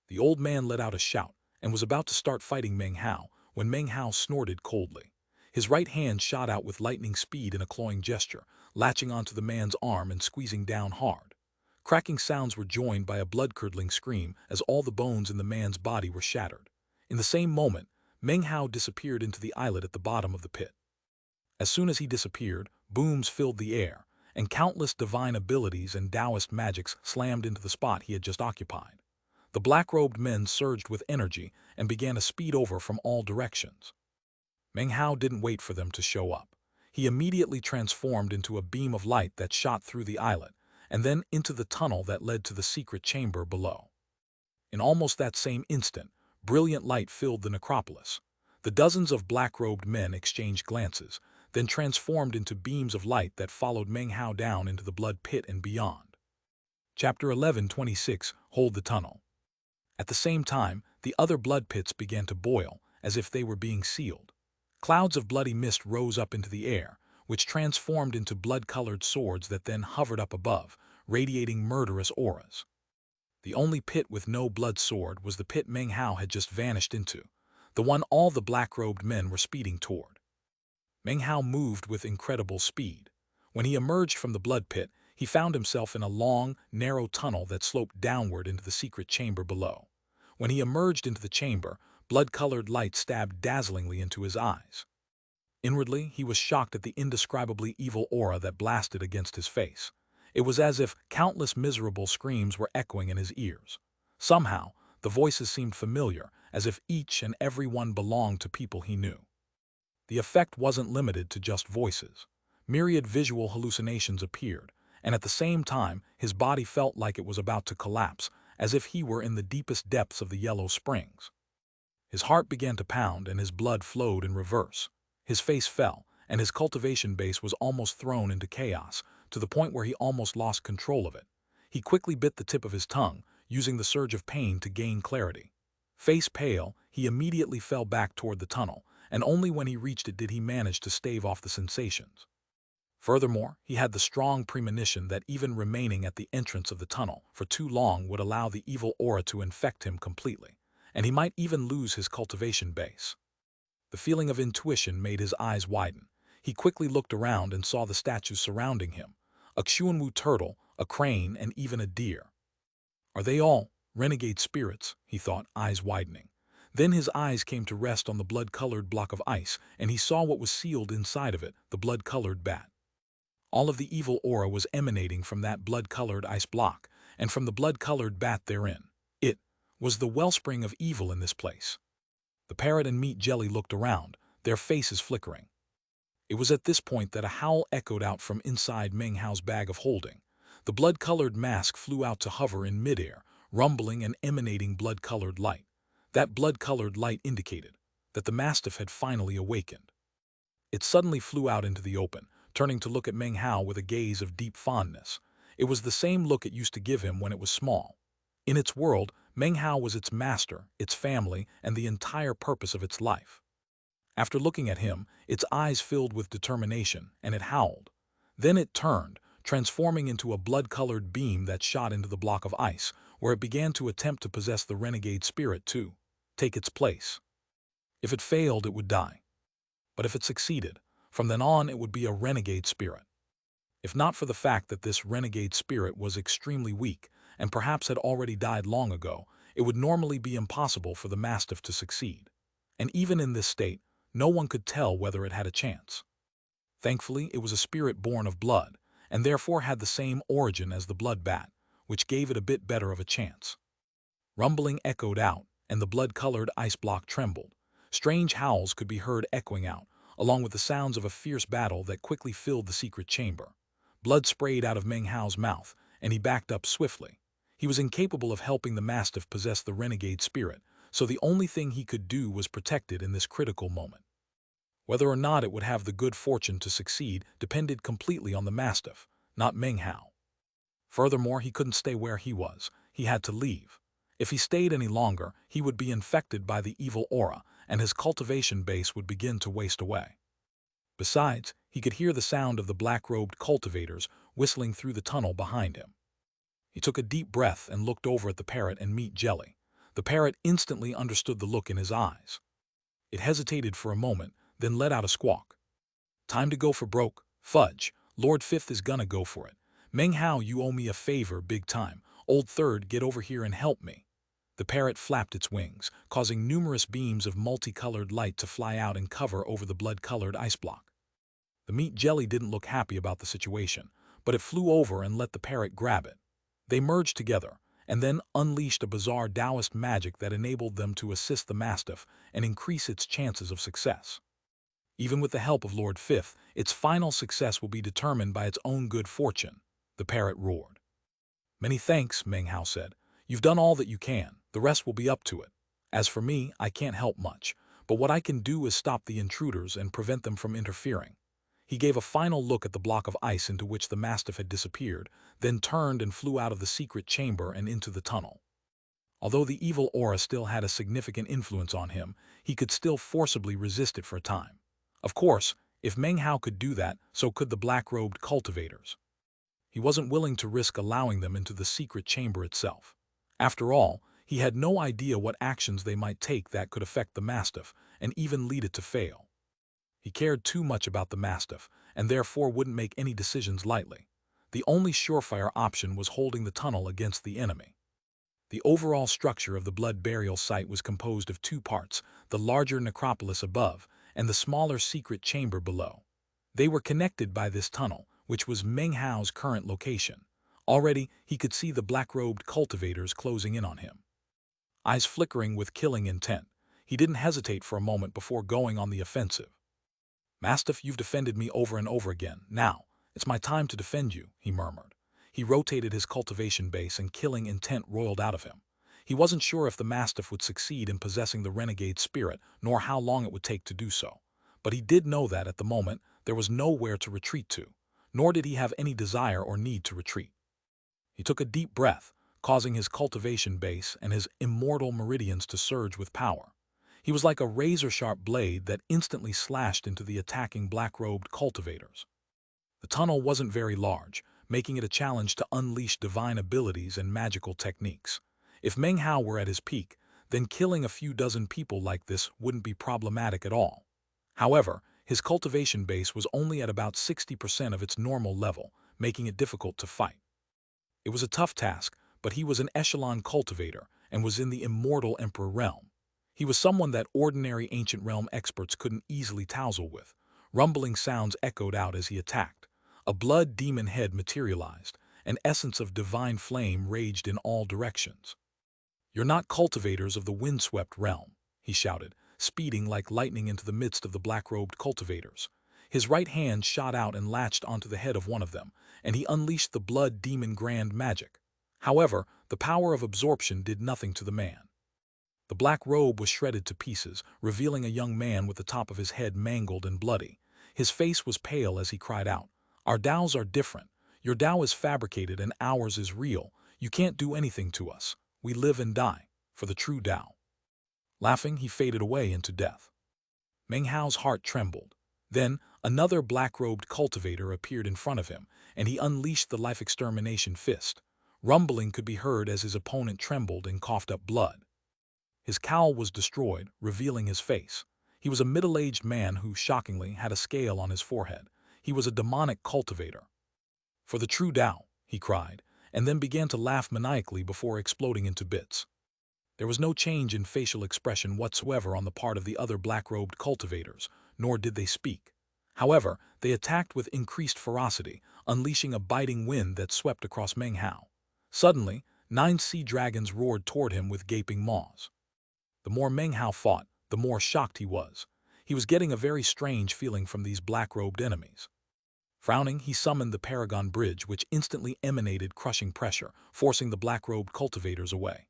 The old man let out a shout, and was about to start fighting Meng Hao, when Meng Hao snorted coldly. His right hand shot out with lightning speed in a clawing gesture, latching onto the man's arm and squeezing down hard. Cracking sounds were joined by a blood-curdling scream as all the bones in the man's body were shattered. In the same moment, Meng Hao disappeared into the islet at the bottom of the pit. As soon as he disappeared, booms filled the air, and countless divine abilities and Taoist magics slammed into the spot he had just occupied. The black-robed men surged with energy and began to speed over from all directions. Meng Hao didn't wait for them to show up. He immediately transformed into a beam of light that shot through the islet, and then into the tunnel that led to the secret chamber below. In almost that same instant, brilliant light filled the necropolis. The dozens of black-robed men exchanged glances, then transformed into beams of light that followed Meng Hao down into the blood pit and beyond. Chapter 11:26 Hold the Tunnel. At the same time, the other blood pits began to boil, as if they were being sealed. Clouds of bloody mist rose up into the air, which transformed into blood-colored swords that then hovered up above, radiating murderous auras. The only pit with no blood sword was the pit Meng Hao had just vanished into, the one all the black-robed men were speeding toward. Meng Hao moved with incredible speed. When he emerged from the blood pit, he found himself in a long, narrow tunnel that sloped downward into the secret chamber below. When he emerged into the chamber, blood-colored light stabbed dazzlingly into his eyes. Inwardly, he was shocked at the indescribably evil aura that blasted against his face. It was as if countless miserable screams were echoing in his ears. Somehow, the voices seemed familiar, as if each and every one belonged to people he knew. The effect wasn't limited to just voices. Myriad visual hallucinations appeared, and at the same time, his body felt like it was about to collapse, as if he were in the deepest depths of the Yellow Springs. His heart began to pound and his blood flowed in reverse. His face fell, and his cultivation base was almost thrown into chaos, to the point where he almost lost control of it. He quickly bit the tip of his tongue, using the surge of pain to gain clarity. Face pale, he immediately fell back toward the tunnel, and only when he reached it did he manage to stave off the sensations. Furthermore, he had the strong premonition that even remaining at the entrance of the tunnel for too long would allow the evil aura to infect him completely, and he might even lose his cultivation base. The feeling of intuition made his eyes widen. He quickly looked around and saw the statues surrounding him, a Xuanwu turtle, a crane, and even a deer. Are they all renegade spirits? He thought, eyes widening. Then his eyes came to rest on the blood-colored block of ice, and he saw what was sealed inside of it, the blood-colored bat. All of the evil aura was emanating from that blood-colored ice block, and from the blood-colored bat therein. It was the wellspring of evil in this place. The parrot and meat jelly looked around, their faces flickering. It was at this point that a howl echoed out from inside Meng Hao's bag of holding. The blood-colored mask flew out to hover in midair, rumbling and emanating blood-colored light. That blood-colored light indicated that the mastiff had finally awakened. It suddenly flew out into the open, turning to look at Meng Hao with a gaze of deep fondness. It was the same look it used to give him when it was small. In its world, Meng Hao was its master, its family, and the entire purpose of its life. After looking at him, its eyes filled with determination, and it howled. Then it turned, transforming into a blood-colored beam that shot into the block of ice, where it began to attempt to possess the renegade spirit to take its place. If it failed, it would die. But if it succeeded, from then on it would be a renegade spirit. If not for the fact that this renegade spirit was extremely weak, and perhaps had already died long ago, it would normally be impossible for the mastiff to succeed. And even in this state, no one could tell whether it had a chance. Thankfully, it was a spirit born of blood, and therefore had the same origin as the blood bat, which gave it a bit better of a chance. Rumbling echoed out, and the blood-colored ice block trembled. Strange howls could be heard echoing out, along with the sounds of a fierce battle that quickly filled the secret chamber. Blood sprayed out of Meng Hao's mouth, and he backed up swiftly. He was incapable of helping the mastiff possess the renegade spirit, so the only thing he could do was protect it in this critical moment. Whether or not it would have the good fortune to succeed depended completely on the mastiff, not Meng Hao. Furthermore, he couldn't stay where he was. He had to leave. If he stayed any longer, he would be infected by the evil aura, and his cultivation base would begin to waste away. Besides, he could hear the sound of the black-robed cultivators whistling through the tunnel behind him. He took a deep breath and looked over at the parrot and meat jelly. The parrot instantly understood the look in his eyes. It hesitated for a moment, then let out a squawk. Time to go for broke. Fudge, Lord Fifth is gonna go for it. Meng Hao, you owe me a favor big time. Old Third, get over here and help me. The parrot flapped its wings, causing numerous beams of multicolored light to fly out and cover over the blood-colored ice block. The meat jelly didn't look happy about the situation, but it flew over and let the parrot grab it. They merged together, and then unleashed a bizarre Taoist magic that enabled them to assist the mastiff and increase its chances of success. Even with the help of Lord Fifth, its final success will be determined by its own good fortune, the parrot roared. Many thanks, Meng Hao said. You've done all that you can. The rest will be up to it. As for me, I can't help much, but what I can do is stop the intruders and prevent them from interfering. He gave a final look at the block of ice into which the mastiff had disappeared, then turned and flew out of the secret chamber and into the tunnel. Although the evil aura still had a significant influence on him, he could still forcibly resist it for a time. Of course, if Meng Hao could do that, so could the black-robed cultivators. He wasn't willing to risk allowing them into the secret chamber itself. After all, he had no idea what actions they might take that could affect the mastiff and even lead it to fail. He cared too much about the mastiff, and therefore wouldn't make any decisions lightly. The only surefire option was holding the tunnel against the enemy. The overall structure of the blood burial site was composed of two parts, the larger necropolis above and the smaller secret chamber below. They were connected by this tunnel, which was Meng Hao's current location. Already, he could see the black-robed cultivators closing in on him. Eyes flickering with killing intent, he didn't hesitate for a moment before going on the offensive. Mastiff, you've defended me over and over again. Now, it's my time to defend you, he murmured. He rotated his cultivation base and killing intent roiled out of him. He wasn't sure if the mastiff would succeed in possessing the renegade spirit, nor how long it would take to do so. But he did know that at the moment, there was nowhere to retreat to, nor did he have any desire or need to retreat. He took a deep breath, causing his cultivation base and his immortal meridians to surge with power. He was like a razor-sharp blade that instantly slashed into the attacking black-robed cultivators. The tunnel wasn't very large, making it a challenge to unleash divine abilities and magical techniques. If Meng Hao were at his peak, then killing a few dozen people like this wouldn't be problematic at all. However, his cultivation base was only at about 60% of its normal level, making it difficult to fight. It was a tough task, but he was an echelon cultivator and was in the immortal Emperor realm. He was someone that ordinary ancient realm experts couldn't easily tousle with. Rumbling sounds echoed out as he attacked. A blood demon head materialized. An essence of divine flame raged in all directions. You're not cultivators of the windswept realm, he shouted, speeding like lightning into the midst of the black-robed cultivators. His right hand shot out and latched onto the head of one of them, and he unleashed the blood demon grand magic. However, the power of absorption did nothing to the man. The black robe was shredded to pieces, revealing a young man with the top of his head mangled and bloody. His face was pale as he cried out, "Our Taos are different. Your Tao is fabricated and ours is real. You can't do anything to us. We live and die for the true Tao." Laughing, he faded away into death. Meng Hao's heart trembled. Then, another black-robed cultivator appeared in front of him, and he unleashed the life extermination fist. Rumbling could be heard as his opponent trembled and coughed up blood. His cowl was destroyed, revealing his face. He was a middle-aged man who, shockingly, had a scale on his forehead. He was a demonic cultivator. "For the true Tao," he cried, and then began to laugh maniacally before exploding into bits. There was no change in facial expression whatsoever on the part of the other black-robed cultivators, nor did they speak. However, they attacked with increased ferocity, unleashing a biting wind that swept across Meng Hao. Suddenly, 9 sea dragons roared toward him with gaping maws. The more Meng Hao fought, the more shocked he was. He was getting a very strange feeling from these black-robed enemies. Frowning, he summoned the Paragon Bridge, which instantly emanated crushing pressure, forcing the black-robed cultivators away.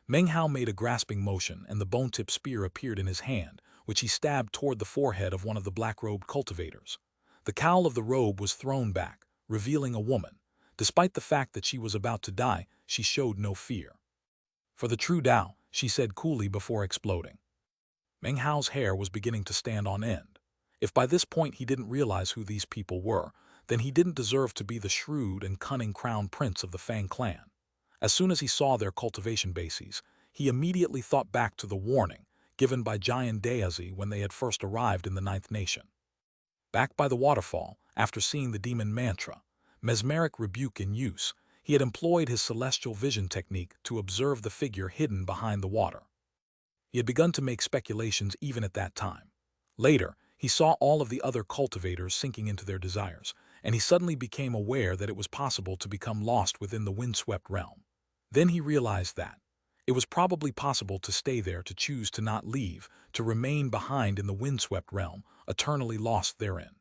Meng Hao made a grasping motion, and the bone-tipped spear appeared in his hand, which he stabbed toward the forehead of one of the black-robed cultivators. The cowl of the robe was thrown back, revealing a woman. Despite the fact that she was about to die, she showed no fear. "For the true Tao," she said coolly before exploding. Meng Hao's hair was beginning to stand on end. If by this point he didn't realize who these people were, then he didn't deserve to be the shrewd and cunning crown prince of the Fang clan. As soon as he saw their cultivation bases, he immediately thought back to the warning given by giant Daisy when they had first arrived in the Ninth Nation. Back by the waterfall, after seeing the demon mantra, mesmeric rebuke in use, he had employed his celestial vision technique to observe the figure hidden behind the water. He had begun to make speculations even at that time. Later, he saw all of the other cultivators sinking into their desires, and he suddenly became aware that it was possible to become lost within the windswept realm. Then he realized that it was probably possible to stay there, to choose to not leave, to remain behind in the windswept realm, eternally lost therein.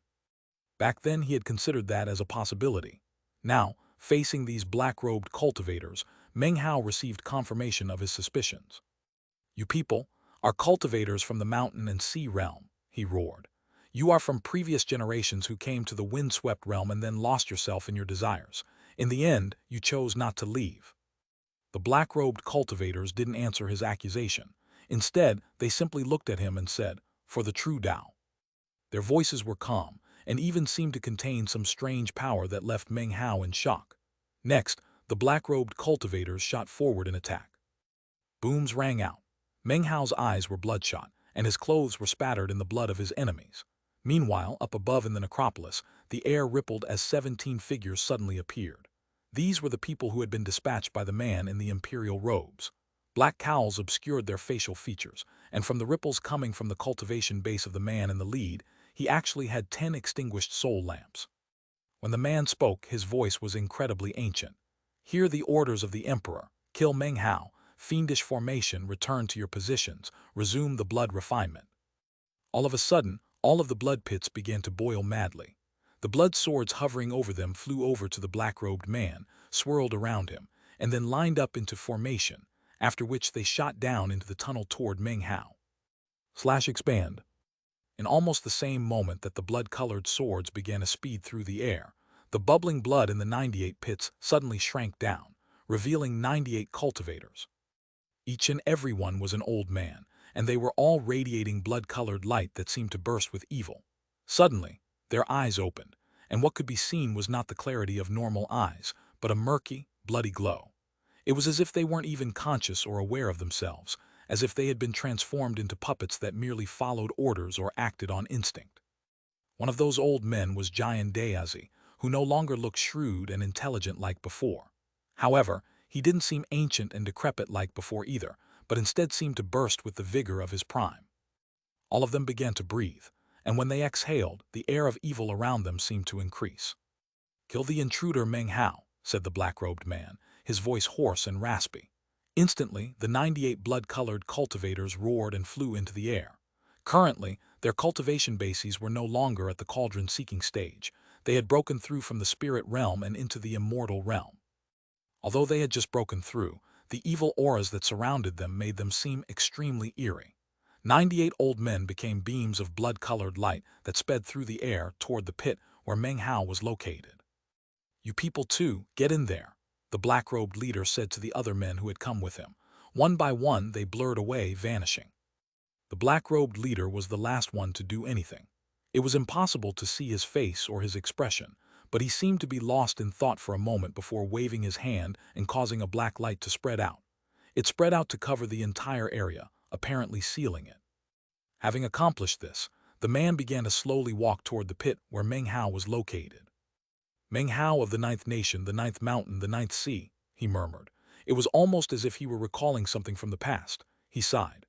Back then he had considered that as a possibility. Now, facing these black-robed cultivators, Meng Hao received confirmation of his suspicions. "You people are cultivators from the mountain and sea realm," he roared. "You are from previous generations who came to the windswept realm and then lost yourself in your desires. In the end, you chose not to leave." The black-robed cultivators didn't answer his accusation. Instead, they simply looked at him and said, "For the true Tao." Their voices were calm, and even seemed to contain some strange power that left Meng Hao in shock. Next, the black-robed cultivators shot forward in attack. Booms rang out. Meng Hao's eyes were bloodshot, and his clothes were spattered in the blood of his enemies. Meanwhile, up above in the necropolis, the air rippled as 17 figures suddenly appeared. These were the people who had been dispatched by the man in the imperial robes. Black cowls obscured their facial features, and from the ripples coming from the cultivation base of the man in the lead, he actually had 10 extinguished soul lamps. When the man spoke, his voice was incredibly ancient. "Hear the orders of the Emperor. Kill Meng Hao. Fiendish formation, return to your positions. Resume the blood refinement." All of a sudden, all of the blood pits began to boil madly. The blood swords hovering over them flew over to the black-robed man, swirled around him, and then lined up into formation, after which they shot down into the tunnel toward Meng Hao. Expand. In almost the same moment that the blood-colored swords began to speed through the air, the bubbling blood in the 98 pits suddenly shrank down, revealing 98 cultivators. Each and every one was an old man, and they were all radiating blood-colored light that seemed to burst with evil. Suddenly, their eyes opened, and what could be seen was not the clarity of normal eyes, but a murky, bloody glow. It was as if they weren't even conscious or aware of themselves, as if they had been transformed into puppets that merely followed orders or acted on instinct. One of those old men was Giant Daisy, who no longer looked shrewd and intelligent like before. However, he didn't seem ancient and decrepit like before either, but instead seemed to burst with the vigor of his prime. All of them began to breathe, and when they exhaled, the air of evil around them seemed to increase. "Kill the intruder Meng Hao," said the black-robed man, his voice hoarse and raspy. Instantly, the 98 blood-colored cultivators roared and flew into the air. Currently, their cultivation bases were no longer at the cauldron-seeking stage. They had broken through from the spirit realm and into the immortal realm. Although they had just broken through, the evil auras that surrounded them made them seem extremely eerie. 98 old men became beams of blood-colored light that sped through the air toward the pit where Meng Hao was located. "You people too, get in there," the black-robed leader said to the other men who had come with him. One by one, they blurred away, vanishing. The black-robed leader was the last one to do anything. It was impossible to see his face or his expression, but he seemed to be lost in thought for a moment before waving his hand and causing a black light to spread out. It spread out to cover the entire area, apparently sealing it. Having accomplished this, the man began to slowly walk toward the pit where Meng Hao was located. "Meng Hao of the Ninth Nation, the Ninth Mountain, the Ninth Sea," he murmured. It was almost as if he were recalling something from the past. He sighed.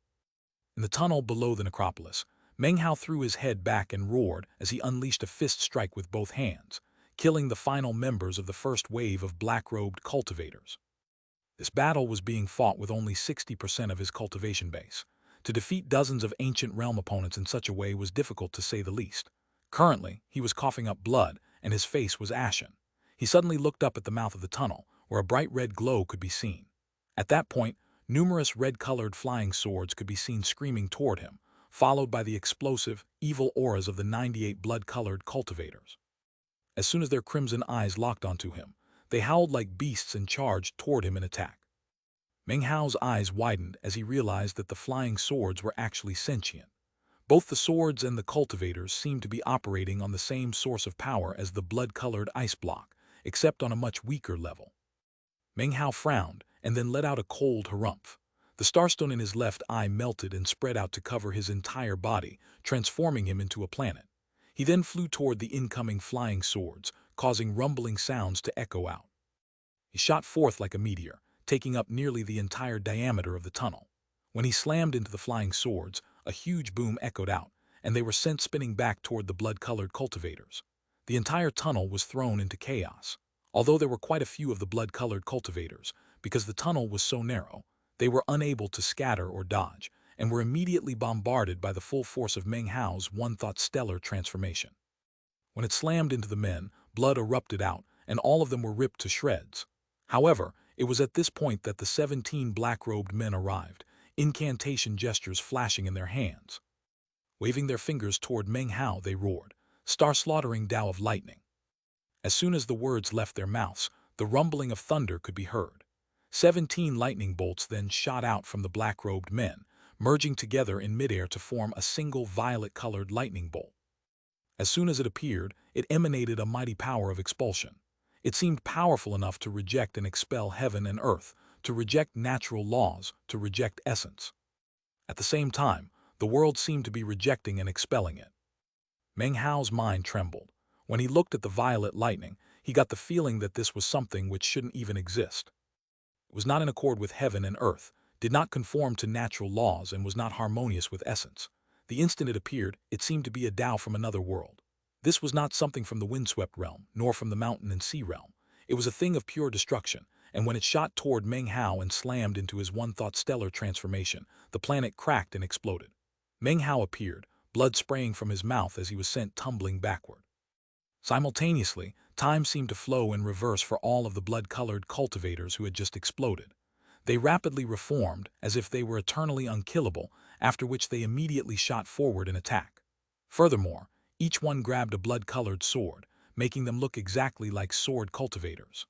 In the tunnel below the necropolis, Meng Hao threw his head back and roared as he unleashed a fist strike with both hands, killing the final members of the first wave of black-robed cultivators. This battle was being fought with only 60% of his cultivation base. To defeat dozens of ancient realm opponents in such a way was difficult to say the least. Currently, he was coughing up blood, and his face was ashen. He suddenly looked up at the mouth of the tunnel, where a bright red glow could be seen. At that point, numerous red-colored flying swords could be seen screaming toward him, followed by the explosive, evil auras of the 98 blood-colored cultivators. As soon as their crimson eyes locked onto him, they howled like beasts and charged toward him in attack. Meng Hao's eyes widened as he realized that the flying swords were actually sentient. Both the swords and the cultivators seemed to be operating on the same source of power as the blood-colored ice block, except on a much weaker level. Meng Hao frowned and then let out a cold harumph. The starstone in his left eye melted and spread out to cover his entire body, transforming him into a planet. He then flew toward the incoming flying swords, causing rumbling sounds to echo out. He shot forth like a meteor, taking up nearly the entire diameter of the tunnel. When he slammed into the flying swords, a huge boom echoed out, and they were sent spinning back toward the blood-colored cultivators. The entire tunnel was thrown into chaos. Although there were quite a few of the blood-colored cultivators, because the tunnel was so narrow, they were unable to scatter or dodge, and were immediately bombarded by the full force of Meng Hao's one-thought stellar transformation. When it slammed into the men, blood erupted out, and all of them were ripped to shreds. However, it was at this point that the 17 black-robed men arrived, incantation gestures flashing in their hands. Waving their fingers toward Meng Hao, they roared, "Star-slaughtering Tao of lightning." As soon as the words left their mouths, the rumbling of thunder could be heard. 17 lightning bolts then shot out from the black-robed men, merging together in midair to form a single violet-colored lightning bolt. As soon as it appeared, it emanated a mighty power of expulsion. It seemed powerful enough to reject and expel heaven and earth, to reject natural laws, to reject essence. At the same time, the world seemed to be rejecting and expelling it. Meng Hao's mind trembled. When he looked at the violet lightning, he got the feeling that this was something which shouldn't even exist. It was not in accord with heaven and earth, did not conform to natural laws, and was not harmonious with essence. The instant it appeared, it seemed to be a Tao from another world. This was not something from the windswept realm, nor from the mountain and sea realm. It was a thing of pure destruction, and when it shot toward Meng Hao and slammed into his one-thought stellar transformation, the planet cracked and exploded. Meng Hao appeared, blood spraying from his mouth as he was sent tumbling backward. Simultaneously, time seemed to flow in reverse for all of the blood-colored cultivators who had just exploded. They rapidly reformed, as if they were eternally unkillable, after which they immediately shot forward in attack. Furthermore, each one grabbed a blood-colored sword, making them look exactly like sword cultivators.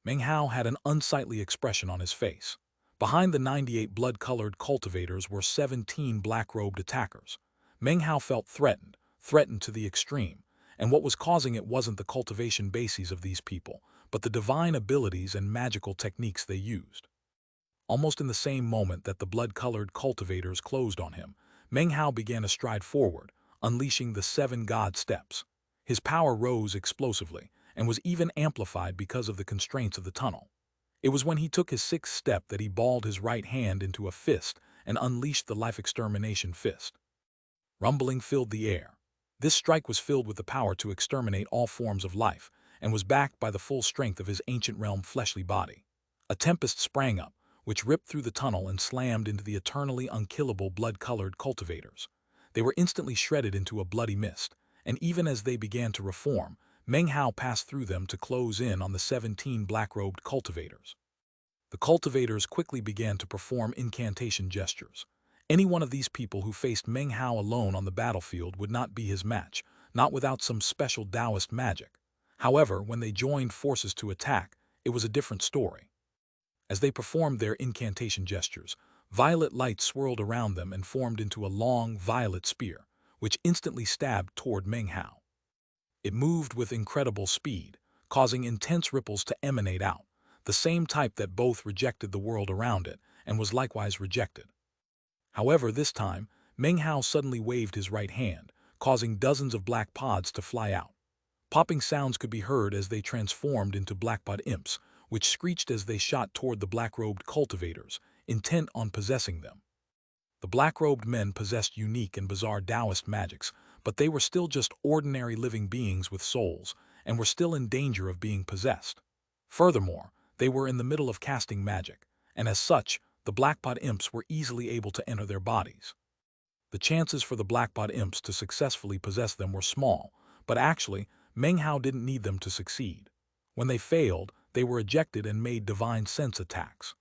Meng Hao had an unsightly expression on his face. Behind the 98 blood-colored cultivators were 17 black-robed attackers. Meng Hao felt threatened to the extreme, and what was causing it wasn't the cultivation bases of these people, but the divine abilities and magical techniques they used. Almost in the same moment that the blood-colored cultivators closed on him, Meng Hao began to stride forward, unleashing the 7 God steps. His power rose explosively, and was even amplified because of the constraints of the tunnel. It was when he took his 6th step that he balled his right hand into a fist and unleashed the life extermination fist. Rumbling filled the air. This strike was filled with the power to exterminate all forms of life, and was backed by the full strength of his ancient realm fleshly body. A tempest sprang up, which ripped through the tunnel and slammed into the eternally unkillable blood-colored cultivators. They were instantly shredded into a bloody mist, and even as they began to reform, Meng Hao passed through them to close in on the 17 black-robed cultivators. The cultivators quickly began to perform incantation gestures. Any one of these people who faced Meng Hao alone on the battlefield would not be his match, not without some special Taoist magic. However, when they joined forces to attack, it was a different story. As they performed their incantation gestures, violet light swirled around them and formed into a long, violet spear, which instantly stabbed toward Meng Hao. It moved with incredible speed, causing intense ripples to emanate out, the same type that both rejected the world around it and was likewise rejected. However, this time, Meng Hao suddenly waved his right hand, causing dozens of black pods to fly out. Popping sounds could be heard as they transformed into blackpod imps, which screeched as they shot toward the black-robed cultivators, intent on possessing them. The black-robed men possessed unique and bizarre Taoist magics, but they were still just ordinary living beings with souls, and were still in danger of being possessed. Furthermore, they were in the middle of casting magic, and as such, the blackpot imps were easily able to enter their bodies. The chances for the blackpot imps to successfully possess them were small, but actually, Meng Hao didn't need them to succeed. When they failed, they were ejected and made divine sense attacks.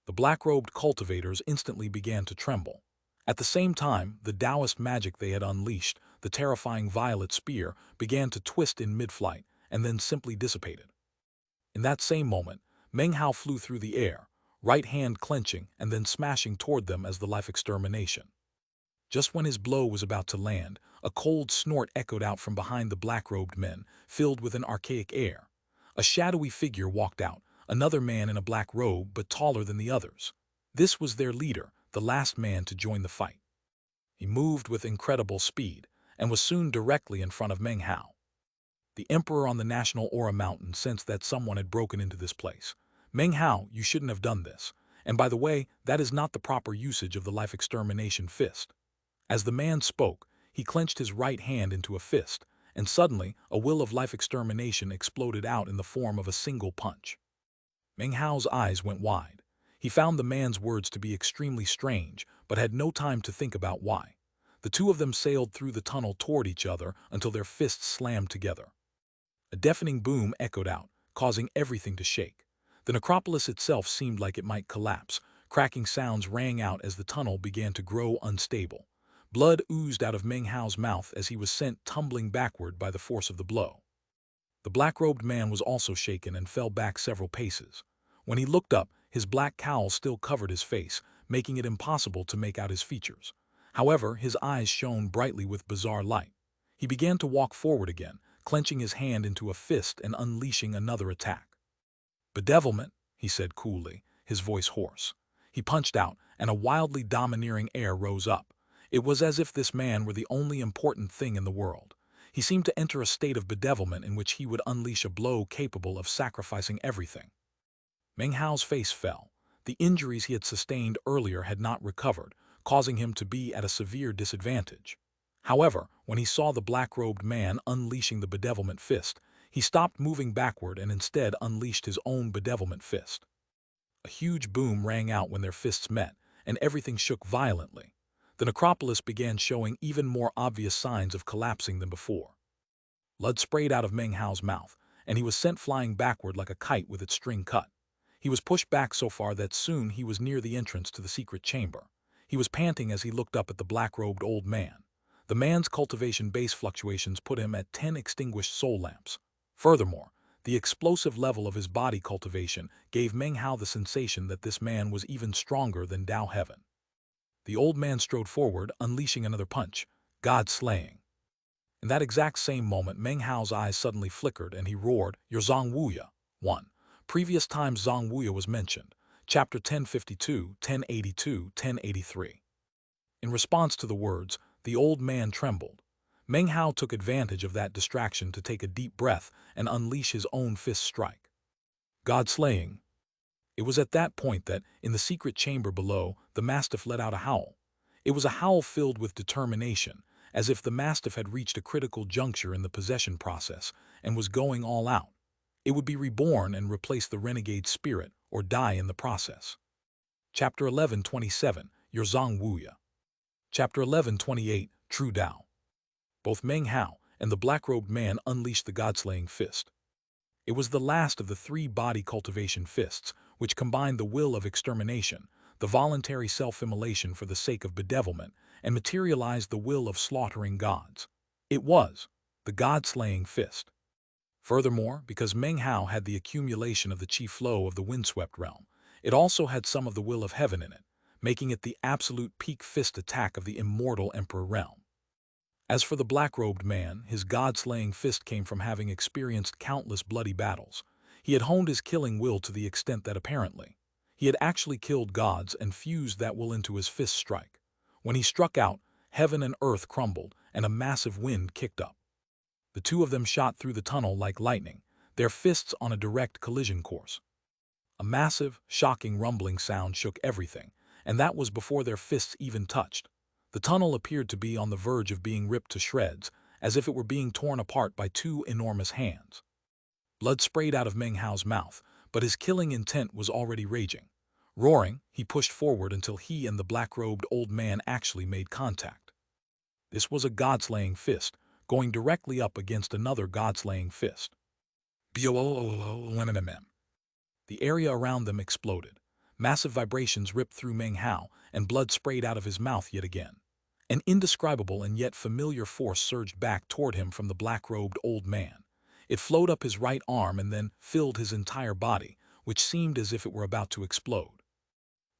The black-robed cultivators instantly began to tremble. At the same time, the Taoist magic they had unleashed, the terrifying violet spear, began to twist in mid-flight, and then simply dissipated. In that same moment, Meng Hao flew through the air, right hand clenching and then smashing toward them as the life extermination. Just when his blow was about to land, a cold snort echoed out from behind the black-robed men, filled with an archaic air. A shadowy figure walked out, another man in a black robe but taller than the others. This was their leader, the last man to join the fight. He moved with incredible speed, and was soon directly in front of Meng Hao. The emperor on the national aura mountain sensed that someone had broken into this place. Meng Hao, you shouldn't have done this. And by the way, that is not the proper usage of the life extermination fist. As the man spoke, he clenched his right hand into a fist, and suddenly a will of life extermination exploded out in the form of a single punch. Meng Hao's eyes went wide. He found the man's words to be extremely strange, but had no time to think about why. The two of them sailed through the tunnel toward each other until their fists slammed together. A deafening boom echoed out, causing everything to shake. The necropolis itself seemed like it might collapse. Cracking sounds rang out as the tunnel began to grow unstable. Blood oozed out of Meng Hao's mouth as he was sent tumbling backward by the force of the blow. The black-robed man was also shaken and fell back several paces. When he looked up, his black cowl still covered his face, making it impossible to make out his features. However, his eyes shone brightly with bizarre light. He began to walk forward again, clenching his hand into a fist and unleashing another attack. "Bedevilment," he said coolly, his voice hoarse. He punched out, and a wildly domineering air rose up. It was as if this man were the only important thing in the world. He seemed to enter a state of bedevilment in which he would unleash a blow capable of sacrificing everything. Meng Hao's face fell. The injuries he had sustained earlier had not recovered, causing him to be at a severe disadvantage. However, when he saw the black-robed man unleashing the bedevilment fist, he stopped moving backward and instead unleashed his own bedevilment fist. A huge boom rang out when their fists met, and everything shook violently. The necropolis began showing even more obvious signs of collapsing than before. Blood sprayed out of Meng Hao's mouth, and he was sent flying backward like a kite with its string cut. He was pushed back so far that soon he was near the entrance to the secret chamber. He was panting as he looked up at the black-robed old man. The man's cultivation base fluctuations put him at 10 extinguished soul lamps. Furthermore, the explosive level of his body cultivation gave Meng Hao the sensation that this man was even stronger than Tao Heaven. The old man strode forward, unleashing another punch, God-slaying. In that exact same moment, Meng Hao's eyes suddenly flickered and he roared, "Your Zhang Wuya." 1. Previous times Zhang Wuya was mentioned. Chapter 1052, 1082, 1083. In response to the words, the old man trembled. Meng Hao took advantage of that distraction to take a deep breath and unleash his own fist strike. God-slaying. It was at that point that, in the secret chamber below, the mastiff let out a howl. It was a howl filled with determination, as if the mastiff had reached a critical juncture in the possession process and was going all out. It would be reborn and replace the renegade spirit, or die in the process. Chapter 1127, Your Zhang Wuya. Chapter 1128, True Tao. Both Meng Hao and the black-robed man unleashed the God-slaying fist. It was the last of the 3 body cultivation fists, which combined the will of extermination, the voluntary self-immolation for the sake of bedevilment, and materialized the will of slaughtering gods. It was the God-slaying fist. Furthermore, because Meng Hao had the accumulation of the chi flow of the windswept realm, it also had some of the will of heaven in it, making it the absolute peak fist attack of the immortal emperor realm. As for the black-robed man, his god-slaying fist came from having experienced countless bloody battles. He had honed his killing will to the extent that apparently he had actually killed gods and fused that will into his fist strike. When he struck out, heaven and earth crumbled and a massive wind kicked up. The two of them shot through the tunnel like lightning, their fists on a direct collision course. A massive, shocking rumbling sound shook everything, and that was before their fists even touched. The tunnel appeared to be on the verge of being ripped to shreds, as if it were being torn apart by two enormous hands. Blood sprayed out of Meng Hao's mouth, but his killing intent was already raging. Roaring, he pushed forward until he and the black-robed old man actually made contact. This was a god-slaying fist, going directly up against another god-slaying fist. The area around them exploded. Massive vibrations ripped through Meng Hao, and blood sprayed out of his mouth yet again. An indescribable and yet familiar force surged back toward him from the black-robed old man. It flowed up his right arm and then filled his entire body, which seemed as if it were about to explode.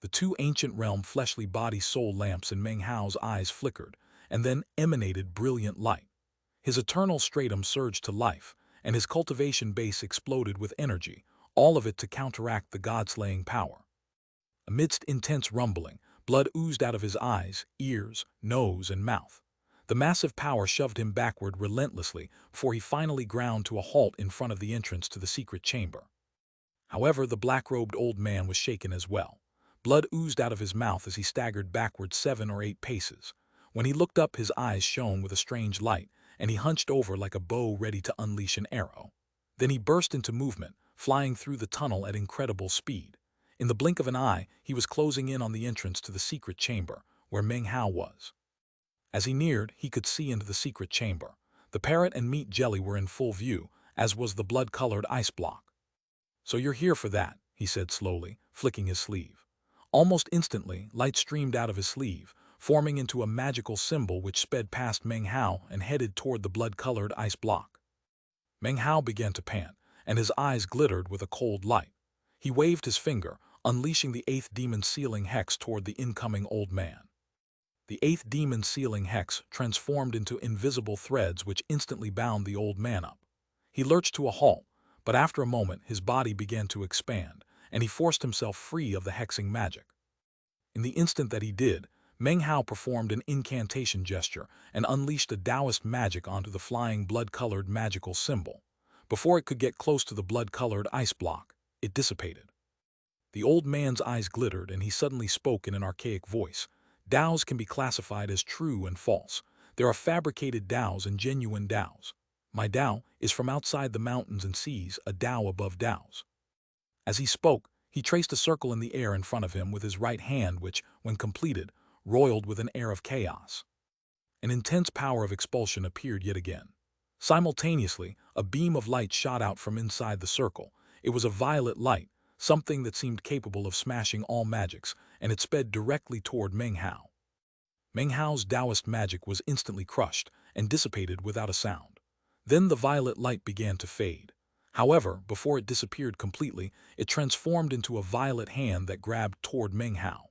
The two ancient realm fleshly body-soul lamps in Meng Hao's eyes flickered, and then emanated brilliant light. His eternal stratum surged to life, and his cultivation base exploded with energy, all of it to counteract the god-slaying power. Amidst intense rumbling, blood oozed out of his eyes, ears, nose, and mouth. The massive power shoved him backward relentlessly before he finally ground to a halt in front of the entrance to the secret chamber. However, the black-robed old man was shaken as well. Blood oozed out of his mouth as he staggered backward 7 or 8 paces. When he looked up, his eyes shone with a strange light, and he hunched over like a bow ready to unleash an arrow. Then he burst into movement, flying through the tunnel at incredible speed. In the blink of an eye, he was closing in on the entrance to the secret chamber, where Meng Hao was. As he neared, he could see into the secret chamber. The parrot and meat jelly were in full view, as was the blood-colored ice block. "So you're here for that," he said slowly, flicking his sleeve. Almost instantly, light streamed out of his sleeve, forming into a magical symbol which sped past Meng Hao and headed toward the blood-colored ice block. Meng Hao began to pant, and his eyes glittered with a cold light. He waved his finger, unleashing the 8th demon sealing hex toward the incoming old man. The 8th demon sealing hex transformed into invisible threads which instantly bound the old man up. He lurched to a halt, but after a moment his body began to expand, and he forced himself free of the hexing magic. In the instant that he did, Meng Hao performed an incantation gesture and unleashed a Taoist magic onto the flying blood-colored magical symbol. Before it could get close to the blood-colored ice block, it dissipated. The old man's eyes glittered, and he suddenly spoke in an archaic voice. "Taos can be classified as true and false. There are fabricated Taos and genuine Taos. My Tao is from outside the mountains and seas, a Tao above Taos." As he spoke, he traced a circle in the air in front of him with his right hand which, when completed, roiled with an air of chaos. An intense power of expulsion appeared yet again. Simultaneously, a beam of light shot out from inside the circle. It was a violet light, something that seemed capable of smashing all magics, and it sped directly toward Meng Hao. Meng Hao's Taoist magic was instantly crushed and dissipated without a sound. Then the violet light began to fade. However, before it disappeared completely, it transformed into a violet hand that grabbed toward Meng Hao.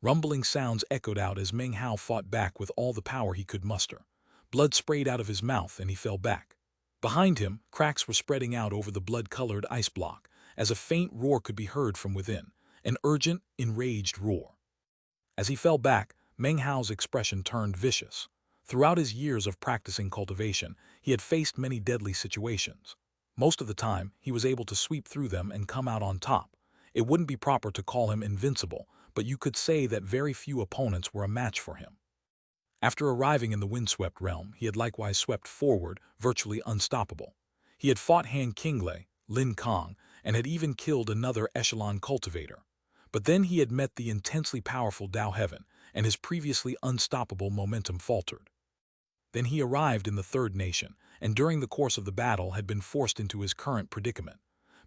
Rumbling sounds echoed out as Meng Hao fought back with all the power he could muster. Blood sprayed out of his mouth and he fell back. Behind him, cracks were spreading out over the blood-colored ice block, as a faint roar could be heard from within, an urgent, enraged roar. As he fell back, Meng Hao's expression turned vicious. Throughout his years of practicing cultivation, he had faced many deadly situations. Most of the time, he was able to sweep through them and come out on top. It wouldn't be proper to call him invincible, but you could say that very few opponents were a match for him. After arriving in the windswept realm, he had likewise swept forward, virtually unstoppable. He had fought Han Qinglei, Lin Kong, and had even killed another echelon cultivator. But then he had met the intensely powerful Tao Heaven, and his previously unstoppable momentum faltered. Then he arrived in the third nation, and during the course of the battle had been forced into his current predicament.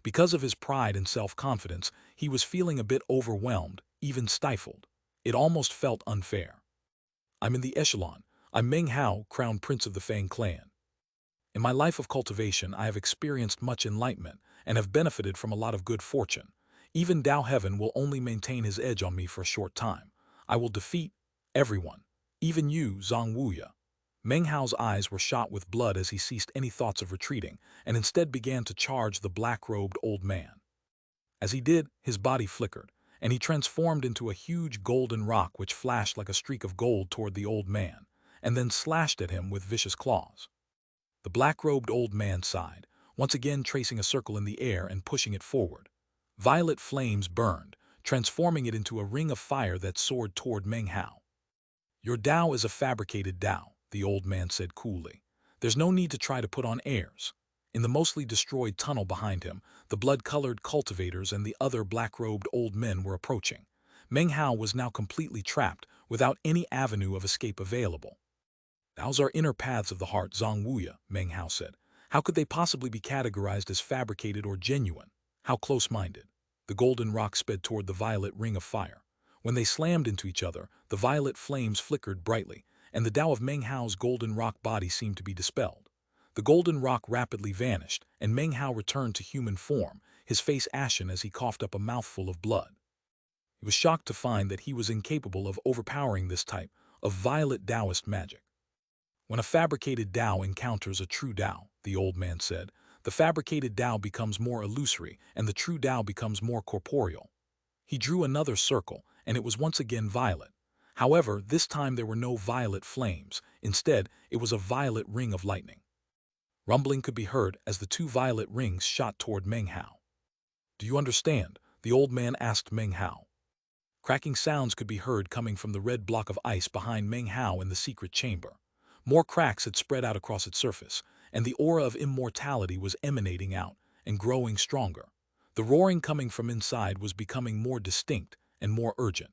Because of his pride and self-confidence, he was feeling a bit overwhelmed, even stifled. It almost felt unfair. "I'm in the echelon. I'm Meng Hao, crown prince of the Fang clan. In my life of cultivation, I have experienced much enlightenment and have benefited from a lot of good fortune. Even Tao Heaven will only maintain his edge on me for a short time. I will defeat everyone, even you, Zhang Wuya." Meng Hao's eyes were shot with blood as he ceased any thoughts of retreating and instead began to charge the black-robed old man. As he did, his body flickered, and he transformed into a huge golden rock which flashed like a streak of gold toward the old man, and then slashed at him with vicious claws. The black-robed old man sighed, once again tracing a circle in the air and pushing it forward. Violet flames burned, transforming it into a ring of fire that soared toward Meng Hao. "Your Tao is a fabricated Tao," the old man said coolly. "There's no need to try to put on airs." In the mostly destroyed tunnel behind him, the blood-colored cultivators and the other black-robed old men were approaching. Meng Hao was now completely trapped, without any avenue of escape available. "Those are inner paths of the heart, Zhang Wuya," Meng Hao said. "How could they possibly be categorized as fabricated or genuine? How close-minded." The golden rock sped toward the violet ring of fire. When they slammed into each other, the violet flames flickered brightly, and the Tao of Meng Hao's golden rock body seemed to be dispelled. The golden rock rapidly vanished, and Meng Hao returned to human form, his face ashen as he coughed up a mouthful of blood. He was shocked to find that he was incapable of overpowering this type of violet Taoist magic. "When a fabricated Tao encounters a true Tao," the old man said, "the fabricated Tao becomes more illusory and the true Tao becomes more corporeal." He drew another circle, and it was once again violet. However, this time there were no violet flames. Instead, it was a violet ring of lightning. Rumbling could be heard as the two violet rings shot toward Meng Hao. "Do you understand?" the old man asked Meng Hao. Cracking sounds could be heard coming from the red block of ice behind Meng Hao in the secret chamber. More cracks had spread out across its surface, and the aura of immortality was emanating out and growing stronger. The roaring coming from inside was becoming more distinct and more urgent.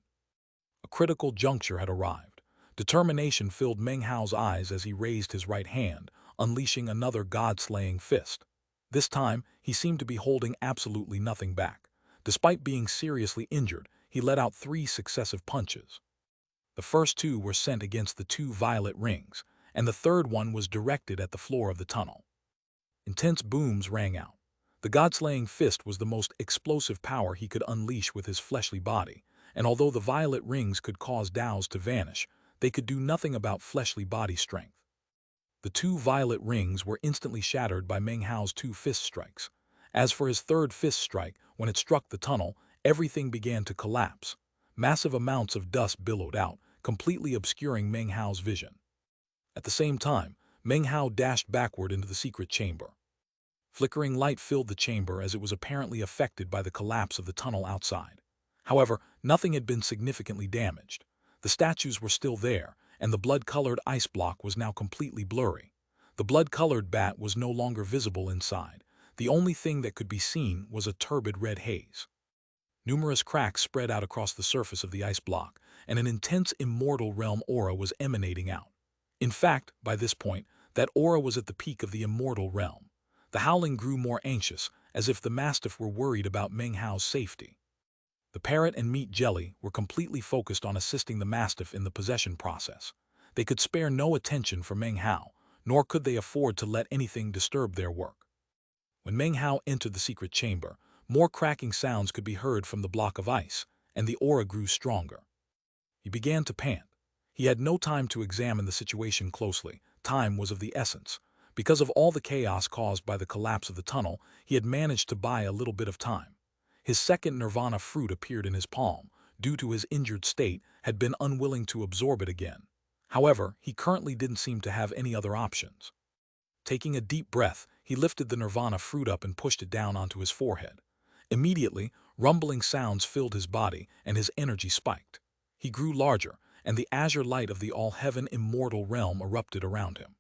A critical juncture had arrived. Determination filled Meng Hao's eyes as he raised his right hand, unleashing another god-slaying fist. This time, he seemed to be holding absolutely nothing back. Despite being seriously injured, he let out 3 successive punches. The first 2 were sent against the 2 violet rings, and the third one was directed at the floor of the tunnel. Intense booms rang out. The god-slaying fist was the most explosive power he could unleash with his fleshly body, and although the violet rings could cause Taos to vanish, they could do nothing about fleshly body strength. The 2 violet rings were instantly shattered by Meng Hao's 2 fist strikes. As for his third fist strike, when it struck the tunnel, everything began to collapse. Massive amounts of dust billowed out, completely obscuring Meng Hao's vision. At the same time, Meng Hao dashed backward into the secret chamber. Flickering light filled the chamber as it was apparently affected by the collapse of the tunnel outside. However, nothing had been significantly damaged. The statues were still there, and the blood-colored ice block was now completely blurry. The blood-colored bat was no longer visible inside. The only thing that could be seen was a turbid red haze. Numerous cracks spread out across the surface of the ice block, and an intense immortal realm aura was emanating out. In fact, by this point, that aura was at the peak of the immortal realm. The howling grew more anxious, as if the mastiff were worried about Meng Hao's safety. The parrot and meat jelly were completely focused on assisting the mastiff in the possession process. They could spare no attention for Meng Hao, nor could they afford to let anything disturb their work. When Meng Hao entered the secret chamber, more cracking sounds could be heard from the block of ice, and the aura grew stronger. He began to pant. He had no time to examine the situation closely. Time was of the essence. Because of all the chaos caused by the collapse of the tunnel, he had managed to buy a little bit of time. His second nirvana fruit appeared in his palm, due to his injured state, had been unwilling to absorb it again. However, he currently didn't seem to have any other options. Taking a deep breath, he lifted the nirvana fruit up and pushed it down onto his forehead. Immediately, rumbling sounds filled his body and his energy spiked. He grew larger, and the azure light of the all-heaven immortal realm erupted around him.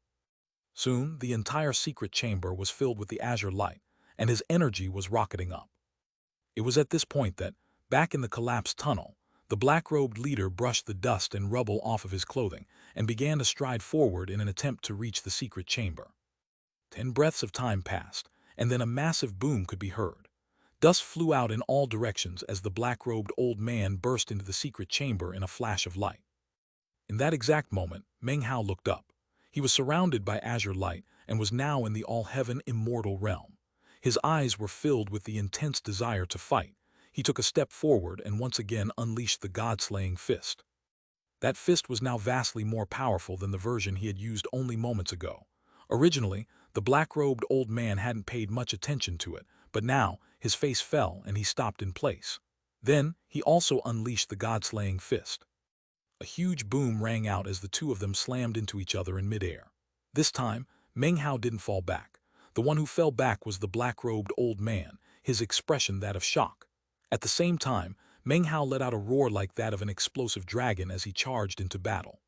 Soon, the entire secret chamber was filled with the azure light, and his energy was rocketing up. It was at this point that, back in the collapsed tunnel, the black-robed leader brushed the dust and rubble off of his clothing and began to stride forward in an attempt to reach the secret chamber. 10 breaths of time passed, and then a massive boom could be heard. Dust flew out in all directions as the black-robed old man burst into the secret chamber in a flash of light. In that exact moment, Meng Hao looked up. He was surrounded by azure light and was now in the all-heaven immortal realm. His eyes were filled with the intense desire to fight. He took a step forward and once again unleashed the god-slaying fist. That fist was now vastly more powerful than the version he had used only moments ago. Originally, the black-robed old man hadn't paid much attention to it, but now his face fell and he stopped in place. Then, he also unleashed the god-slaying fist. A huge boom rang out as the two of them slammed into each other in midair. This time, Meng Hao didn't fall back. The one who fell back was the black-robed old man, his expression that of shock. At the same time, Meng Hao let out a roar like that of an explosive dragon as he charged into battle.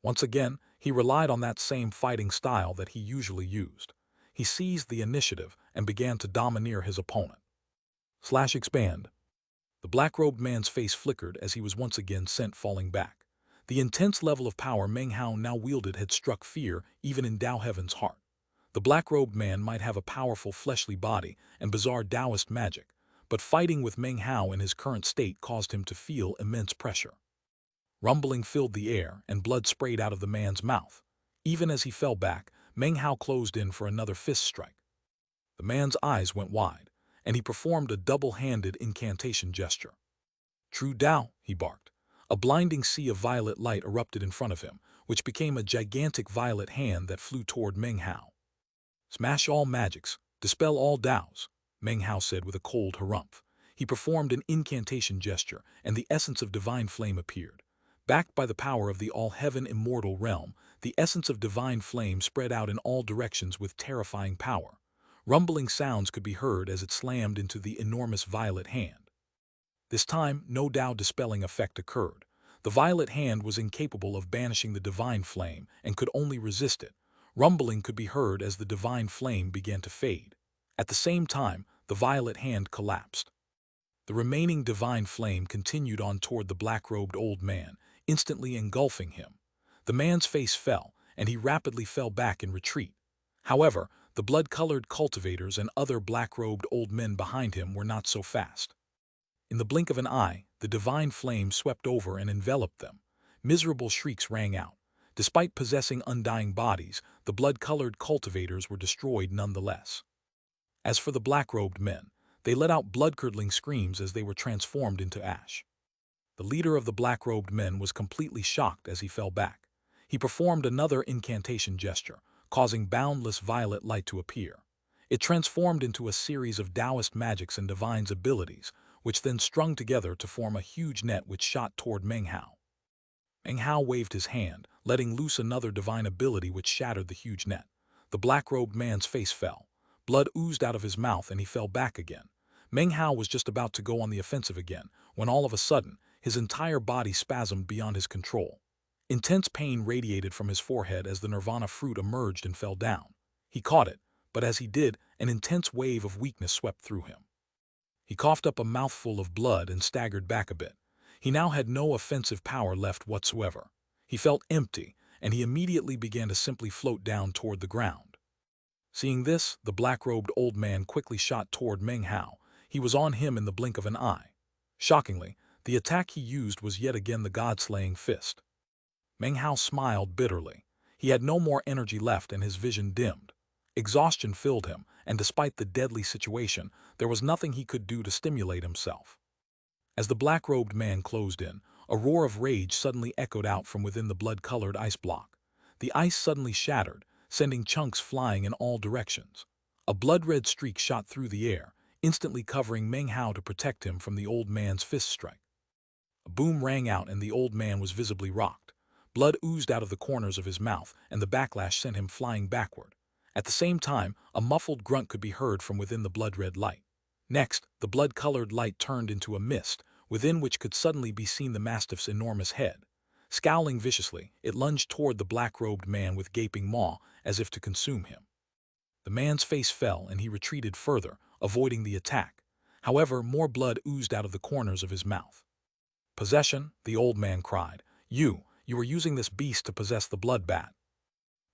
Once again, he relied on that same fighting style that he usually used. He seized the initiative and began to domineer his opponent. Expand. The black-robed man's face flickered as he was once again sent falling back. The intense level of power Meng Hao now wielded had struck fear even in Dao Heaven's heart. The black-robed man might have a powerful fleshly body and bizarre Taoist magic, but fighting with Meng Hao in his current state caused him to feel immense pressure. Rumbling filled the air and blood sprayed out of the man's mouth. Even as he fell back, Meng Hao closed in for another fist strike. The man's eyes went wide, and he performed a double-handed incantation gesture. "True Tao," he barked. A blinding sea of violet light erupted in front of him, which became a gigantic violet hand that flew toward Meng Hao. "Smash all magics, dispel all Taos," Meng Hao said with a cold harumph. He performed an incantation gesture, and the essence of divine flame appeared. Backed by the power of the all-heaven immortal realm, the essence of divine flame spread out in all directions with terrifying power. Rumbling sounds could be heard as it slammed into the enormous violet hand. This time, no Tao dispelling effect occurred. The violet hand was incapable of banishing the divine flame and could only resist it. Rumbling could be heard as the divine flame began to fade. At the same time, the violet hand collapsed. The remaining divine flame continued on toward the black-robed old man, instantly engulfing him. The man's face fell, and he rapidly fell back in retreat. However, the blood-colored cultivators and other black-robed old men behind him were not so fast. In the blink of an eye, the divine flame swept over and enveloped them. Miserable shrieks rang out. Despite possessing undying bodies, the blood-colored cultivators were destroyed nonetheless. As for the black-robed men, they let out blood-curdling screams as they were transformed into ash. The leader of the black-robed men was completely shocked as he fell back. He performed another incantation gesture, causing boundless violet light to appear. It transformed into a series of Taoist magics and divine abilities, which then strung together to form a huge net which shot toward Meng Hao. Meng Hao waved his hand, letting loose another divine ability which shattered the huge net. The black-robed man's face fell. Blood oozed out of his mouth and he fell back again. Meng Hao was just about to go on the offensive again, when all of a sudden, his entire body spasmed beyond his control. Intense pain radiated from his forehead as the nirvana fruit emerged and fell down. He caught it, but as he did, an intense wave of weakness swept through him. He coughed up a mouthful of blood and staggered back a bit. He now had no offensive power left whatsoever. He felt empty, and he immediately began to simply float down toward the ground. Seeing this, the black-robed old man quickly shot toward Meng Hao. He was on him in the blink of an eye. Shockingly, the attack he used was yet again the god-slaying fist. Meng Hao smiled bitterly. He had no more energy left and his vision dimmed. Exhaustion filled him, and despite the deadly situation, there was nothing he could do to stimulate himself. As the black-robed man closed in, a roar of rage suddenly echoed out from within the blood-colored ice block. The ice suddenly shattered, sending chunks flying in all directions. A blood-red streak shot through the air, instantly covering Meng Hao to protect him from the old man's fist strike. A boom rang out and the old man was visibly rocked. Blood oozed out of the corners of his mouth, and the backlash sent him flying backward. At the same time, a muffled grunt could be heard from within the blood-red light. Next, the blood-colored light turned into a mist, within which could suddenly be seen the mastiff's enormous head. Scowling viciously, it lunged toward the black-robed man with gaping maw, as if to consume him. The man's face fell and he retreated further, avoiding the attack. However, more blood oozed out of the corners of his mouth. "Possession," the old man cried. You were using this beast to possess the blood bat."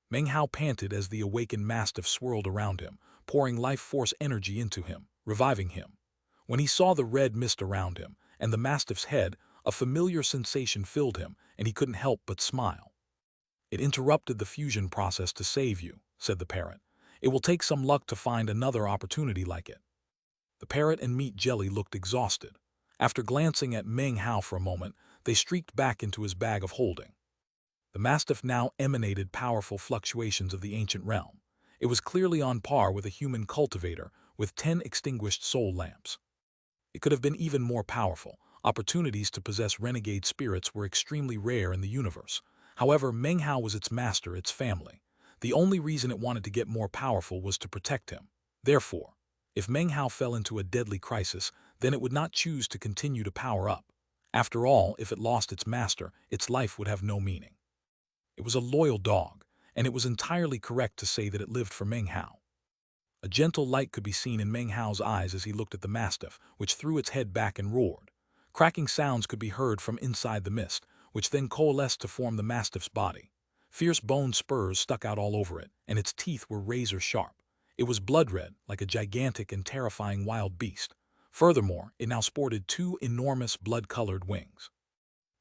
Meng Hao panted as the awakened mastiff swirled around him, pouring life force energy into him, reviving him. When he saw the red mist around him and the mastiff's head, a familiar sensation filled him, and he couldn't help but smile. "It interrupted the fusion process to save you," said the parrot. "It will take some luck to find another opportunity like it." The parrot and meat jelly looked exhausted. After glancing at Meng Hao for a moment, they streaked back into his bag of holding. The mastiff now emanated powerful fluctuations of the ancient realm. It was clearly on par with a human cultivator, with 10 extinguished soul lamps. It could have been even more powerful. Opportunities to possess renegade spirits were extremely rare in the universe. However, Meng Hao was its master, its family. The only reason it wanted to get more powerful was to protect him. Therefore, if Meng Hao fell into a deadly crisis, then it would not choose to continue to power up. After all, if it lost its master, its life would have no meaning. It was a loyal dog, and it was entirely correct to say that it lived for Meng Hao. A gentle light could be seen in Meng Hao's eyes as he looked at the mastiff, which threw its head back and roared. Cracking sounds could be heard from inside the mist, which then coalesced to form the mastiff's body. Fierce bone spurs stuck out all over it, and its teeth were razor sharp. It was blood-red, like a gigantic and terrifying wild beast. Furthermore, it now sported two enormous blood-colored wings.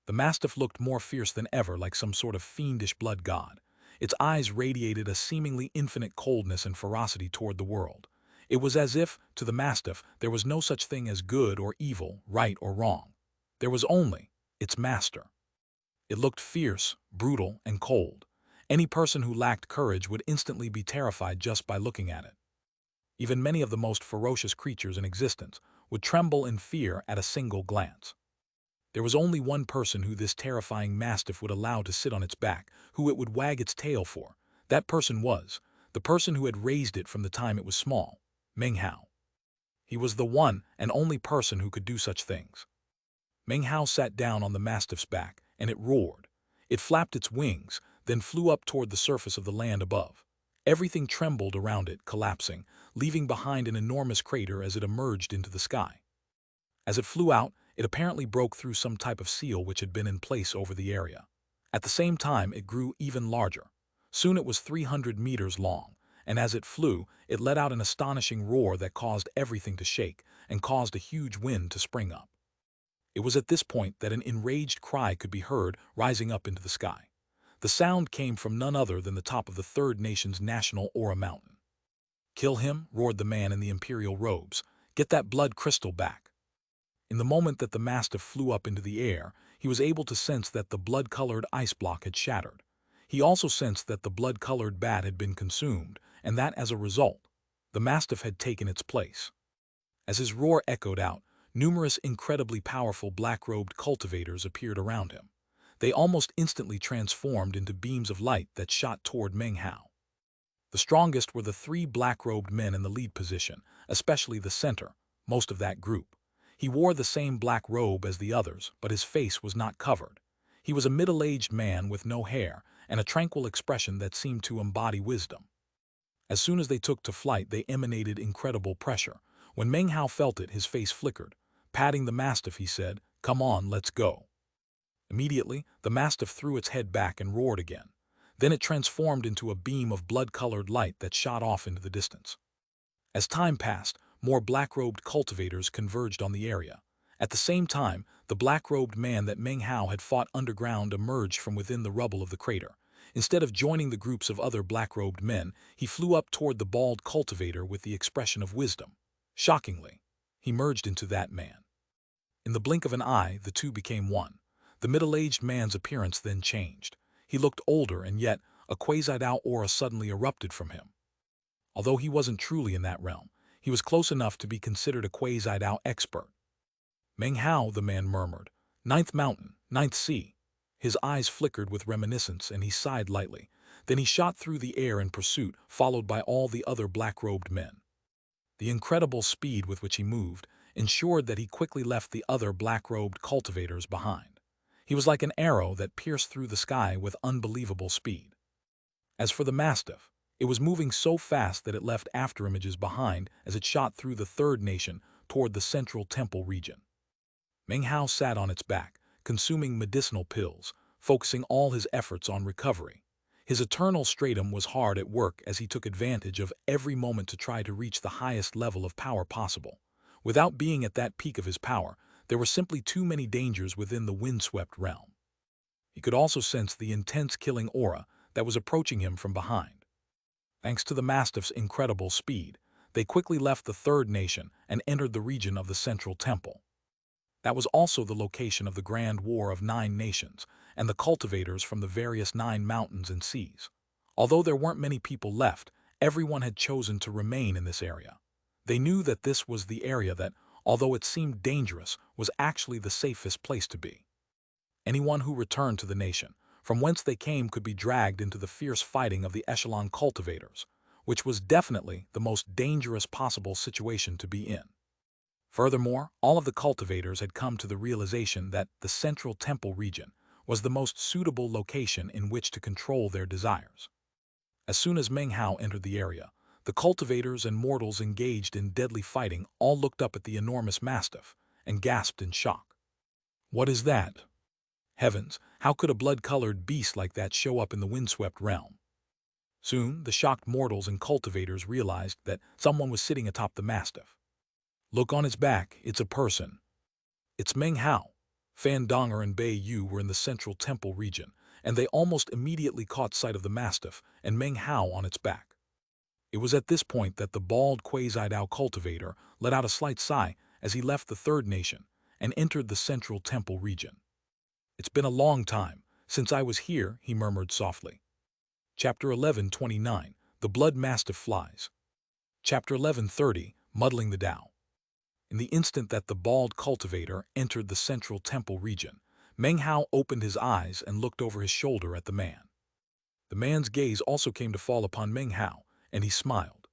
The mastiff looked more fierce than ever, like some sort of fiendish blood god. Its eyes radiated a seemingly infinite coldness and ferocity toward the world. It was as if, to the mastiff, there was no such thing as good or evil, right or wrong. There was only its master. It looked fierce, brutal, and cold. Any person who lacked courage would instantly be terrified just by looking at it. Even many of the most ferocious creatures in existence would tremble in fear at a single glance. There was only one person who this terrifying mastiff would allow to sit on its back, who it would wag its tail for. That person was the person who had raised it from the time it was small, Meng Hao. He was the one and only person who could do such things. Meng Hao sat down on the mastiff's back, and it roared. It flapped its wings, then flew up toward the surface of the land above. Everything trembled around it, collapsing, leaving behind an enormous crater as it emerged into the sky. As it flew out, it apparently broke through some type of seal which had been in place over the area. At the same time, it grew even larger. Soon it was 300 meters long, and as it flew, it let out an astonishing roar that caused everything to shake and caused a huge wind to spring up. It was at this point that an enraged cry could be heard rising up into the sky. The sound came from none other than the top of the third nation's national Aura mountain. "Kill him," roared the man in the imperial robes. "Get that blood crystal back." In the moment that the mastiff flew up into the air, he was able to sense that the blood-colored ice block had shattered. He also sensed that the blood-colored bat had been consumed, and that, as a result, the mastiff had taken its place. As his roar echoed out, numerous incredibly powerful black-robed cultivators appeared around him. They almost instantly transformed into beams of light that shot toward Meng Hao. The strongest were the three black-robed men in the lead position, especially the center, most of that group. He wore the same black robe as the others, but his face was not covered. He was a middle-aged man with no hair and a tranquil expression that seemed to embody wisdom. As soon as they took to flight, they emanated incredible pressure. When Meng Hao felt it, his face flickered. Patting the mastiff, he said, "Come on, let's go." Immediately, the mastiff threw its head back and roared again. Then it transformed into a beam of blood-colored light that shot off into the distance. As time passed, more black-robed cultivators converged on the area. At the same time, the black-robed man that Meng Hao had fought underground emerged from within the rubble of the crater. Instead of joining the groups of other black-robed men, he flew up toward the bald cultivator with the expression of wisdom. Shockingly, he merged into that man. In the blink of an eye, the two became one. The middle-aged man's appearance then changed. He looked older, and yet a quasi-Dao aura suddenly erupted from him. Although he wasn't truly in that realm, he was close enough to be considered a quasi-Dao expert. "Meng Hao," the man murmured. "Ninth mountain, ninth sea." His eyes flickered with reminiscence, and he sighed lightly. Then he shot through the air in pursuit, followed by all the other black-robed men. The incredible speed with which he moved ensured that he quickly left the other black-robed cultivators behind. He was like an arrow that pierced through the sky with unbelievable speed. As for the mastiff, it was moving so fast that it left afterimages behind as it shot through the third nation toward the central temple region. Meng Hao sat on its back, consuming medicinal pills, focusing all his efforts on recovery. His eternal stratum was hard at work as he took advantage of every moment to try to reach the highest level of power possible. Without being at that peak of his power, there were simply too many dangers within the windswept realm. He could also sense the intense killing aura that was approaching him from behind. Thanks to the mastiff's incredible speed, they quickly left the third nation and entered the region of the central temple. That was also the location of the Grand War of 9 nations and the cultivators from the various 9 mountains and seas. Although there weren't many people left, everyone had chosen to remain in this area. They knew that this was the area that, although it seemed dangerous, was actually the safest place to be. Anyone who returned to the nation, from whence they came, could be dragged into the fierce fighting of the echelon cultivators, which was definitely the most dangerous possible situation to be in. Furthermore, all of the cultivators had come to the realization that the central temple region was the most suitable location in which to control their desires. As soon as Meng Hao entered the area, the cultivators and mortals engaged in deadly fighting all looked up at the enormous mastiff and gasped in shock. What is that? Heavens, how could a blood-colored beast like that show up in the windswept realm? Soon, the shocked mortals and cultivators realized that someone was sitting atop the mastiff. Look on its back, it's a person. It's Meng Hao. Fan Donger and Bei Yu were in the central temple region, and they almost immediately caught sight of the mastiff and Meng Hao on its back. It was at this point that the bald Quasi-Dao cultivator let out a slight sigh as he left the third nation and entered the central temple region. It's been a long time since I was here, he murmured softly. Chapter 11:29, The Blood Mastiff Flies. Chapter 11:30, Muddling the Tao. In the instant that the bald cultivator entered the central temple region, Meng Hao opened his eyes and looked over his shoulder at the man. The man's gaze also came to fall upon Meng Hao, and he smiled.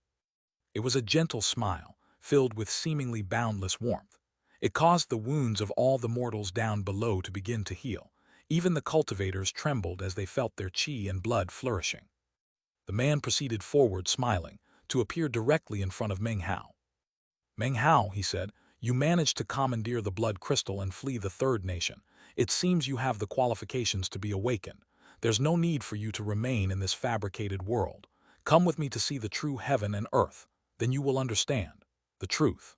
It was a gentle smile, filled with seemingly boundless warmth. It caused the wounds of all the mortals down below to begin to heal. Even the cultivators trembled as they felt their chi and blood flourishing. The man proceeded forward, smiling, to appear directly in front of Meng Hao. Meng Hao, he said, you managed to commandeer the blood crystal and flee the third nation. It seems you have the qualifications to be awakened. There's no need for you to remain in this fabricated world. Come with me to see the true heaven and earth. Then you will understand the truth.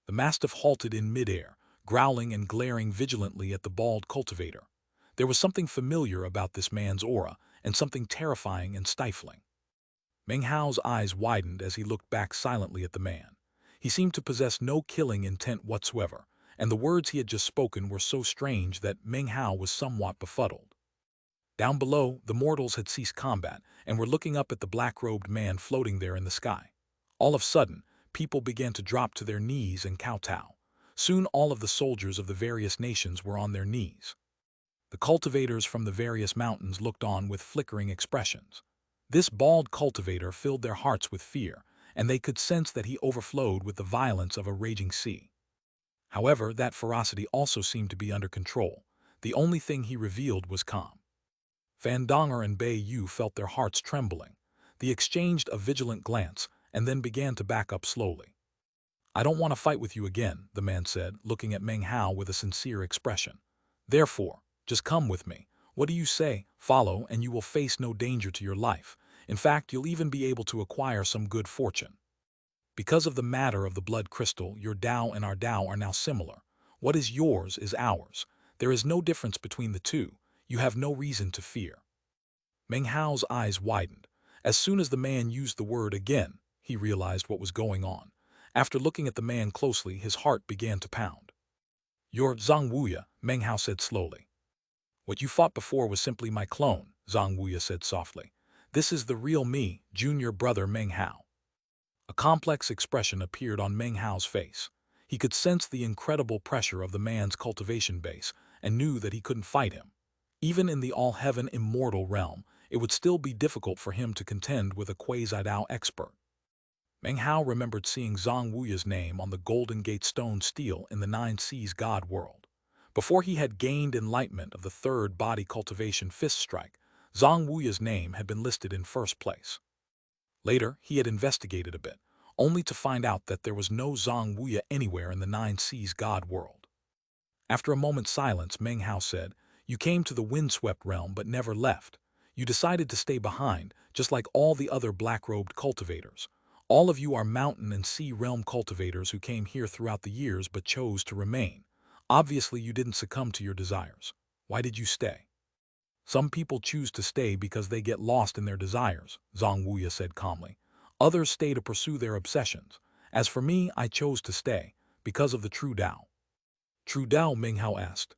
The mastiff halted in midair, growling and glaring vigilantly at the bald cultivator. There was something familiar about this man's aura, and something terrifying and stifling. Meng Hao's eyes widened as he looked back silently at the man. He seemed to possess no killing intent whatsoever, and the words he had just spoken were so strange that Meng Hao was somewhat befuddled. Down below, the mortals had ceased combat and were looking up at the black-robed man floating there in the sky. All of a sudden, people began to drop to their knees and kowtow. Soon all of the soldiers of the various nations were on their knees. The cultivators from the various mountains looked on with flickering expressions. This bald cultivator filled their hearts with fear, and they could sense that he overflowed with the violence of a raging sea. However, that ferocity also seemed to be under control. The only thing he revealed was calm. Fan Donger and Bei Yu felt their hearts trembling. They exchanged a vigilant glance and then began to back up slowly. I don't want to fight with you again, the man said, looking at Meng Hao with a sincere expression. Therefore, just come with me. What do you say? Follow, and you will face no danger to your life. In fact, you'll even be able to acquire some good fortune. Because of the matter of the blood crystal, your Tao and our Tao are now similar. What is yours is ours. There is no difference between the two. You have no reason to fear. Meng Hao's eyes widened. As soon as the man used the word again, he realized what was going on. After looking at the man closely, his heart began to pound. You're Zhang Wuya, Meng Hao said slowly. What you fought before was simply my clone, Zhang Wuya said softly. This is the real me, junior brother Meng Hao. A complex expression appeared on Meng Hao's face. He could sense the incredible pressure of the man's cultivation base and knew that he couldn't fight him. Even in the all-heaven immortal realm, it would still be difficult for him to contend with a Quasi-Dao expert. Meng Hao remembered seeing Zhang Wuya's name on the Golden Gate stone stele in the Nine Seas God world. Before he had gained enlightenment of the third body cultivation fist strike, Zhang Wuya's name had been listed in first place. Later, he had investigated a bit, only to find out that there was no Zhang Wuya anywhere in the Nine Seas God world. After a moment's silence, Meng Hao said, You came to the windswept realm but never left. You decided to stay behind, just like all the other black-robed cultivators. All of you are mountain and sea realm cultivators who came here throughout the years but chose to remain. Obviously, you didn't succumb to your desires. Why did you stay? Some people choose to stay because they get lost in their desires, Zhang Wuya said calmly. Others stay to pursue their obsessions. As for me, I chose to stay, because of the true Tao. True Tao? Meng Hao asked.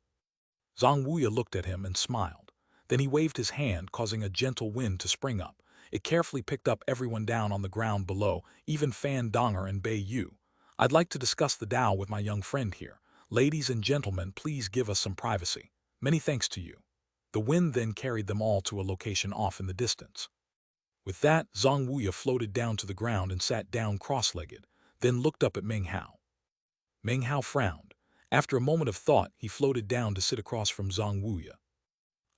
Zhang Wuya looked at him and smiled. Then he waved his hand, causing a gentle wind to spring up. It carefully picked up everyone down on the ground below, even Fan Donger and Bei Yu. I'd like to discuss the Tao with my young friend here. Ladies and gentlemen, please give us some privacy. Many thanks to you. The wind then carried them all to a location off in the distance. With that, Zhang Wuya floated down to the ground and sat down cross-legged, then looked up at Meng Hao. Meng Hao frowned. After a moment of thought, he floated down to sit across from Zhang Wuya.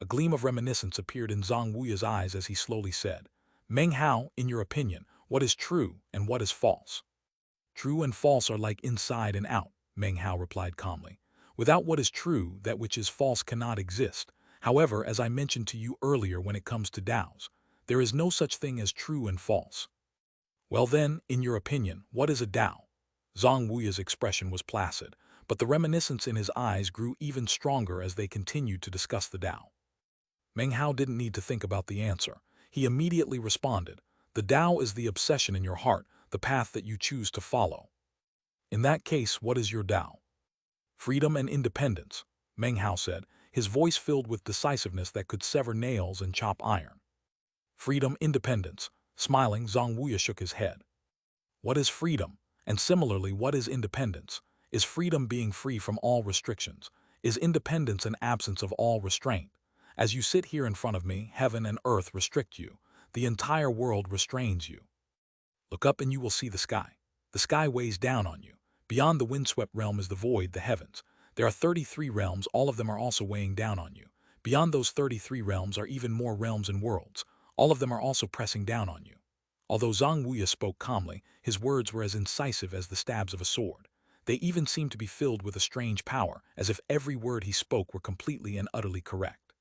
A gleam of reminiscence appeared in Zhang Wuya's eyes as he slowly said, Meng Hao, in your opinion, what is true and what is false? True and false are like inside and out, Meng Hao replied calmly. Without what is true, that which is false cannot exist. However, as I mentioned to you earlier when it comes to Taos, there is no such thing as true and false. Well then, in your opinion, what is a Tao? Zhang Wuya's expression was placid, but the reminiscence in his eyes grew even stronger as they continued to discuss the Tao. Meng Hao didn't need to think about the answer. He immediately responded, the Tao is the obsession in your heart, the path that you choose to follow. In that case, what is your Tao? Freedom and independence, Meng Hao said, his voice filled with decisiveness that could sever nails and chop iron. Freedom, independence. Smiling, Zhang Wuya shook his head. What is freedom? And similarly, what is independence? Is freedom being free from all restrictions? Is independence an absence of all restraint? As you sit here in front of me, heaven and earth restrict you. The entire world restrains you. Look up and you will see the sky. The sky weighs down on you. Beyond the windswept realm is the void, the heavens. There are 33 realms, all of them are also weighing down on you. Beyond those 33 realms are even more realms and worlds. All of them are also pressing down on you. Although Zhang Wuya spoke calmly, his words were as incisive as the stabs of a sword. They even seemed to be filled with a strange power, as if every word he spoke were completely and utterly correct.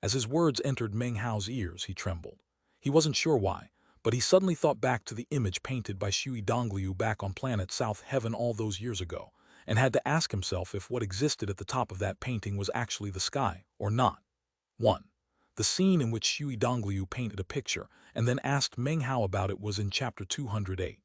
As his words entered Meng Hao's ears, he trembled. He wasn't sure why, but he suddenly thought back to the image painted by Shui Dongliu back on planet South Heaven all those years ago, and had to ask himself if what existed at the top of that painting was actually the sky or not. 1. The scene in which Shui Dongliu painted a picture and then asked Meng Hao about it was in chapter 208.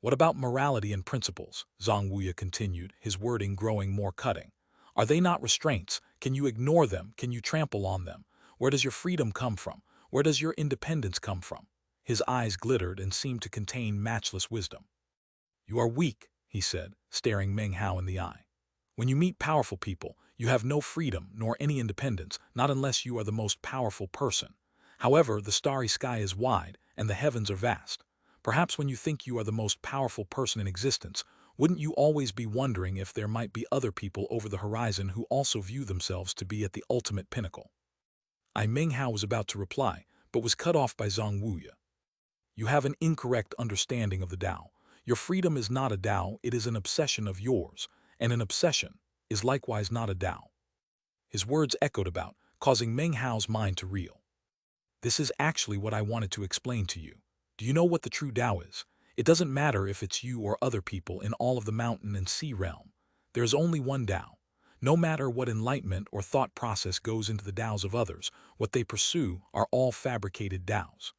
What about morality and principles? Zhang Wuya continued, his wording growing more cutting. Are they not restraints? Can you ignore them? Can you trample on them? Where does your freedom come from? Where does your independence come from? His eyes glittered and seemed to contain matchless wisdom. You are weak, he said, staring Meng Hao in the eye. When you meet powerful people, you have no freedom nor any independence, not unless you are the most powerful person. However, the starry sky is wide and the heavens are vast. Perhaps when you think you are the most powerful person in existence, wouldn't you always be wondering if there might be other people over the horizon who also view themselves to be at the ultimate pinnacle? Meng Hao was about to reply, but was cut off by Zhang Wuya. You have an incorrect understanding of the Tao. Your freedom is not a Tao, it is an obsession of yours, and an obsession is likewise not a Tao. His words echoed about, causing Meng Hao's mind to reel. This is actually what I wanted to explain to you. Do you know what the true Tao is? It doesn't matter if it's you or other people in all of the mountain and sea realm. There is only one Tao. No matter what enlightenment or thought process goes into the Taos of others, what they pursue are all fabricated Taos.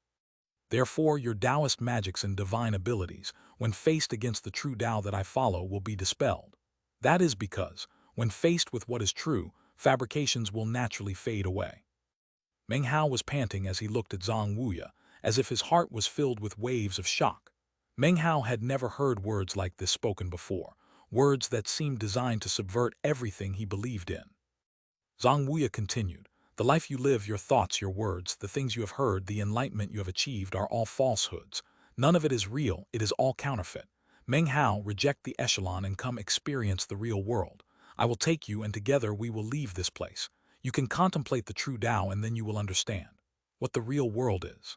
Therefore, your Taoist magics and divine abilities, when faced against the true Tao that I follow, will be dispelled. That is because, when faced with what is true, fabrications will naturally fade away. Meng Hao was panting as he looked at Zhang Wuya, as if his heart was filled with waves of shock. Meng Hao had never heard words like this spoken before, words that seemed designed to subvert everything he believed in. Zhang Wuya continued, the life you live, your thoughts, your words, the things you have heard, the enlightenment you have achieved are all falsehoods. None of it is real, it is all counterfeit. Meng Hao, reject the echelon and come experience the real world. I will take you and together we will leave this place. You can contemplate the true Tao and then you will understand what the real world is.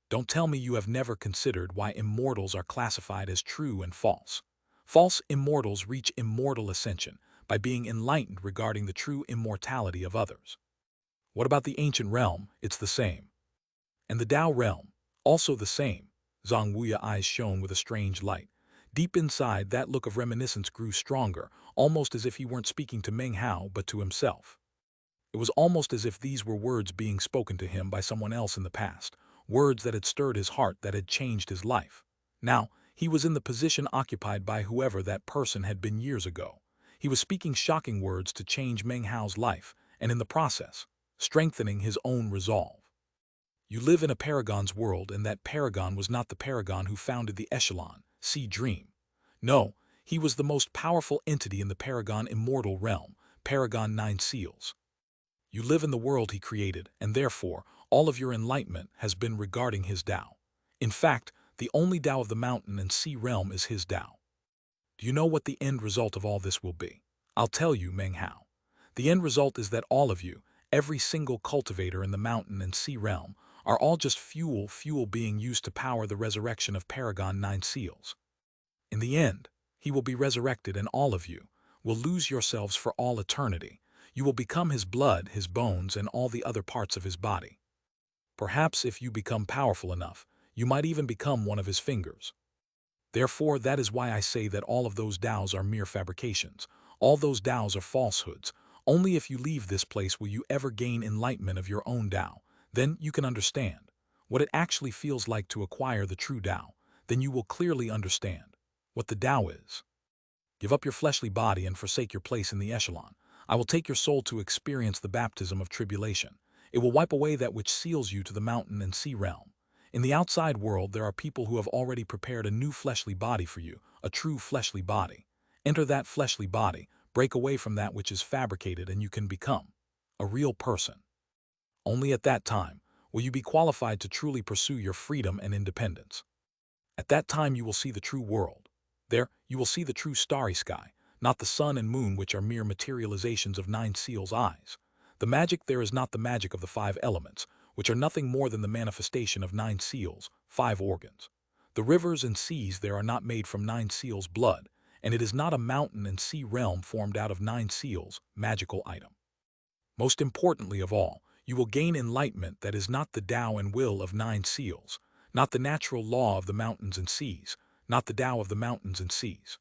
Don't tell me you have never considered why immortals are classified as true and false. False immortals reach immortal ascension by being enlightened regarding the true immortality of others. What about the ancient realm? It's the same. And the Tao realm? Also the same. Zhang Wuya's eyes shone with a strange light. Deep inside, that look of reminiscence grew stronger, almost as if he weren't speaking to Meng Hao but to himself. It was almost as if these were words being spoken to him by someone else in the past, words that had stirred his heart, that had changed his life. Now, he was in the position occupied by whoever that person had been years ago. He was speaking shocking words to change Meng Hao's life, and in the process, strengthening his own resolve. You live in a paragon's world, and that paragon was not the paragon who founded the echelon, see dream. No, he was the most powerful entity in the paragon immortal realm, paragon 9 seals. You live in the world he created, and therefore, all of your enlightenment has been regarding his Tao. In fact, the only Tao of the mountain and sea realm is his Tao. Do you know what the end result of all this will be? I'll tell you, Meng Hao. The end result is that all of you, every single cultivator in the mountain and sea realm, are all just fuel being used to power the resurrection of Paragon 9 Seals. In the end, he will be resurrected and all of you will lose yourselves for all eternity. You will become his blood, his bones, and all the other parts of his body. Perhaps if you become powerful enough, you might even become one of his fingers. Therefore, that is why I say that all of those Taos are mere fabrications. All those Taos are falsehoods. Only if you leave this place will you ever gain enlightenment of your own Tao. Then you can understand what it actually feels like to acquire the true Tao. Then you will clearly understand what the Tao is. Give up your fleshly body and forsake your place in the echelon. I will take your soul to experience the baptism of tribulation. It will wipe away that which seals you to the mountain and sea realm. In the outside world, there are people who have already prepared a new fleshly body for you, a true fleshly body. Enter that fleshly body, break away from that which is fabricated, and you can become a real person. Only at that time will you be qualified to truly pursue your freedom and independence. At that time you will see the true world. There, you will see the true starry sky, not the sun and moon which are mere materializations of 9 Seals' eyes. The magic there is not the magic of the 5 elements, which are nothing more than the manifestation of 9 Seals' 5 organs. The rivers and seas there are not made from 9 Seals' blood, and it is not a mountain and sea realm formed out of 9 Seals' magical item. Most importantly of all, you will gain enlightenment that is not the Tao and will of 9 Seals, not the natural law of the mountains and seas, not the Tao of the mountains and seas.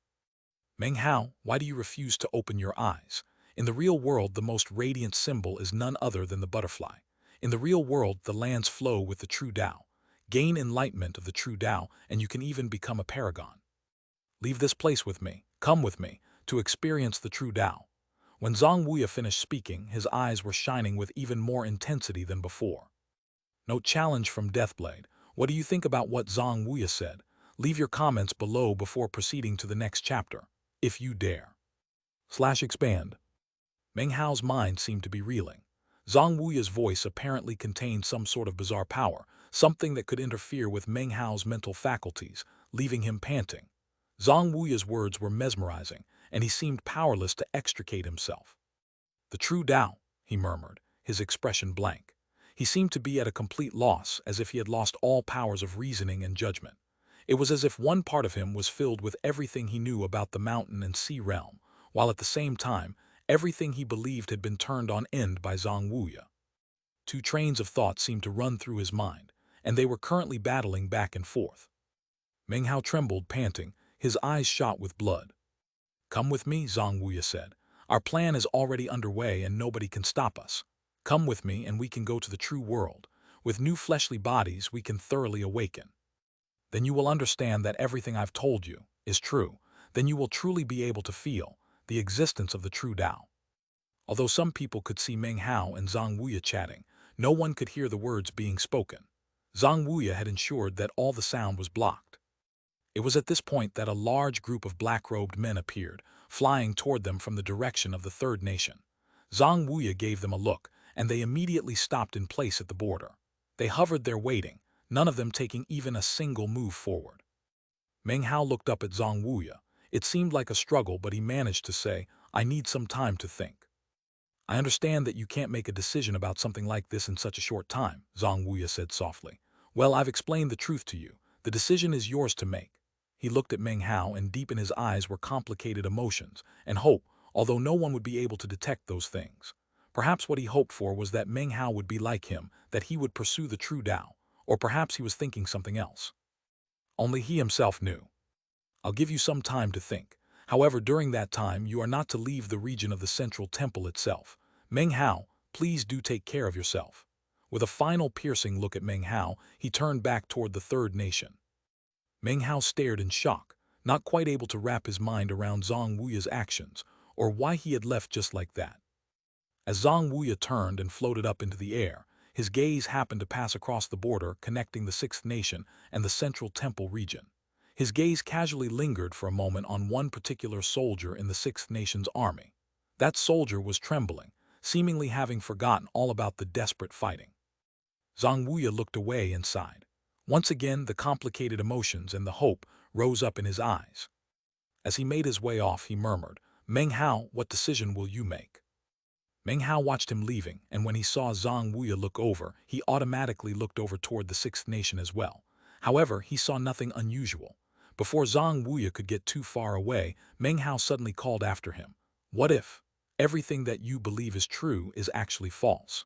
Meng Hao, why do you refuse to open your eyes? In the real world, the most radiant symbol is none other than the butterfly. In the real world, the lands flow with the true Tao. Gain enlightenment of the true Tao, and you can even become a paragon. Leave this place with me, come with me, to experience the true Tao. When Zhang Wuya finished speaking, his eyes were shining with even more intensity than before. Note challenge from Deathblade. What do you think about what Zhang Wuya said? Leave your comments below before proceeding to the next chapter, if you dare. /expand. Meng Hao's mind seemed to be reeling. Zhang Wuya's voice apparently contained some sort of bizarre power, something that could interfere with Meng Hao's mental faculties, leaving him panting. Zhang Wuya's words were mesmerizing, and he seemed powerless to extricate himself. The true Tao, he murmured, his expression blank. He seemed to be at a complete loss, as if he had lost all powers of reasoning and judgment. It was as if one part of him was filled with everything he knew about the mountain and sea realm, while at the same time, everything he believed had been turned on end by Zhang Wuya. Two trains of thought seemed to run through his mind, and they were currently battling back and forth. Meng Hao trembled, panting, his eyes shot with blood. Come with me, Zhang Wuya said. Our plan is already underway and nobody can stop us. Come with me and we can go to the true world. With new fleshly bodies, we can thoroughly awaken. Then you will understand that everything I've told you is true. Then you will truly be able to feel the existence of the true Tao. Although some people could see Meng Hao and Zhang Wuya chatting, no one could hear the words being spoken. Zhang Wuya had ensured that all the sound was blocked. It was at this point that a large group of black-robed men appeared, flying toward them from the direction of the third nation. Zhang Wuya gave them a look, and they immediately stopped in place at the border. They hovered there waiting, none of them taking even a single move forward. Meng Hao looked up at Zhang Wuya. It seemed like a struggle, but he managed to say, I need some time to think. I understand that you can't make a decision about something like this in such a short time, Zhang Wuya said softly. Well, I've explained the truth to you. The decision is yours to make. He looked at Meng Hao, and deep in his eyes were complicated emotions and hope, although no one would be able to detect those things. Perhaps what he hoped for was that Meng Hao would be like him, that he would pursue the true Tao, or perhaps he was thinking something else. Only he himself knew. I'll give you some time to think. However, during that time, you are not to leave the region of the central temple itself. Meng Hao, please do take care of yourself. With a final piercing look at Meng Hao, he turned back toward the third nation. Meng Hao stared in shock, not quite able to wrap his mind around Zhang Wuya's actions, or why he had left just like that. As Zhang Wuya turned and floated up into the air, his gaze happened to pass across the border connecting the sixth nation and the central temple region. His gaze casually lingered for a moment on one particular soldier in the sixth nation's army. That soldier was trembling, seemingly having forgotten all about the desperate fighting. Zhang Wuya looked away and sighed. Once again, the complicated emotions and the hope rose up in his eyes. As he made his way off, he murmured, "Meng Hao, what decision will you make?" Meng Hao watched him leaving, and when he saw Zhang Wuya look over, he automatically looked over toward the sixth nation as well. However, he saw nothing unusual. Before Zhang Wuya could get too far away, Meng Hao suddenly called after him, "What if everything that you believe is true is actually false?"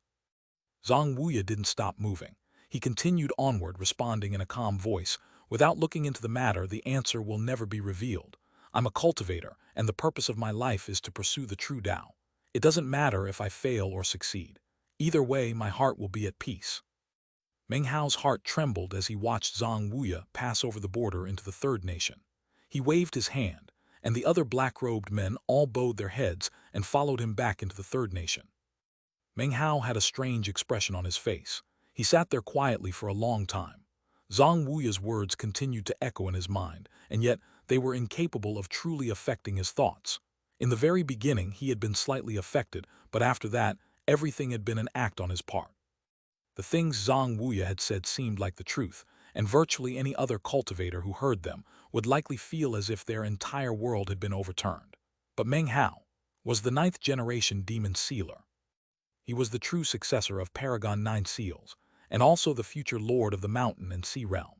Zhang Wuya didn't stop moving. He continued onward, responding in a calm voice, "Without looking into the matter, the answer will never be revealed. I'm a cultivator, and the purpose of my life is to pursue the true Tao. It doesn't matter if I fail or succeed. Either way, my heart will be at peace." Meng Hao's heart trembled as he watched Zhang Wuya pass over the border into the third nation. He waved his hand, and the other black-robed men all bowed their heads and followed him back into the third nation. Meng Hao had a strange expression on his face. He sat there quietly for a long time. Zhang Wuya's words continued to echo in his mind, and yet they were incapable of truly affecting his thoughts. In the very beginning, he had been slightly affected, but after that, everything had been an act on his part. The things Zhang Wuya had said seemed like the truth, and virtually any other cultivator who heard them would likely feel as if their entire world had been overturned. But Meng Hao was the ninth-generation demon sealer. He was the true successor of Paragon 9 Seals, and also the future lord of the mountain and sea realm.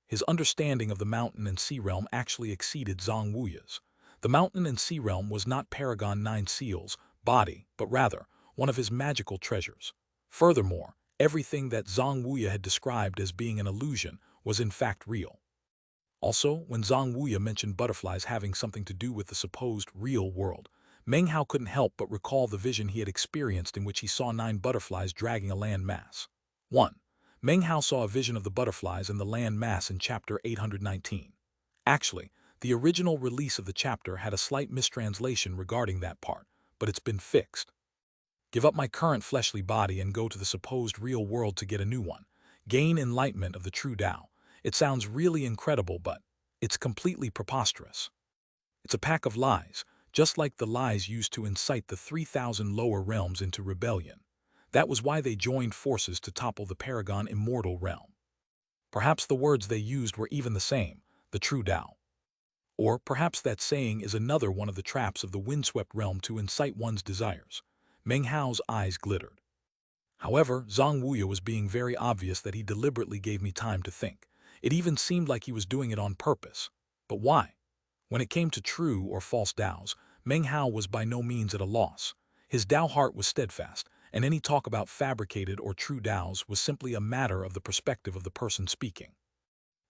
His understanding of the mountain and sea realm actually exceeded Zhang Wuya's. The mountain and sea realm was not Paragon 9 Seals' body, but rather one of his magical treasures. Furthermore, everything that Zhang Wuya had described as being an illusion was in fact real. Also, when Zhang Wuya mentioned butterflies having something to do with the supposed real world, Meng Hao couldn't help but recall the vision he had experienced in which he saw 9 butterflies dragging a land mass. 1. Meng Hao saw a vision of the butterflies and the land mass in chapter 819. Actually, the original release of the chapter had a slight mistranslation regarding that part, but it's been fixed. Give up my current fleshly body and go to the supposed real world to get a new one. Gain enlightenment of the true Tao. It sounds really incredible, but it's completely preposterous. It's a pack of lies, just like the lies used to incite the 3,000 lower realms into rebellion. That was why they joined forces to topple the Paragon immortal realm. Perhaps the words they used were even the same, the true Tao. Or perhaps that saying is another one of the traps of the windswept realm to incite one's desires. Meng Hao's eyes glittered. However, Zhang Wuya was being very obvious that he deliberately gave me time to think. It even seemed like he was doing it on purpose. But why? When it came to true or false Taos, Meng Hao was by no means at a loss. His Tao heart was steadfast, and any talk about fabricated or true Taos was simply a matter of the perspective of the person speaking.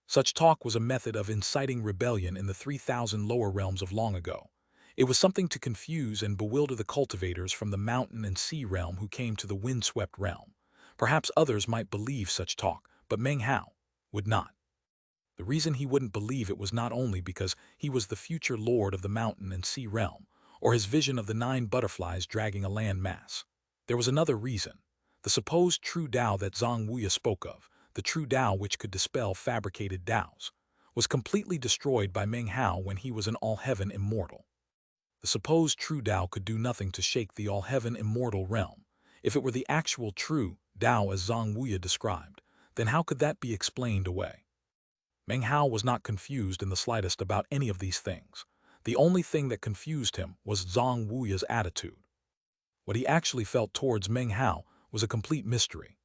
Such talk was a method of inciting rebellion in the 3,000 lower realms of long ago. It was something to confuse and bewilder the cultivators from the mountain and sea realm who came to the windswept realm. Perhaps others might believe such talk, but Meng Hao would not. The reason he wouldn't believe it was not only because he was the future lord of the mountain and sea realm, or his vision of the 9 butterflies dragging a land mass. There was another reason. The supposed true Tao that Zhang Wuya spoke of, the true Tao which could dispel fabricated Taos, was completely destroyed by Meng Hao when he was an all-heaven immortal. The supposed true Tao could do nothing to shake the all-heaven immortal realm. If it were the actual true Tao as Zhang Wuya described, then how could that be explained away? Meng Hao was not confused in the slightest about any of these things. The only thing that confused him was Zhang Wuya's attitude. What he actually felt towards Meng Hao was a complete mystery.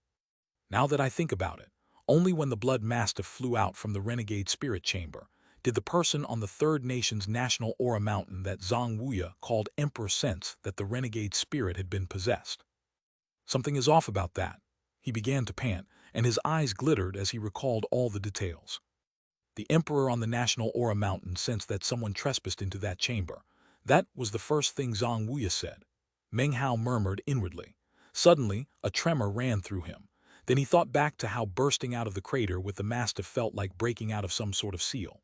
Now that I think about it, only when the blood mastiff flew out from the renegade spirit chamber did the person on the third nation's national aura mountain that Zhang Wuya called Emperor sense that the renegade spirit had been possessed. Something is off about that. He began to pant, and his eyes glittered as he recalled all the details. The Emperor on the national aura mountain sensed that someone trespassed into that chamber. That was the first thing Zhang Wuya said. Meng Hao murmured inwardly. Suddenly, a tremor ran through him. Then he thought back to how bursting out of the crater with the mastiff felt like breaking out of some sort of seal.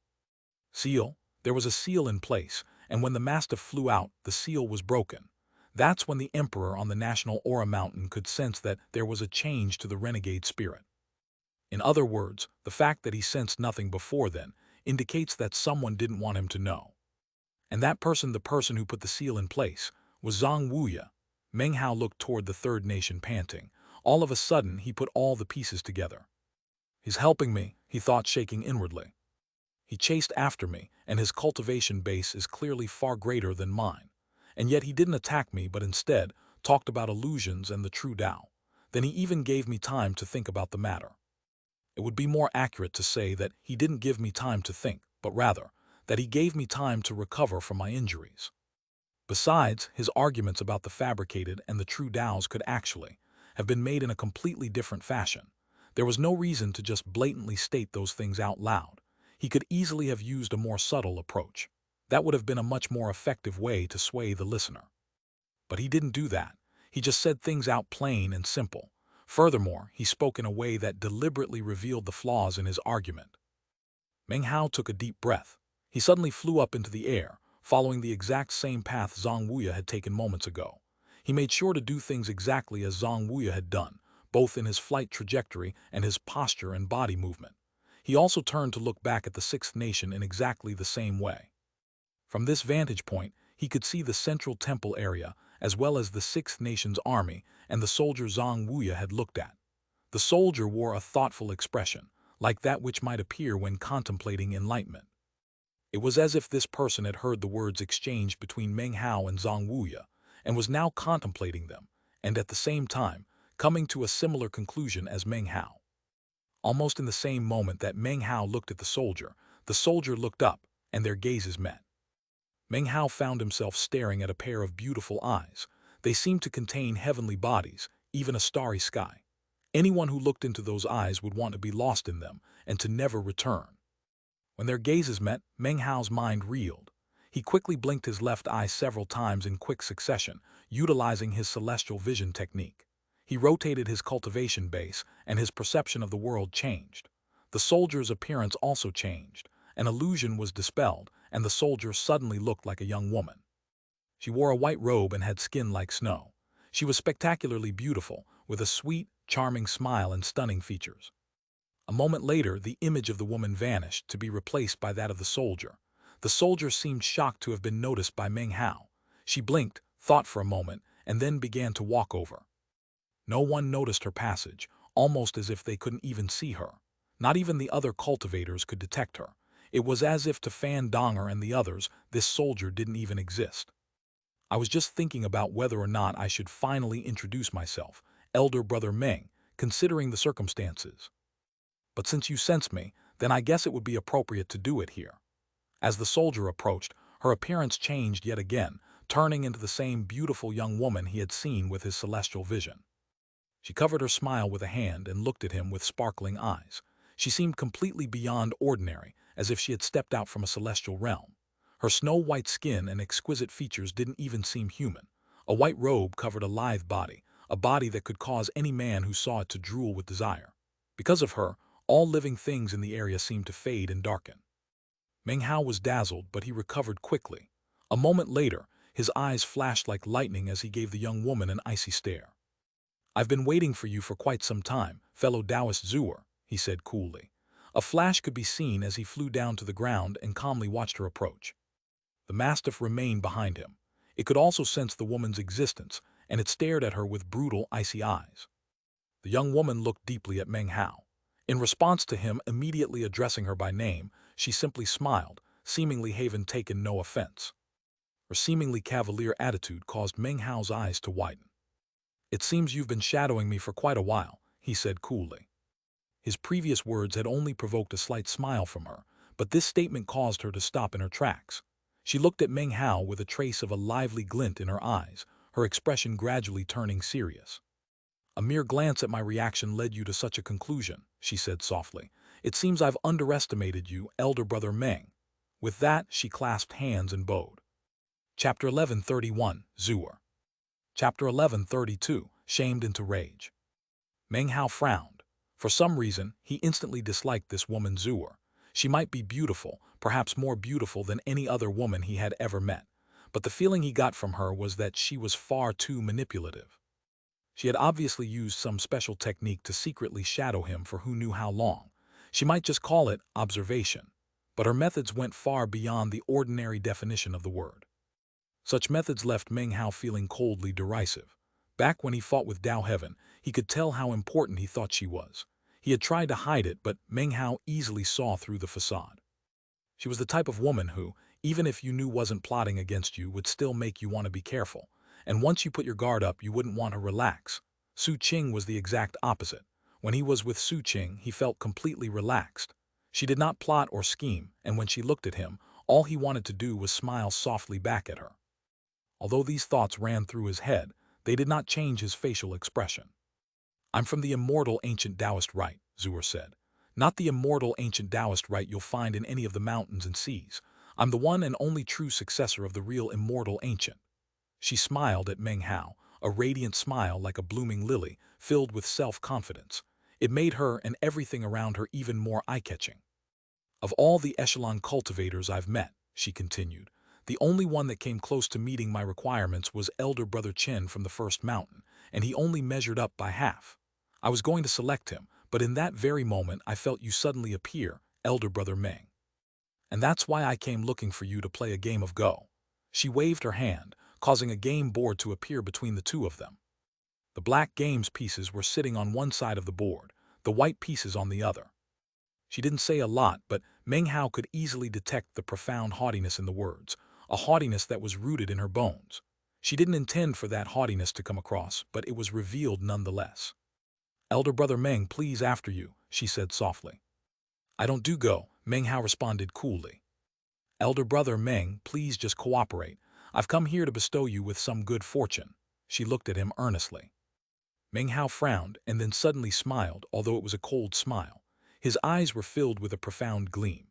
Seal? There was a seal in place, and when the mastiff flew out, the seal was broken. That's when the Emperor on the national aura mountain could sense that there was a change to the renegade spirit. In other words, the fact that he sensed nothing before then indicates that someone didn't want him to know. And that person, the person who put the seal in place, was Zhang Wuya. Meng Hao looked toward the third nation panting. All of a sudden, he put all the pieces together. He's helping me, he thought, shaking inwardly. He chased after me, and his cultivation base is clearly far greater than mine. And yet he didn't attack me, but instead talked about illusions and the true Tao. Then he even gave me time to think about the matter. It would be more accurate to say that he didn't give me time to think, but rather that he gave me time to recover from my injuries. Besides, his arguments about the fabricated and the true Taos could actually have been made in a completely different fashion. There was no reason to just blatantly state those things out loud. He could easily have used a more subtle approach. That would have been a much more effective way to sway the listener. But he didn't do that. He just said things out plain and simple. Furthermore, he spoke in a way that deliberately revealed the flaws in his argument. Meng Hao took a deep breath. He suddenly flew up into the air, following the exact same path Zhang Wuya had taken moments ago. He made sure to do things exactly as Zhang Wuya had done, both in his flight trajectory and his posture and body movement. He also turned to look back at the Sixth Nation in exactly the same way. From this vantage point, he could see the central temple area, as well as the Sixth Nation's army and the soldier Zhang Wuya had looked at. The soldier wore a thoughtful expression, like that which might appear when contemplating enlightenment. It was as if this person had heard the words exchanged between Meng Hao and Zhang Wuya, and was now contemplating them, and at the same time, coming to a similar conclusion as Meng Hao. Almost in the same moment that Meng Hao looked at the soldier looked up, and their gazes met. Meng Hao found himself staring at a pair of beautiful eyes. They seemed to contain heavenly bodies, even a starry sky. Anyone who looked into those eyes would want to be lost in them and to never return. When their gazes met, Meng Hao's mind reeled. He quickly blinked his left eye several times in quick succession, utilizing his celestial vision technique. He rotated his cultivation base, and his perception of the world changed. The soldier's appearance also changed. An illusion was dispelled, and the soldier suddenly looked like a young woman. She wore a white robe and had skin like snow. She was spectacularly beautiful, with a sweet, charming smile and stunning features. A moment later, the image of the woman vanished, to be replaced by that of the soldier. The soldier seemed shocked to have been noticed by Meng Hao. She blinked, thought for a moment, and then began to walk over. No one noticed her passage, almost as if they couldn't even see her. Not even the other cultivators could detect her. It was as if to Fan Donger and the others, this soldier didn't even exist. I was just thinking about whether or not I should finally introduce myself, elder brother Meng, considering the circumstances. But since you sense me, then I guess it would be appropriate to do it here. As the soldier approached, her appearance changed yet again, turning into the same beautiful young woman he had seen with his celestial vision. She covered her smile with a hand and looked at him with sparkling eyes. She seemed completely beyond ordinary, as if she had stepped out from a celestial realm. Her snow-white skin and exquisite features didn't even seem human. A white robe covered a lithe body, a body that could cause any man who saw it to drool with desire. Because of her, all living things in the area seemed to fade and darken. Meng Hao was dazzled, but he recovered quickly. A moment later, his eyes flashed like lightning as he gave the young woman an icy stare. "I've been waiting for you for quite some time, fellow Taoist Zhuer," he said coolly. A flash could be seen as he flew down to the ground and calmly watched her approach. The mastiff remained behind him. It could also sense the woman's existence, and it stared at her with brutal, icy eyes. The young woman looked deeply at Meng Hao. In response to him immediately addressing her by name, she simply smiled, seemingly having taken no offense. Her seemingly cavalier attitude caused Meng Hao's eyes to widen. "It seems you've been shadowing me for quite a while," he said coolly. His previous words had only provoked a slight smile from her, but this statement caused her to stop in her tracks. She looked at Meng Hao with a trace of a lively glint in her eyes, her expression gradually turning serious. "A mere glance at my reaction led you to such a conclusion," she said softly. "It seems I've underestimated you, elder brother Meng." With that, she clasped hands and bowed. Chapter 1131, Zhuer. Chapter 1132, Shamed into Rage. Meng Hao frowned. For some reason, he instantly disliked this woman Zhuer. She might be beautiful, perhaps more beautiful than any other woman he had ever met, but the feeling he got from her was that she was far too manipulative. She had obviously used some special technique to secretly shadow him for who knew how long. She might just call it observation, but her methods went far beyond the ordinary definition of the word. Such methods left Meng Hao feeling coldly derisive. Back when he fought with Tao Heaven, he could tell how important he thought she was. He had tried to hide it, but Meng Hao easily saw through the facade. She was the type of woman who, even if you knew wasn't plotting against you, would still make you want to be careful. And once you put your guard up, you wouldn't want to relax. Su Qing was the exact opposite. When he was with Su Qing, he felt completely relaxed. She did not plot or scheme, and when she looked at him, all he wanted to do was smile softly back at her. Although these thoughts ran through his head, they did not change his facial expression. "I'm from the immortal ancient Taoist rite," Zhuor said. "Not the immortal ancient Taoist rite you'll find in any of the mountains and seas. I'm the one and only true successor of the real immortal ancient." She smiled at Meng Hao, a radiant smile like a blooming lily, filled with self-confidence. It made her and everything around her even more eye-catching. "Of all the echelon cultivators I've met," she continued, "the only one that came close to meeting my requirements was elder brother Chen from the first mountain, and he only measured up by half. I was going to select him, but in that very moment I felt you suddenly appear, elder brother Meng. And that's why I came looking for you to play a game of Go." She waved her hand, causing a game board to appear between the two of them. The black games pieces were sitting on one side of the board, the white pieces on the other. She didn't say a lot, but Meng Hao could easily detect the profound haughtiness in the words, a haughtiness that was rooted in her bones. She didn't intend for that haughtiness to come across, but it was revealed nonetheless. "Elder brother Meng, please after you," she said softly. "I don't do Go," Meng Hao responded coolly. "Elder brother Meng, please just cooperate. I've come here to bestow you with some good fortune." She looked at him earnestly. Meng Hao frowned and then suddenly smiled, although it was a cold smile. His eyes were filled with a profound gleam.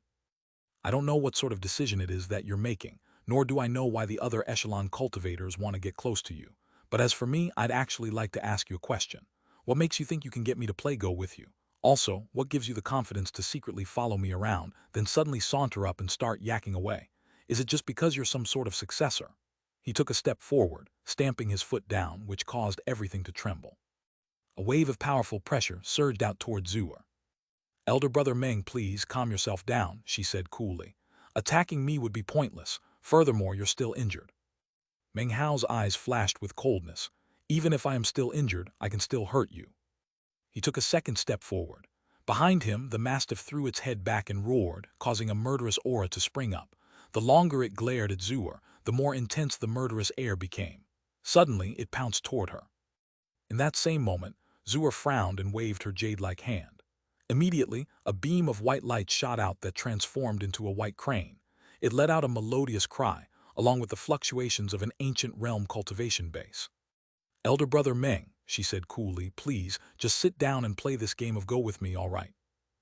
"I don't know what sort of decision it is that you're making, nor do I know why the other echelon cultivators want to get close to you. But as for me, I'd actually like to ask you a question. What makes you think you can get me to play Go with you? Also, what gives you the confidence to secretly follow me around, then suddenly saunter up and start yakking away? Is it just because you're some sort of successor?" He took a step forward, stamping his foot down, which caused everything to tremble. A wave of powerful pressure surged out toward Zhuor. "Elder brother Meng, please calm yourself down," she said coolly. "Attacking me would be pointless. Furthermore, you're still injured." Meng Hao's eyes flashed with coldness. "Even if I am still injured, I can still hurt you." He took a second step forward. Behind him, the mastiff threw its head back and roared, causing a murderous aura to spring up. The longer it glared at Zhuor, the more intense the murderous air became. Suddenly, it pounced toward her. In that same moment, Zhuor frowned and waved her jade-like hand. Immediately, a beam of white light shot out that transformed into a white crane. It let out a melodious cry, along with the fluctuations of an ancient realm cultivation base. "Elder brother Meng," she said coolly, "please, just sit down and play this game of Go with me, all right?"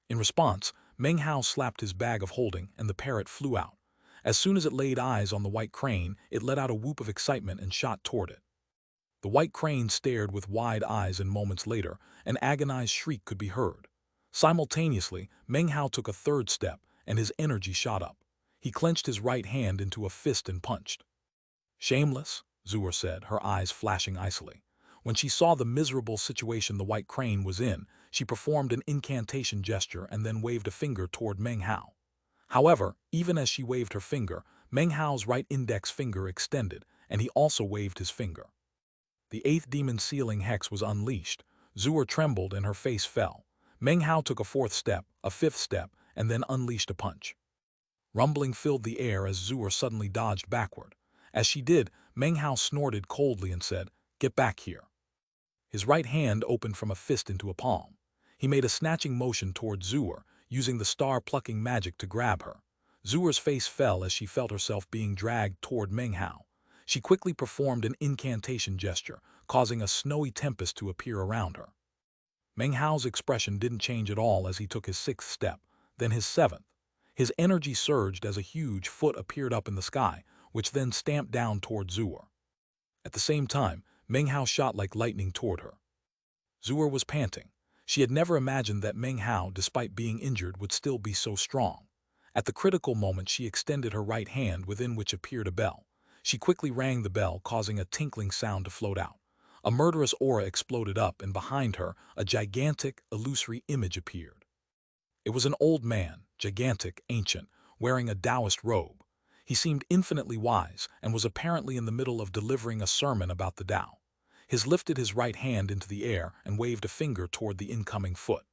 In response, Meng Hao slapped his bag of holding and the parrot flew out. As soon as it laid eyes on the white crane, it let out a whoop of excitement and shot toward it. The white crane stared with wide eyes, and moments later, an agonized shriek could be heard. Simultaneously, Meng Hao took a third step, and his energy shot up. He clenched his right hand into a fist and punched. "Shameless," Zhuor said, her eyes flashing icily. When she saw the miserable situation the white crane was in, she performed an incantation gesture and then waved a finger toward Meng Hao. However, even as she waved her finger, Meng Hao's right index finger extended, and he also waved his finger. The eighth demon sealing hex was unleashed. Zhuor trembled and her face fell. Meng Hao took a fourth step, a fifth step, and then unleashed a punch. Rumbling filled the air as Zhuor suddenly dodged backward. As she did, Meng Hao snorted coldly and said, "Get back here." His right hand opened from a fist into a palm. He made a snatching motion toward Zhuor, using the star-plucking magic to grab her. Zhuor's face fell as she felt herself being dragged toward Meng Hao. She quickly performed an incantation gesture, causing a snowy tempest to appear around her. Meng Hao's expression didn't change at all as he took his sixth step, then his seventh. His energy surged as a huge foot appeared up in the sky, which then stamped down toward Zhuor. At the same time, Meng Hao shot like lightning toward her. Zhuor was panting. She had never imagined that Meng Hao, despite being injured, would still be so strong. At the critical moment, she extended her right hand, within which appeared a bell. She quickly rang the bell, causing a tinkling sound to float out. A murderous aura exploded up, and behind her, a gigantic, illusory image appeared. It was an old man, gigantic, ancient, wearing a Taoist robe. He seemed infinitely wise and was apparently in the middle of delivering a sermon about the Tao. He lifted his right hand into the air and waved a finger toward the incoming foot.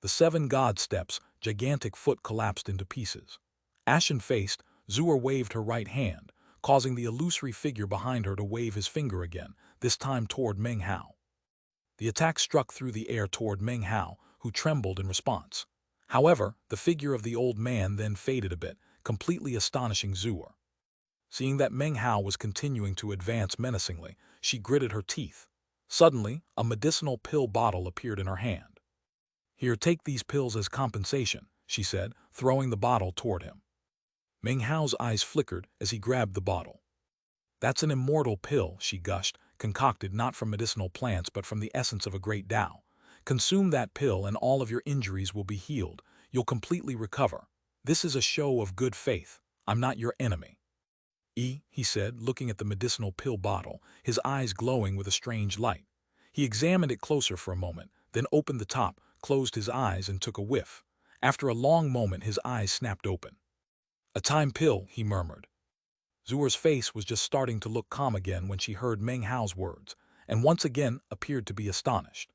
The 7 god steps, gigantic foot collapsed into pieces. Ashen-faced, Zhuor waved her right hand, causing the illusory figure behind her to wave his finger again, this time toward Meng Hao. The attack struck through the air toward Meng Hao, who trembled in response. However, the figure of the old man then faded a bit, completely astonishing Zhuor. Seeing that Meng Hao was continuing to advance menacingly, she gritted her teeth. Suddenly, a medicinal pill bottle appeared in her hand. "Here, take these pills as compensation," she said, throwing the bottle toward him. Meng Hao's eyes flickered as he grabbed the bottle. "That's an immortal pill," she gushed, "concocted not from medicinal plants but from the essence of a great Tao. Consume that pill and all of your injuries will be healed. You'll completely recover. This is a show of good faith. I'm not your enemy." He said, looking at the medicinal pill bottle, his eyes glowing with a strange light. He examined it closer for a moment, then opened the top, closed his eyes and took a whiff. After a long moment his eyes snapped open. "A time pill," he murmured. Zhuor's face was just starting to look calm again when she heard Meng Hao's words, and once again appeared to be astonished.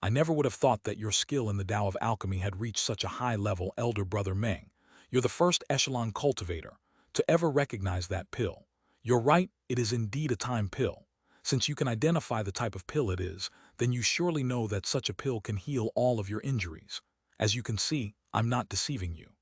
"I never would have thought that your skill in the Tao of alchemy had reached such a high level, elder brother Meng. You're the first echelon cultivator to ever recognize that pill. You're right, it is indeed a time pill. Since you can identify the type of pill it is, then you surely know that such a pill can heal all of your injuries. As you can see, I'm not deceiving you.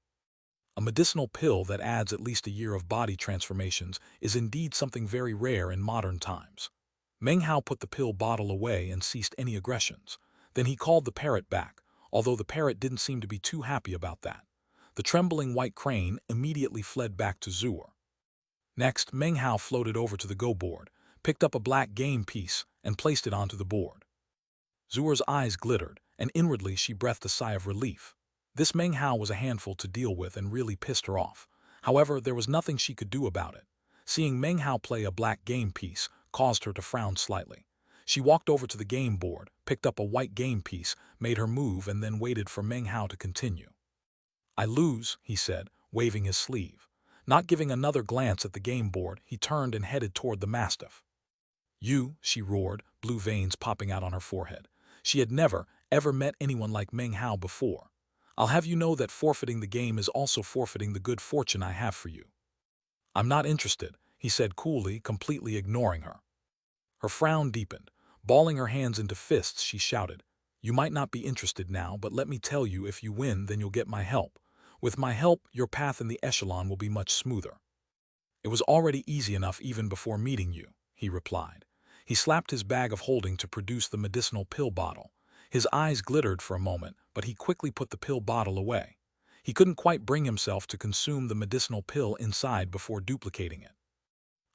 A medicinal pill that adds at least a year of body transformations is indeed something very rare in modern times." Meng Hao put the pill bottle away and ceased any aggressions. Then he called the parrot back, although the parrot didn't seem to be too happy about that. The trembling white crane immediately fled back to Zhuor. Next, Meng Hao floated over to the Go board, picked up a black game piece, and placed it onto the board. Zhuor's eyes glittered, and inwardly she breathed a sigh of relief. This Meng Hao was a handful to deal with and really pissed her off. However, there was nothing she could do about it. Seeing Meng Hao play a black game piece caused her to frown slightly. She walked over to the game board, picked up a white game piece, made her move, and then waited for Meng Hao to continue. "I lose," he said, waving his sleeve. Not giving another glance at the game board, he turned and headed toward the mastiff. "You," she roared, blue veins popping out on her forehead. She had never, ever met anyone like Meng Hao before. "I'll have you know that forfeiting the game is also forfeiting the good fortune I have for you." "I'm not interested," he said coolly, completely ignoring her. Her frown deepened. Balling her hands into fists, she shouted, "You might not be interested now, but let me tell you, if you win, then you'll get my help. With my help, your path in the echelon will be much smoother." "It was already easy enough even before meeting you," he replied. He slapped his bag of holding to produce the medicinal pill bottle. His eyes glittered for a moment, but he quickly put the pill bottle away. He couldn't quite bring himself to consume the medicinal pill inside before duplicating it.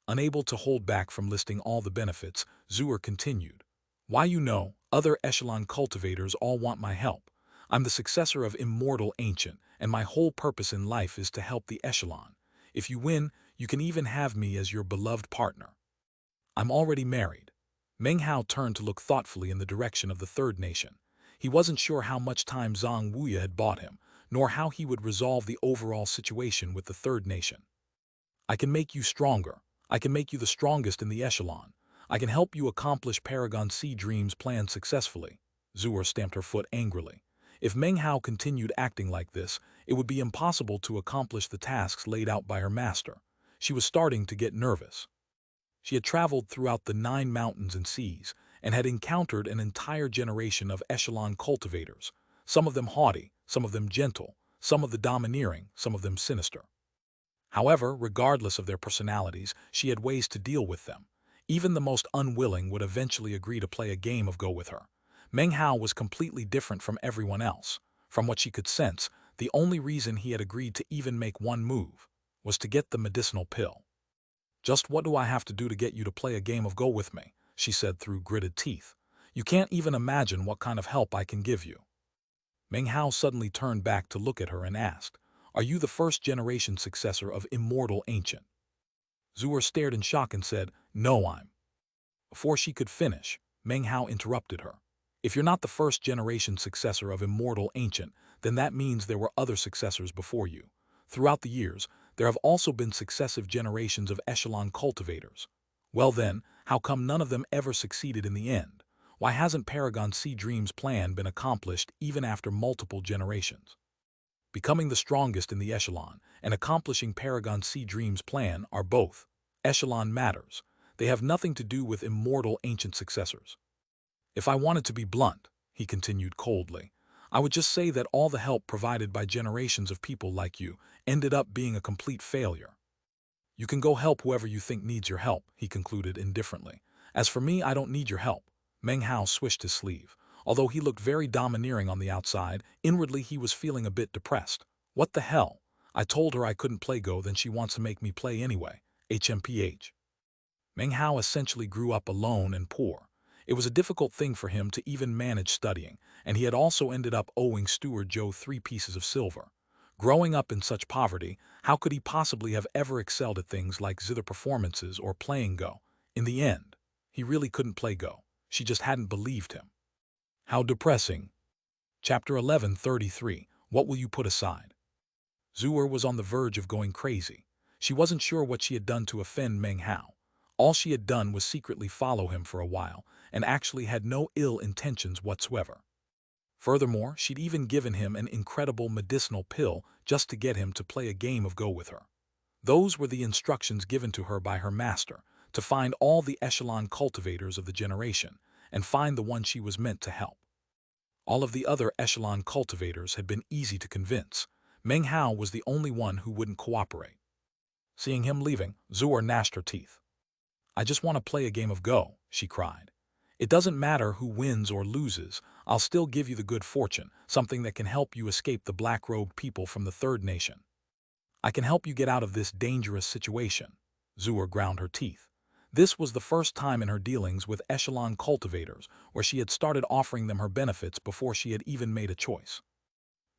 Unable to hold back from listing all the benefits, Zhuor continued. "Why, you know, other echelon cultivators all want my help. I'm the successor of Immortal Ancient, and my whole purpose in life is to help the echelon. If you win, you can even have me as your beloved partner. I'm already married." Meng Hao turned to look thoughtfully in the direction of the third nation. He wasn't sure how much time Zhang Wuya had bought him, nor how he would resolve the overall situation with the third nation. "I can make you stronger. I can make you the strongest in the echelon. I can help you accomplish Paragon C Dream's plan successfully." Zhuor stamped her foot angrily. If Meng Hao continued acting like this, it would be impossible to accomplish the tasks laid out by her master. She was starting to get nervous. She had traveled throughout the 9 mountains and seas, and had encountered an entire generation of echelon cultivators, some of them haughty, some of them gentle, some of them domineering, some of them sinister. However, regardless of their personalities, she had ways to deal with them. Even the most unwilling would eventually agree to play a game of Go with her. Meng Hao was completely different from everyone else. From what she could sense, the only reason he had agreed to even make one move was to get the medicinal pill. "Just what do I have to do to get you to play a game of Go with me?" she said through gritted teeth. "You can't even imagine what kind of help I can give you." Meng Hao suddenly turned back to look at her and asked, "Are you the first-generation successor of Immortal Ancient?" Zhuor stared in shock and said, "No, I'm." Before she could finish, Meng Hao interrupted her. "If you're not the first-generation successor of Immortal Ancient, then that means there were other successors before you. Throughout the years, there have also been successive generations of echelon cultivators. Well then, how come none of them ever succeeded in the end? Why hasn't Paragon C Dream's plan been accomplished even after multiple generations?" Becoming the strongest in the echelon and accomplishing Paragon C Dream's plan are both echelon matters. They have nothing to do with immortal ancient successors. If I wanted to be blunt, he continued coldly, I would just say that all the help provided by generations of people like you ended up being a complete failure. You can go help whoever you think needs your help, he concluded indifferently. As for me, I don't need your help. Meng Hao swished his sleeve. Although he looked very domineering on the outside, inwardly he was feeling a bit depressed. What the hell? I told her I couldn't play Go, then she wants to make me play anyway. HMPH. Meng Hao essentially grew up alone and poor. It was a difficult thing for him to even manage studying, and he had also ended up owing Steward Joe 3 pieces of silver. Growing up in such poverty, how could he possibly have ever excelled at things like zither performances or playing Go? In the end, he really couldn't play Go. She just hadn't believed him. How depressing. Chapter 11:33. What will you put aside? Zhu'er was on the verge of going crazy. She wasn't sure what she had done to offend Meng Hao. All she had done was secretly follow him for a while, and actually had no ill intentions whatsoever. Furthermore, she'd even given him an incredible medicinal pill just to get him to play a game of Go with her. Those were the instructions given to her by her master, to find all the echelon cultivators of the generation, and find the one she was meant to help. All of the other echelon cultivators had been easy to convince. Meng Hao was the only one who wouldn't cooperate. Seeing him leaving, Zhu'er gnashed her teeth. I just want to play a game of Go, she cried. It doesn't matter who wins or loses, I'll still give you the good fortune, something that can help you escape the black-robed people from the third nation. I can help you get out of this dangerous situation. Zhu'er ground her teeth. This was the first time in her dealings with echelon cultivators where she had started offering them her benefits before she had even made a choice.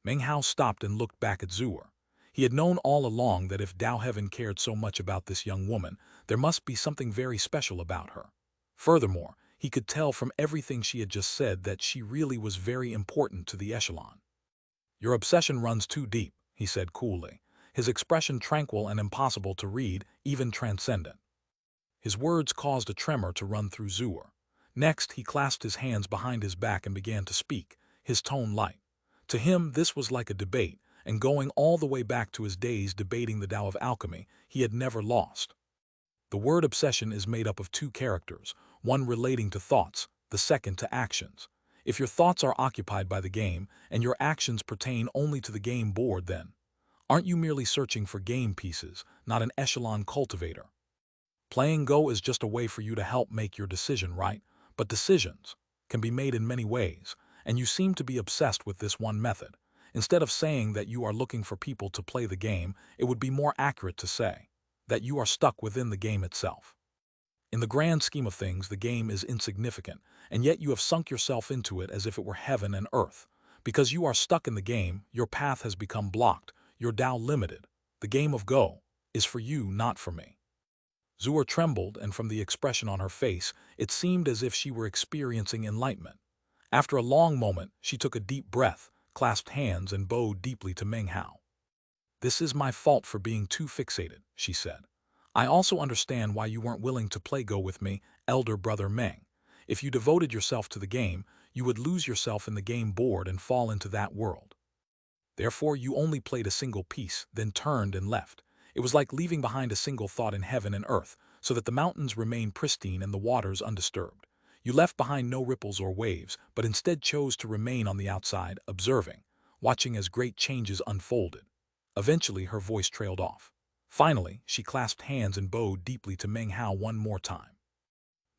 Meng Hao stopped and looked back at Zhu'er. He had known all along that if Dao Heaven cared so much about this young woman, there must be something very special about her. Furthermore, he could tell from everything she had just said that she really was very important to the echelon. Your obsession runs too deep, he said coolly, his expression tranquil and impossible to read, even transcendent. His words caused a tremor to run through Zhu'er. Next, he clasped his hands behind his back and began to speak, his tone light. To him, this was like a debate, and going all the way back to his days debating the Tao of alchemy, he had never lost. The word obsession is made up of 2 characters, one relating to thoughts, the second to actions. If your thoughts are occupied by the game, and your actions pertain only to the game board, then aren't you merely searching for game pieces, not an echelon cultivator? Playing Go is just a way for you to help make your decision, right? But decisions can be made in many ways, and you seem to be obsessed with this one method. Instead of saying that you are looking for people to play the game, it would be more accurate to say that you are stuck within the game itself. In the grand scheme of things, the game is insignificant, and yet you have sunk yourself into it as if it were heaven and earth. Because you are stuck in the game, your path has become blocked, your Tao limited. The game of Go is for you, not for me. Zhu'er trembled, and from the expression on her face, it seemed as if she were experiencing enlightenment. After a long moment, she took a deep breath, clasped hands, and bowed deeply to Meng Hao. This is my fault for being too fixated, she said. I also understand why you weren't willing to play Go with me, elder brother Meng. If you devoted yourself to the game, you would lose yourself in the game board and fall into that world. Therefore, you only played a single piece, then turned and left. It was like leaving behind a single thought in heaven and earth, so that the mountains remained pristine and the waters undisturbed. You left behind no ripples or waves, but instead chose to remain on the outside, observing, watching as great changes unfolded. Eventually, her voice trailed off. Finally, she clasped hands and bowed deeply to Meng Hao one more time.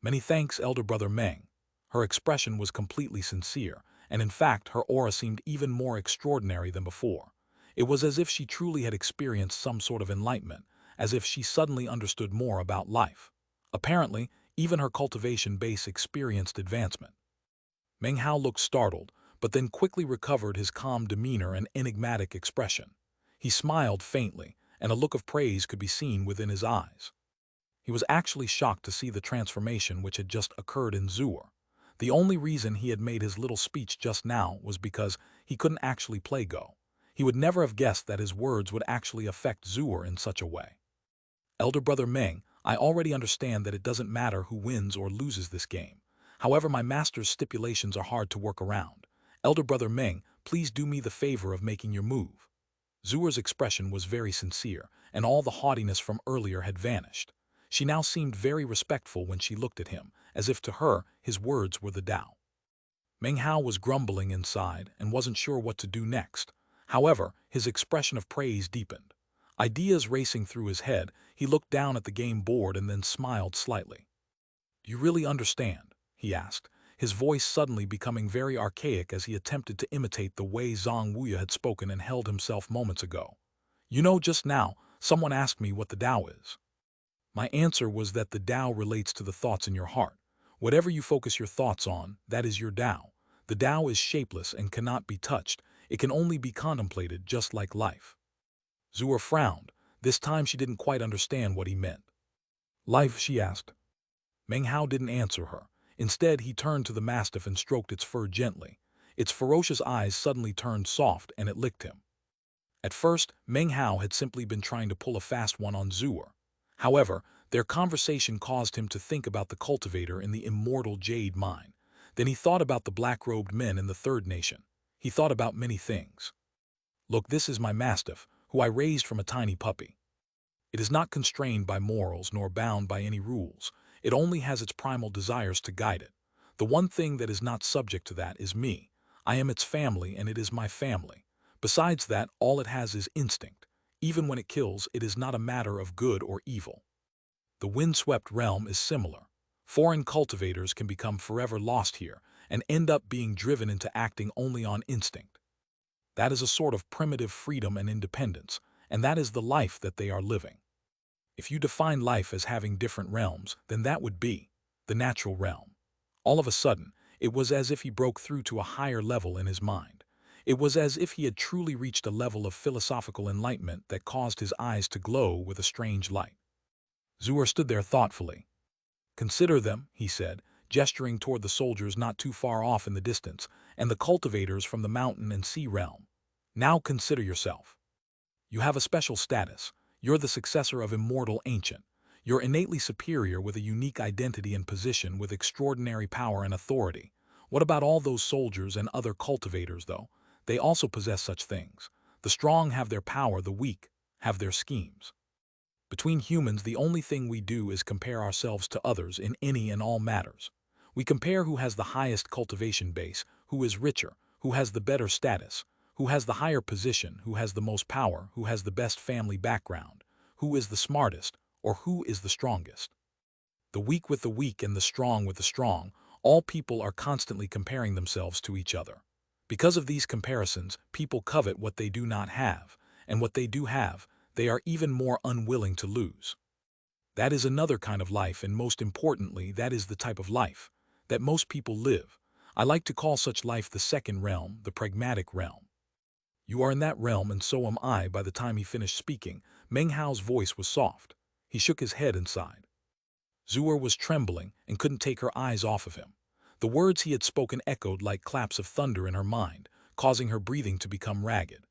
Many thanks, elder brother Meng. Her expression was completely sincere, and in fact, her aura seemed even more extraordinary than before. It was as if she truly had experienced some sort of enlightenment, as if she suddenly understood more about life. Apparently, even her cultivation base experienced advancement. Meng Hao looked startled, but then quickly recovered his calm demeanor and enigmatic expression. He smiled faintly, and a look of praise could be seen within his eyes. He was actually shocked to see the transformation which had just occurred in Zhu'er. The only reason he had made his little speech just now was because he couldn't actually play Go. He would never have guessed that his words would actually affect Zhu'er in such a way. Elder brother Meng, I already understand that it doesn't matter who wins or loses this game. However, my master's stipulations are hard to work around. Elder brother Meng, please do me the favor of making your move. Zhuer's expression was very sincere, and all the haughtiness from earlier had vanished. She now seemed very respectful when she looked at him, as if to her his words were the Tao. Meng Hao was grumbling inside and wasn't sure what to do next. However, his expression of praise deepened. Ideas racing through his head, he looked down at the game board and then smiled slightly. "Do you really understand?" he asked, his voice suddenly becoming very archaic as he attempted to imitate the way Zhang Wuya had spoken and held himself moments ago. "You know, just now, someone asked me what the Tao is. My answer was that the Tao relates to the thoughts in your heart. Whatever you focus your thoughts on, that is your Tao. The Tao is shapeless and cannot be touched. It can only be contemplated, just like life." Zhuer frowned. This time she didn't quite understand what he meant. "Life?" she asked. Meng Hao didn't answer her. Instead, he turned to the mastiff and stroked its fur gently. Its ferocious eyes suddenly turned soft and it licked him. At first, Meng Hao had simply been trying to pull a fast one on Zhuer. However, their conversation caused him to think about the cultivator in the immortal Jade mine. Then he thought about the black-robed men in the Third Nation. He thought about many things. "Look, this is my mastiff, who I raised from a tiny puppy. It is not constrained by morals nor bound by any rules. It only has its primal desires to guide it. The one thing that is not subject to that is me. I am its family and it is my family. Besides that, all it has is instinct. Even when it kills, it is not a matter of good or evil." The windswept realm is similar. Foreign cultivators can become forever lost here and end up being driven into acting only on instinct. That is a sort of primitive freedom and independence, and that is the life that they are living. If you define life as having different realms, then that would be the natural realm. All of a sudden, it was as if he broke through to a higher level in his mind. It was as if he had truly reached a level of philosophical enlightenment that caused his eyes to glow with a strange light. Zhuer stood there thoughtfully. "Consider them," he said, gesturing toward the soldiers not too far off in the distance, and the cultivators from the mountain and sea realm. "Now consider yourself. You have a special status. You're the successor of immortal ancient. You're innately superior with a unique identity and position with extraordinary power and authority. What about all those soldiers and other cultivators, though? They also possess such things. The strong have their power, the weak have their schemes. Between humans, the only thing we do is compare ourselves to others in any and all matters. We compare who has the highest cultivation base, who is richer, who has the better status, who has the higher position, who has the most power, who has the best family background, who is the smartest, or who is the strongest. The weak with the weak and the strong with the strong, all people are constantly comparing themselves to each other. Because of these comparisons, people covet what they do not have, and what they do have, they are even more unwilling to lose. That is another kind of life, and most importantly, that is the type of life that most people live. I like to call such life the second realm, the pragmatic realm. You are in that realm, and so am I." By the time he finished speaking, Meng Hao's voice was soft. He shook his head and sighed. Zhuer was trembling and couldn't take her eyes off of him. The words he had spoken echoed like claps of thunder in her mind, causing her breathing to become ragged.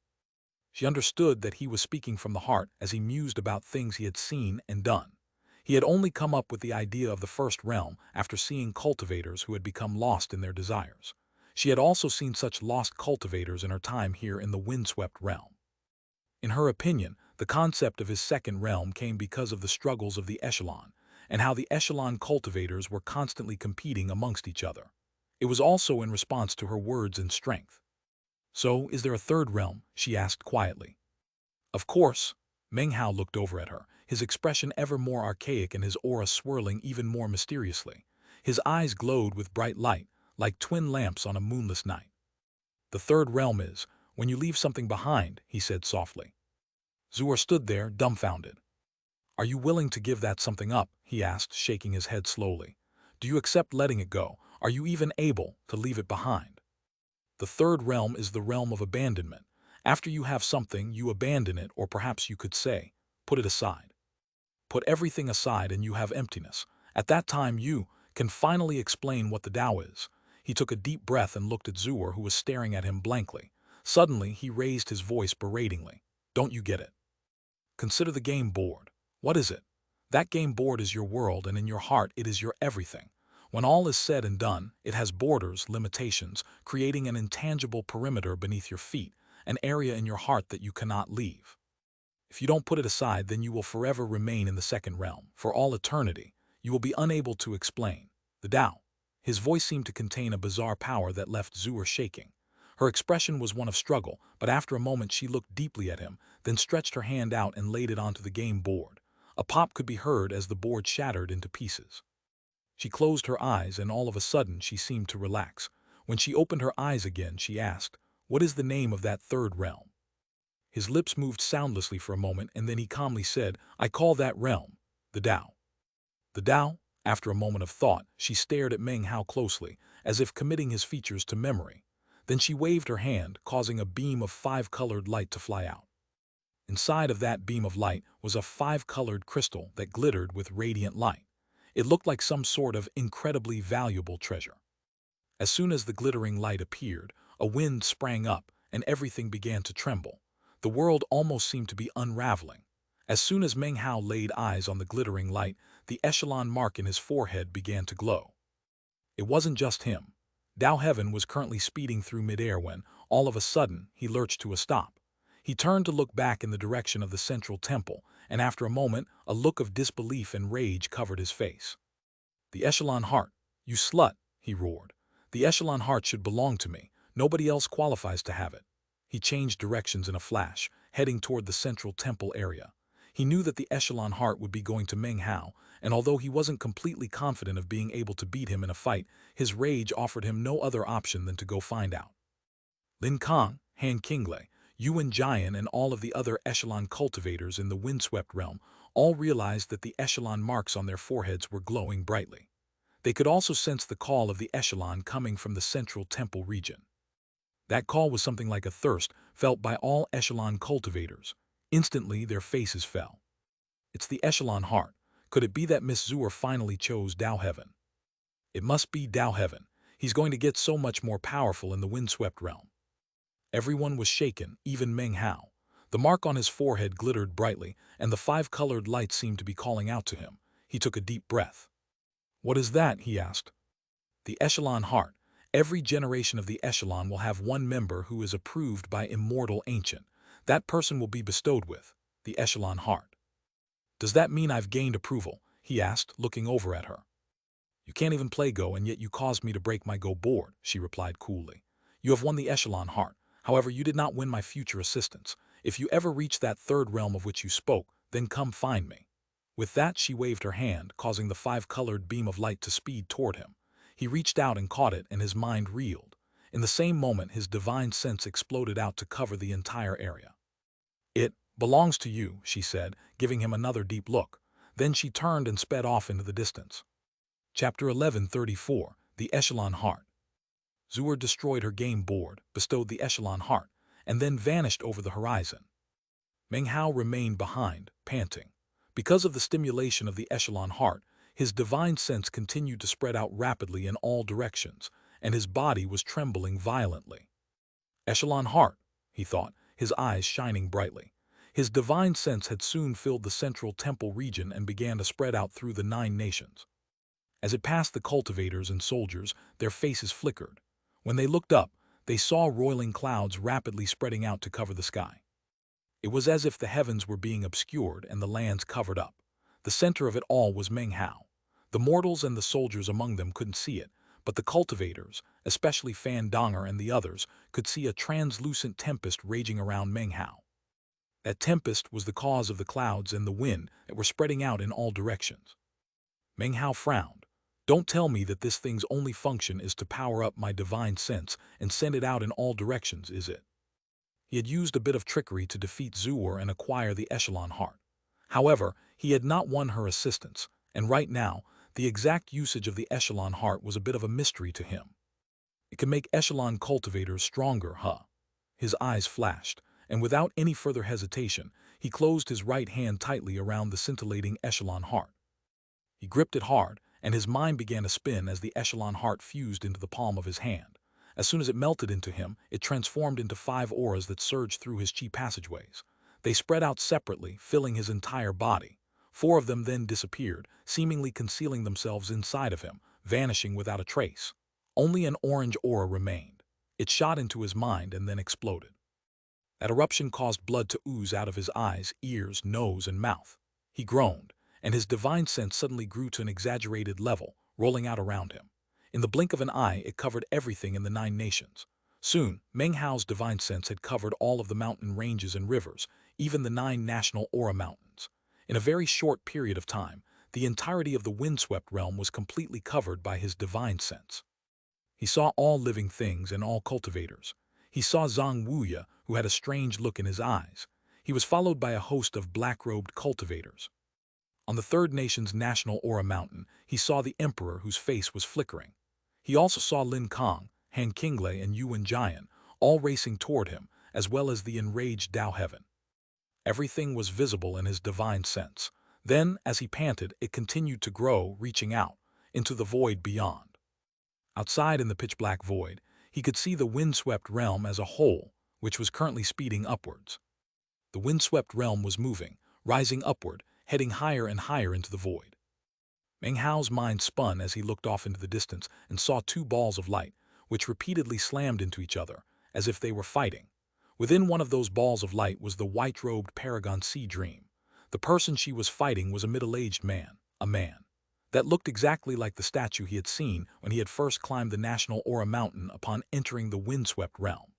She understood that he was speaking from the heart as he mused about things he had seen and done. He had only come up with the idea of the first realm after seeing cultivators who had become lost in their desires. She had also seen such lost cultivators in her time here in the windswept realm. In her opinion, the concept of his second realm came because of the struggles of the echelon, and how the echelon cultivators were constantly competing amongst each other. It was also in response to her words and strength. "So, is there a third realm?" she asked quietly. "Of course." Meng Hao looked over at her, his expression ever more archaic and his aura swirling even more mysteriously. His eyes glowed with bright light, like twin lamps on a moonless night. "The third realm is when you leave something behind," he said softly. Zhuer stood there, dumbfounded. "Are you willing to give that something up?" he asked, shaking his head slowly. "Do you accept letting it go? Are you even able to leave it behind? The third realm is the realm of abandonment. After you have something, you abandon it, or perhaps you could say, put it aside. Put everything aside and you have emptiness. At that time you can finally explain what the Tao is." He took a deep breath and looked at Zhuer, who was staring at him blankly. Suddenly, he raised his voice beratingly. "Don't you get it? Consider the game board. What is it? That game board is your world, and in your heart it is your everything. When all is said and done, it has borders, limitations, creating an intangible perimeter beneath your feet, an area in your heart that you cannot leave. If you don't put it aside, then you will forever remain in the second realm, for all eternity. You will be unable to explain. The Tao. His voice seemed to contain a bizarre power that left Zhuo shaking. Her expression was one of struggle, but after a moment she looked deeply at him, then stretched her hand out and laid it onto the game board. A pop could be heard as the board shattered into pieces. She closed her eyes, and all of a sudden she seemed to relax. When she opened her eyes again, she asked, "What is the name of that third realm?" His lips moved soundlessly for a moment, and then he calmly said, "I call that realm the Tao." The Tao? After a moment of thought, she stared at Meng Hao closely, as if committing his features to memory. Then she waved her hand, causing a beam of five-colored light to fly out. Inside of that beam of light was a five-colored crystal that glittered with radiant light. It looked like some sort of incredibly valuable treasure. As soon as the glittering light appeared, a wind sprang up, and everything began to tremble. The world almost seemed to be unraveling. As soon as Meng Hao laid eyes on the glittering light, the echelon mark in his forehead began to glow. It wasn't just him. Tao Heaven was currently speeding through midair when, all of a sudden, he lurched to a stop. He turned to look back in the direction of the central temple, and after a moment, a look of disbelief and rage covered his face. "The echelon heart, you slut," he roared. "The echelon heart should belong to me. Nobody else qualifies to have it." He changed directions in a flash, heading toward the central temple area. He knew that the echelon heart would be going to Meng Hao, and although he wasn't completely confident of being able to beat him in a fight, his rage offered him no other option than to go find out. Lin Kang, Han Qinglei, Yuan Jian, and all of the other echelon cultivators in the windswept realm all realized that the echelon marks on their foreheads were glowing brightly. They could also sense the call of the echelon coming from the central temple region. That call was something like a thirst felt by all echelon cultivators. Instantly, their faces fell. It's the echelon heart. Could it be that Miss Zhuo finally chose Tao Heaven? It must be Tao Heaven. He's going to get so much more powerful in the windswept realm. Everyone was shaken, even Meng Hao. The mark on his forehead glittered brightly, and the five-colored light seemed to be calling out to him. He took a deep breath. "What is that?" he asked. "The echelon heart. Every generation of the echelon will have one member who is approved by Immortal Ancient. That person will be bestowed with the echelon heart." "Does that mean I've gained approval?" he asked, looking over at her. "You can't even play Go, and yet you caused me to break my Go board," she replied coolly. "You have won the echelon heart. However, you did not win my future assistance. If you ever reach that third realm of which you spoke, then come find me." With that, she waved her hand, causing the five-colored beam of light to speed toward him. He reached out and caught it, and his mind reeled. In the same moment, his divine sense exploded out to cover the entire area. "It belongs to you," she said, giving him another deep look. Then she turned and sped off into the distance. Chapter 1134, The Echelon Heart. Zhuo destroyed her game board, bestowed the echelon heart, and then vanished over the horizon. Meng Hao remained behind, panting. Because of the stimulation of the echelon heart, his divine sense continued to spread out rapidly in all directions, and his body was trembling violently. "Echelon heart," he thought, his eyes shining brightly. His divine sense had soon filled the central temple region and began to spread out through the 9 nations. As it passed the cultivators and soldiers, their faces flickered. When they looked up, they saw roiling clouds rapidly spreading out to cover the sky. It was as if the heavens were being obscured and the lands covered up. The center of it all was Meng Hao. The mortals and the soldiers among them couldn't see it, but the cultivators, especially Fan Donger and the others, could see a translucent tempest raging around Meng Hao. That tempest was the cause of the clouds and the wind that were spreading out in all directions. Meng Hao frowned. "Don't tell me that this thing's only function is to power up my divine sense and send it out in all directions, is it?" He had used a bit of trickery to defeat Zhuo and acquire the echelon heart. However, he had not won her assistance, and right now, the exact usage of the echelon heart was a bit of a mystery to him. It could make echelon cultivators stronger, huh? His eyes flashed, and without any further hesitation, he closed his right hand tightly around the scintillating echelon heart. He gripped it hard, and his mind began to spin as the echelon heart fused into the palm of his hand. As soon as it melted into him, it transformed into 5 auras that surged through his chi passageways. They spread out separately, filling his entire body. 4 of them then disappeared, seemingly concealing themselves inside of him, vanishing without a trace. Only an orange aura remained. It shot into his mind and then exploded. That eruption caused blood to ooze out of his eyes, ears, nose, and mouth. He groaned, and his divine sense suddenly grew to an exaggerated level, rolling out around him. In the blink of an eye, it covered everything in the 9 nations. Soon, Meng Hao's divine sense had covered all of the mountain ranges and rivers, even the 9 national Aura mountains. In a very short period of time, the entirety of the windswept realm was completely covered by his divine sense. He saw all living things and all cultivators. He saw Zhang Wuya, who had a strange look in his eyes. He was followed by a host of black-robed cultivators. On the 3rd nation's national Aura mountain, he saw the emperor whose face was flickering. He also saw Lin Kong, Han Qinglei, and Yuan Jian, all racing toward him, as well as the enraged Dao Heaven. Everything was visible in his divine sense. Then, as he panted, it continued to grow, reaching out into the void beyond. Outside in the pitch-black void, he could see the windswept realm as a whole, which was currently speeding upwards. The windswept realm was moving, rising upward, heading higher and higher into the void. Meng Hao's mind spun as he looked off into the distance and saw 2 balls of light, which repeatedly slammed into each other, as if they were fighting. Within one of those balls of light was the white-robed Paragon Sea Dream. The person she was fighting was a middle-aged man, a man that looked exactly like the statue he had seen when he had first climbed the national Aura mountain upon entering the windswept realm.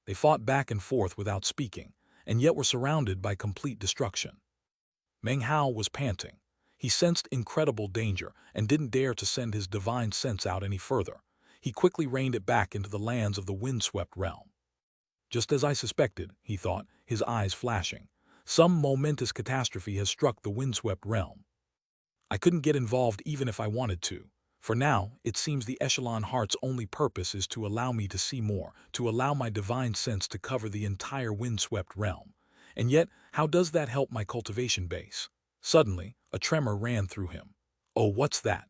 They fought back and forth without speaking, and yet were surrounded by complete destruction. Meng Hao was panting. He sensed incredible danger and didn't dare to send his divine sense out any further. He quickly reined it back into the lands of the windswept realm. Just as I suspected, he thought, his eyes flashing. Some momentous catastrophe has struck the windswept realm. I couldn't get involved even if I wanted to. For now, it seems the Echelon Heart's only purpose is to allow me to see more, to allow my divine sense to cover the entire windswept realm. And yet, how does that help my cultivation base? Suddenly, a tremor ran through him. Oh, what's that?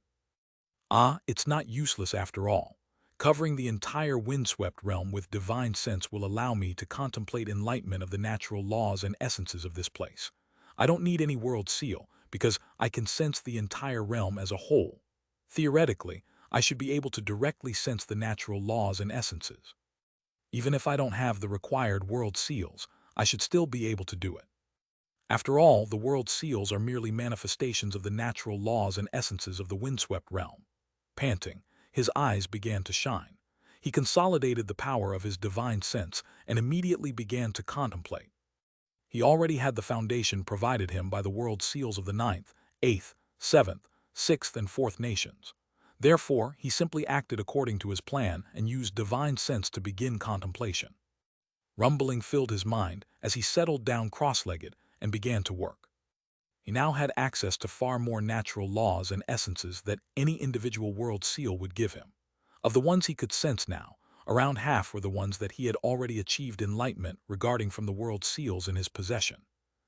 Ah, it's not useless after all. Covering the entire windswept realm with divine sense will allow me to contemplate enlightenment of the natural laws and essences of this place. I don't need any world seal, because I can sense the entire realm as a whole. Theoretically, I should be able to directly sense the natural laws and essences. Even if I don't have the required world seals, I should still be able to do it. After all, the world seals are merely manifestations of the natural laws and essences of the windswept realm. Panting, his eyes began to shine. He consolidated the power of his divine sense and immediately began to contemplate. He already had the foundation provided him by the world seals of the 9th, 8th, 7th, 6th, and 4th nations. Therefore, he simply acted according to his plan and used divine sense to begin contemplation. Rumbling filled his mind as he settled down cross-legged and began to work. He now had access to far more natural laws and essences that any individual world seal would give him. Of the ones he could sense now, around half were the ones that he had already achieved enlightenment regarding from the world seals in his possession.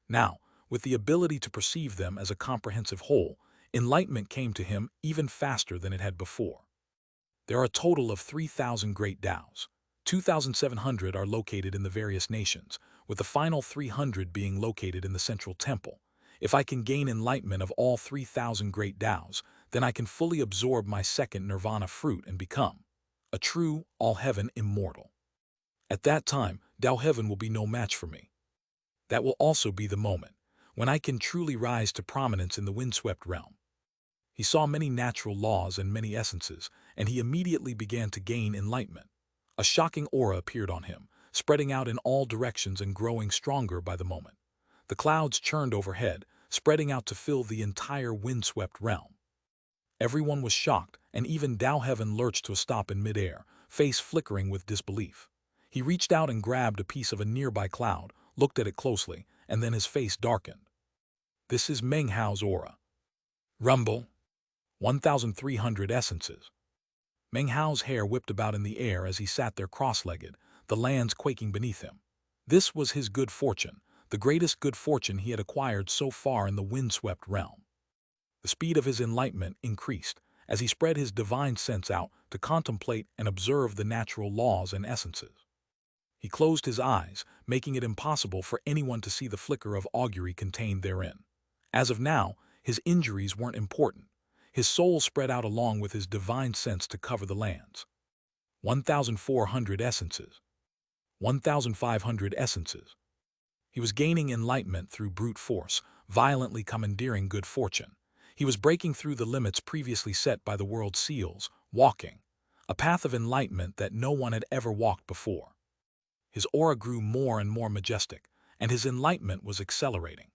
Now, with the ability to perceive them as a comprehensive whole, enlightenment came to him even faster than it had before. There are a total of 3,000 great Taos. 2,700 are located in the various nations, with the final 300 being located in the central temple. If I can gain enlightenment of all 3,000 great Taos, then I can fully absorb my second nirvana fruit and become a true, all-heaven immortal. At that time, Dao Heaven will be no match for me. That will also be the moment when I can truly rise to prominence in the windswept realm. He saw many natural laws and many essences, and he immediately began to gain enlightenment. A shocking aura appeared on him, spreading out in all directions and growing stronger by the moment. The clouds churned overhead, spreading out to fill the entire windswept realm. Everyone was shocked, and even Dao Heaven lurched to a stop in midair, face flickering with disbelief. He reached out and grabbed a piece of a nearby cloud, looked at it closely, and then his face darkened. This is Meng Hao's aura. Rumble. 1,300 essences. Meng Hao's hair whipped about in the air as he sat there cross-legged, the lands quaking beneath him. This was his good fortune, the greatest good fortune he had acquired so far in the windswept realm. The speed of his enlightenment increased as he spread his divine sense out to contemplate and observe the natural laws and essences. He closed his eyes, making it impossible for anyone to see the flicker of augury contained therein. As of now, his injuries weren't important. His soul spread out along with his divine sense to cover the lands. 1,400 essences. 1,500 essences. He was gaining enlightenment through brute force, violently commandeering good fortune. He was breaking through the limits previously set by the world's seals, walking a path of enlightenment that no one had ever walked before. His aura grew more and more majestic, and his enlightenment was accelerating.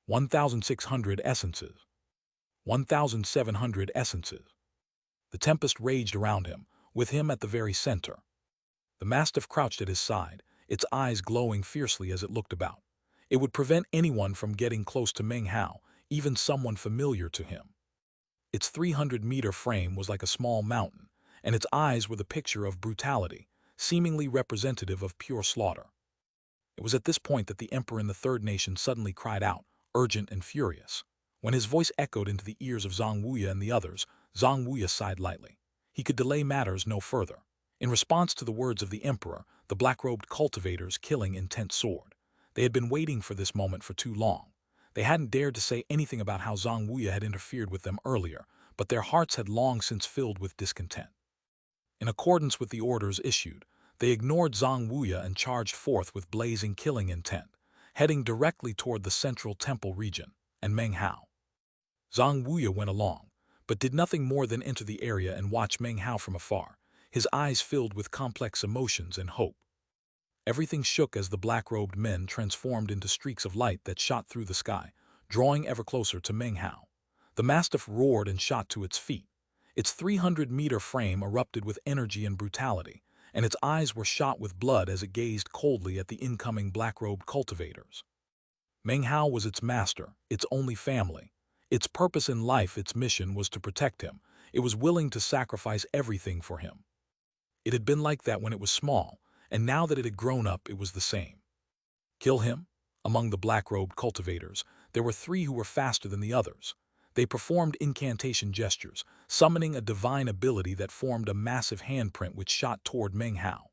1,600 essences. 1,700 essences. The tempest raged around him, with him at the very center. The mastiff crouched at his side, its eyes glowing fiercely as it looked about. It would prevent anyone from getting close to Meng Hao, even someone familiar to him. Its 300-meter frame was like a small mountain, and its eyes were the picture of brutality, seemingly representative of pure slaughter. It was at this point that the emperor in the third nation suddenly cried out, urgent and furious. When his voice echoed into the ears of Zhang Wuya and the others, Zhang Wuya sighed lightly. He could delay matters no further. In response to the words of the emperor, the black-robed cultivators killing intent soared. They had been waiting for this moment for too long. They hadn't dared to say anything about how Zhang Wuya had interfered with them earlier, but their hearts had long since filled with discontent. In accordance with the orders issued, they ignored Zhang Wuya and charged forth with blazing killing intent, heading directly toward the central temple region and Meng Hao. Zhang Wuya went along, but did nothing more than enter the area and watch Meng Hao from afar, his eyes filled with complex emotions and hope. Everything shook as the black-robed men transformed into streaks of light that shot through the sky, drawing ever closer to Meng Hao. The mastiff roared and shot to its feet. Its 300-meter frame erupted with energy and brutality, and its eyes were shot with blood as it gazed coldly at the incoming black-robed cultivators. Meng Hao was its master, its only family. Its purpose in life, its mission, was to protect him. It was willing to sacrifice everything for him. It had been like that when it was small, and now that it had grown up, it was the same. Kill him? Among the black-robed cultivators, there were 3 who were faster than the others. They performed incantation gestures, summoning a divine ability that formed a massive handprint which shot toward Meng Hao.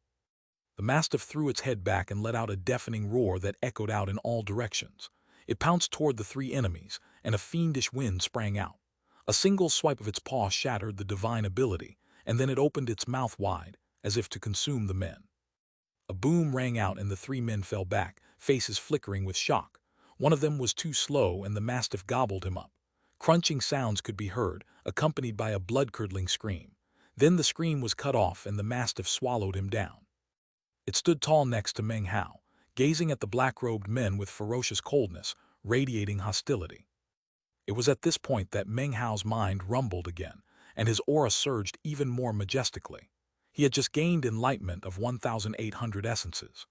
The mastiff threw its head back and let out a deafening roar that echoed out in all directions. It pounced toward the 3 enemies, and a fiendish wind sprang out. A single swipe of its paw shattered the divine ability, and then it opened its mouth wide, as if to consume the men. A boom rang out and the 3 men fell back, faces flickering with shock. One of them was too slow and the mastiff gobbled him up. Crunching sounds could be heard, accompanied by a blood-curdling scream. Then the scream was cut off and the mastiff swallowed him down. It stood tall next to Meng Hao, gazing at the black-robed men with ferocious coldness, radiating hostility. It was at this point that Meng Hao's mind rumbled again, and his aura surged even more majestically. He had just gained enlightenment of 1,800 essences.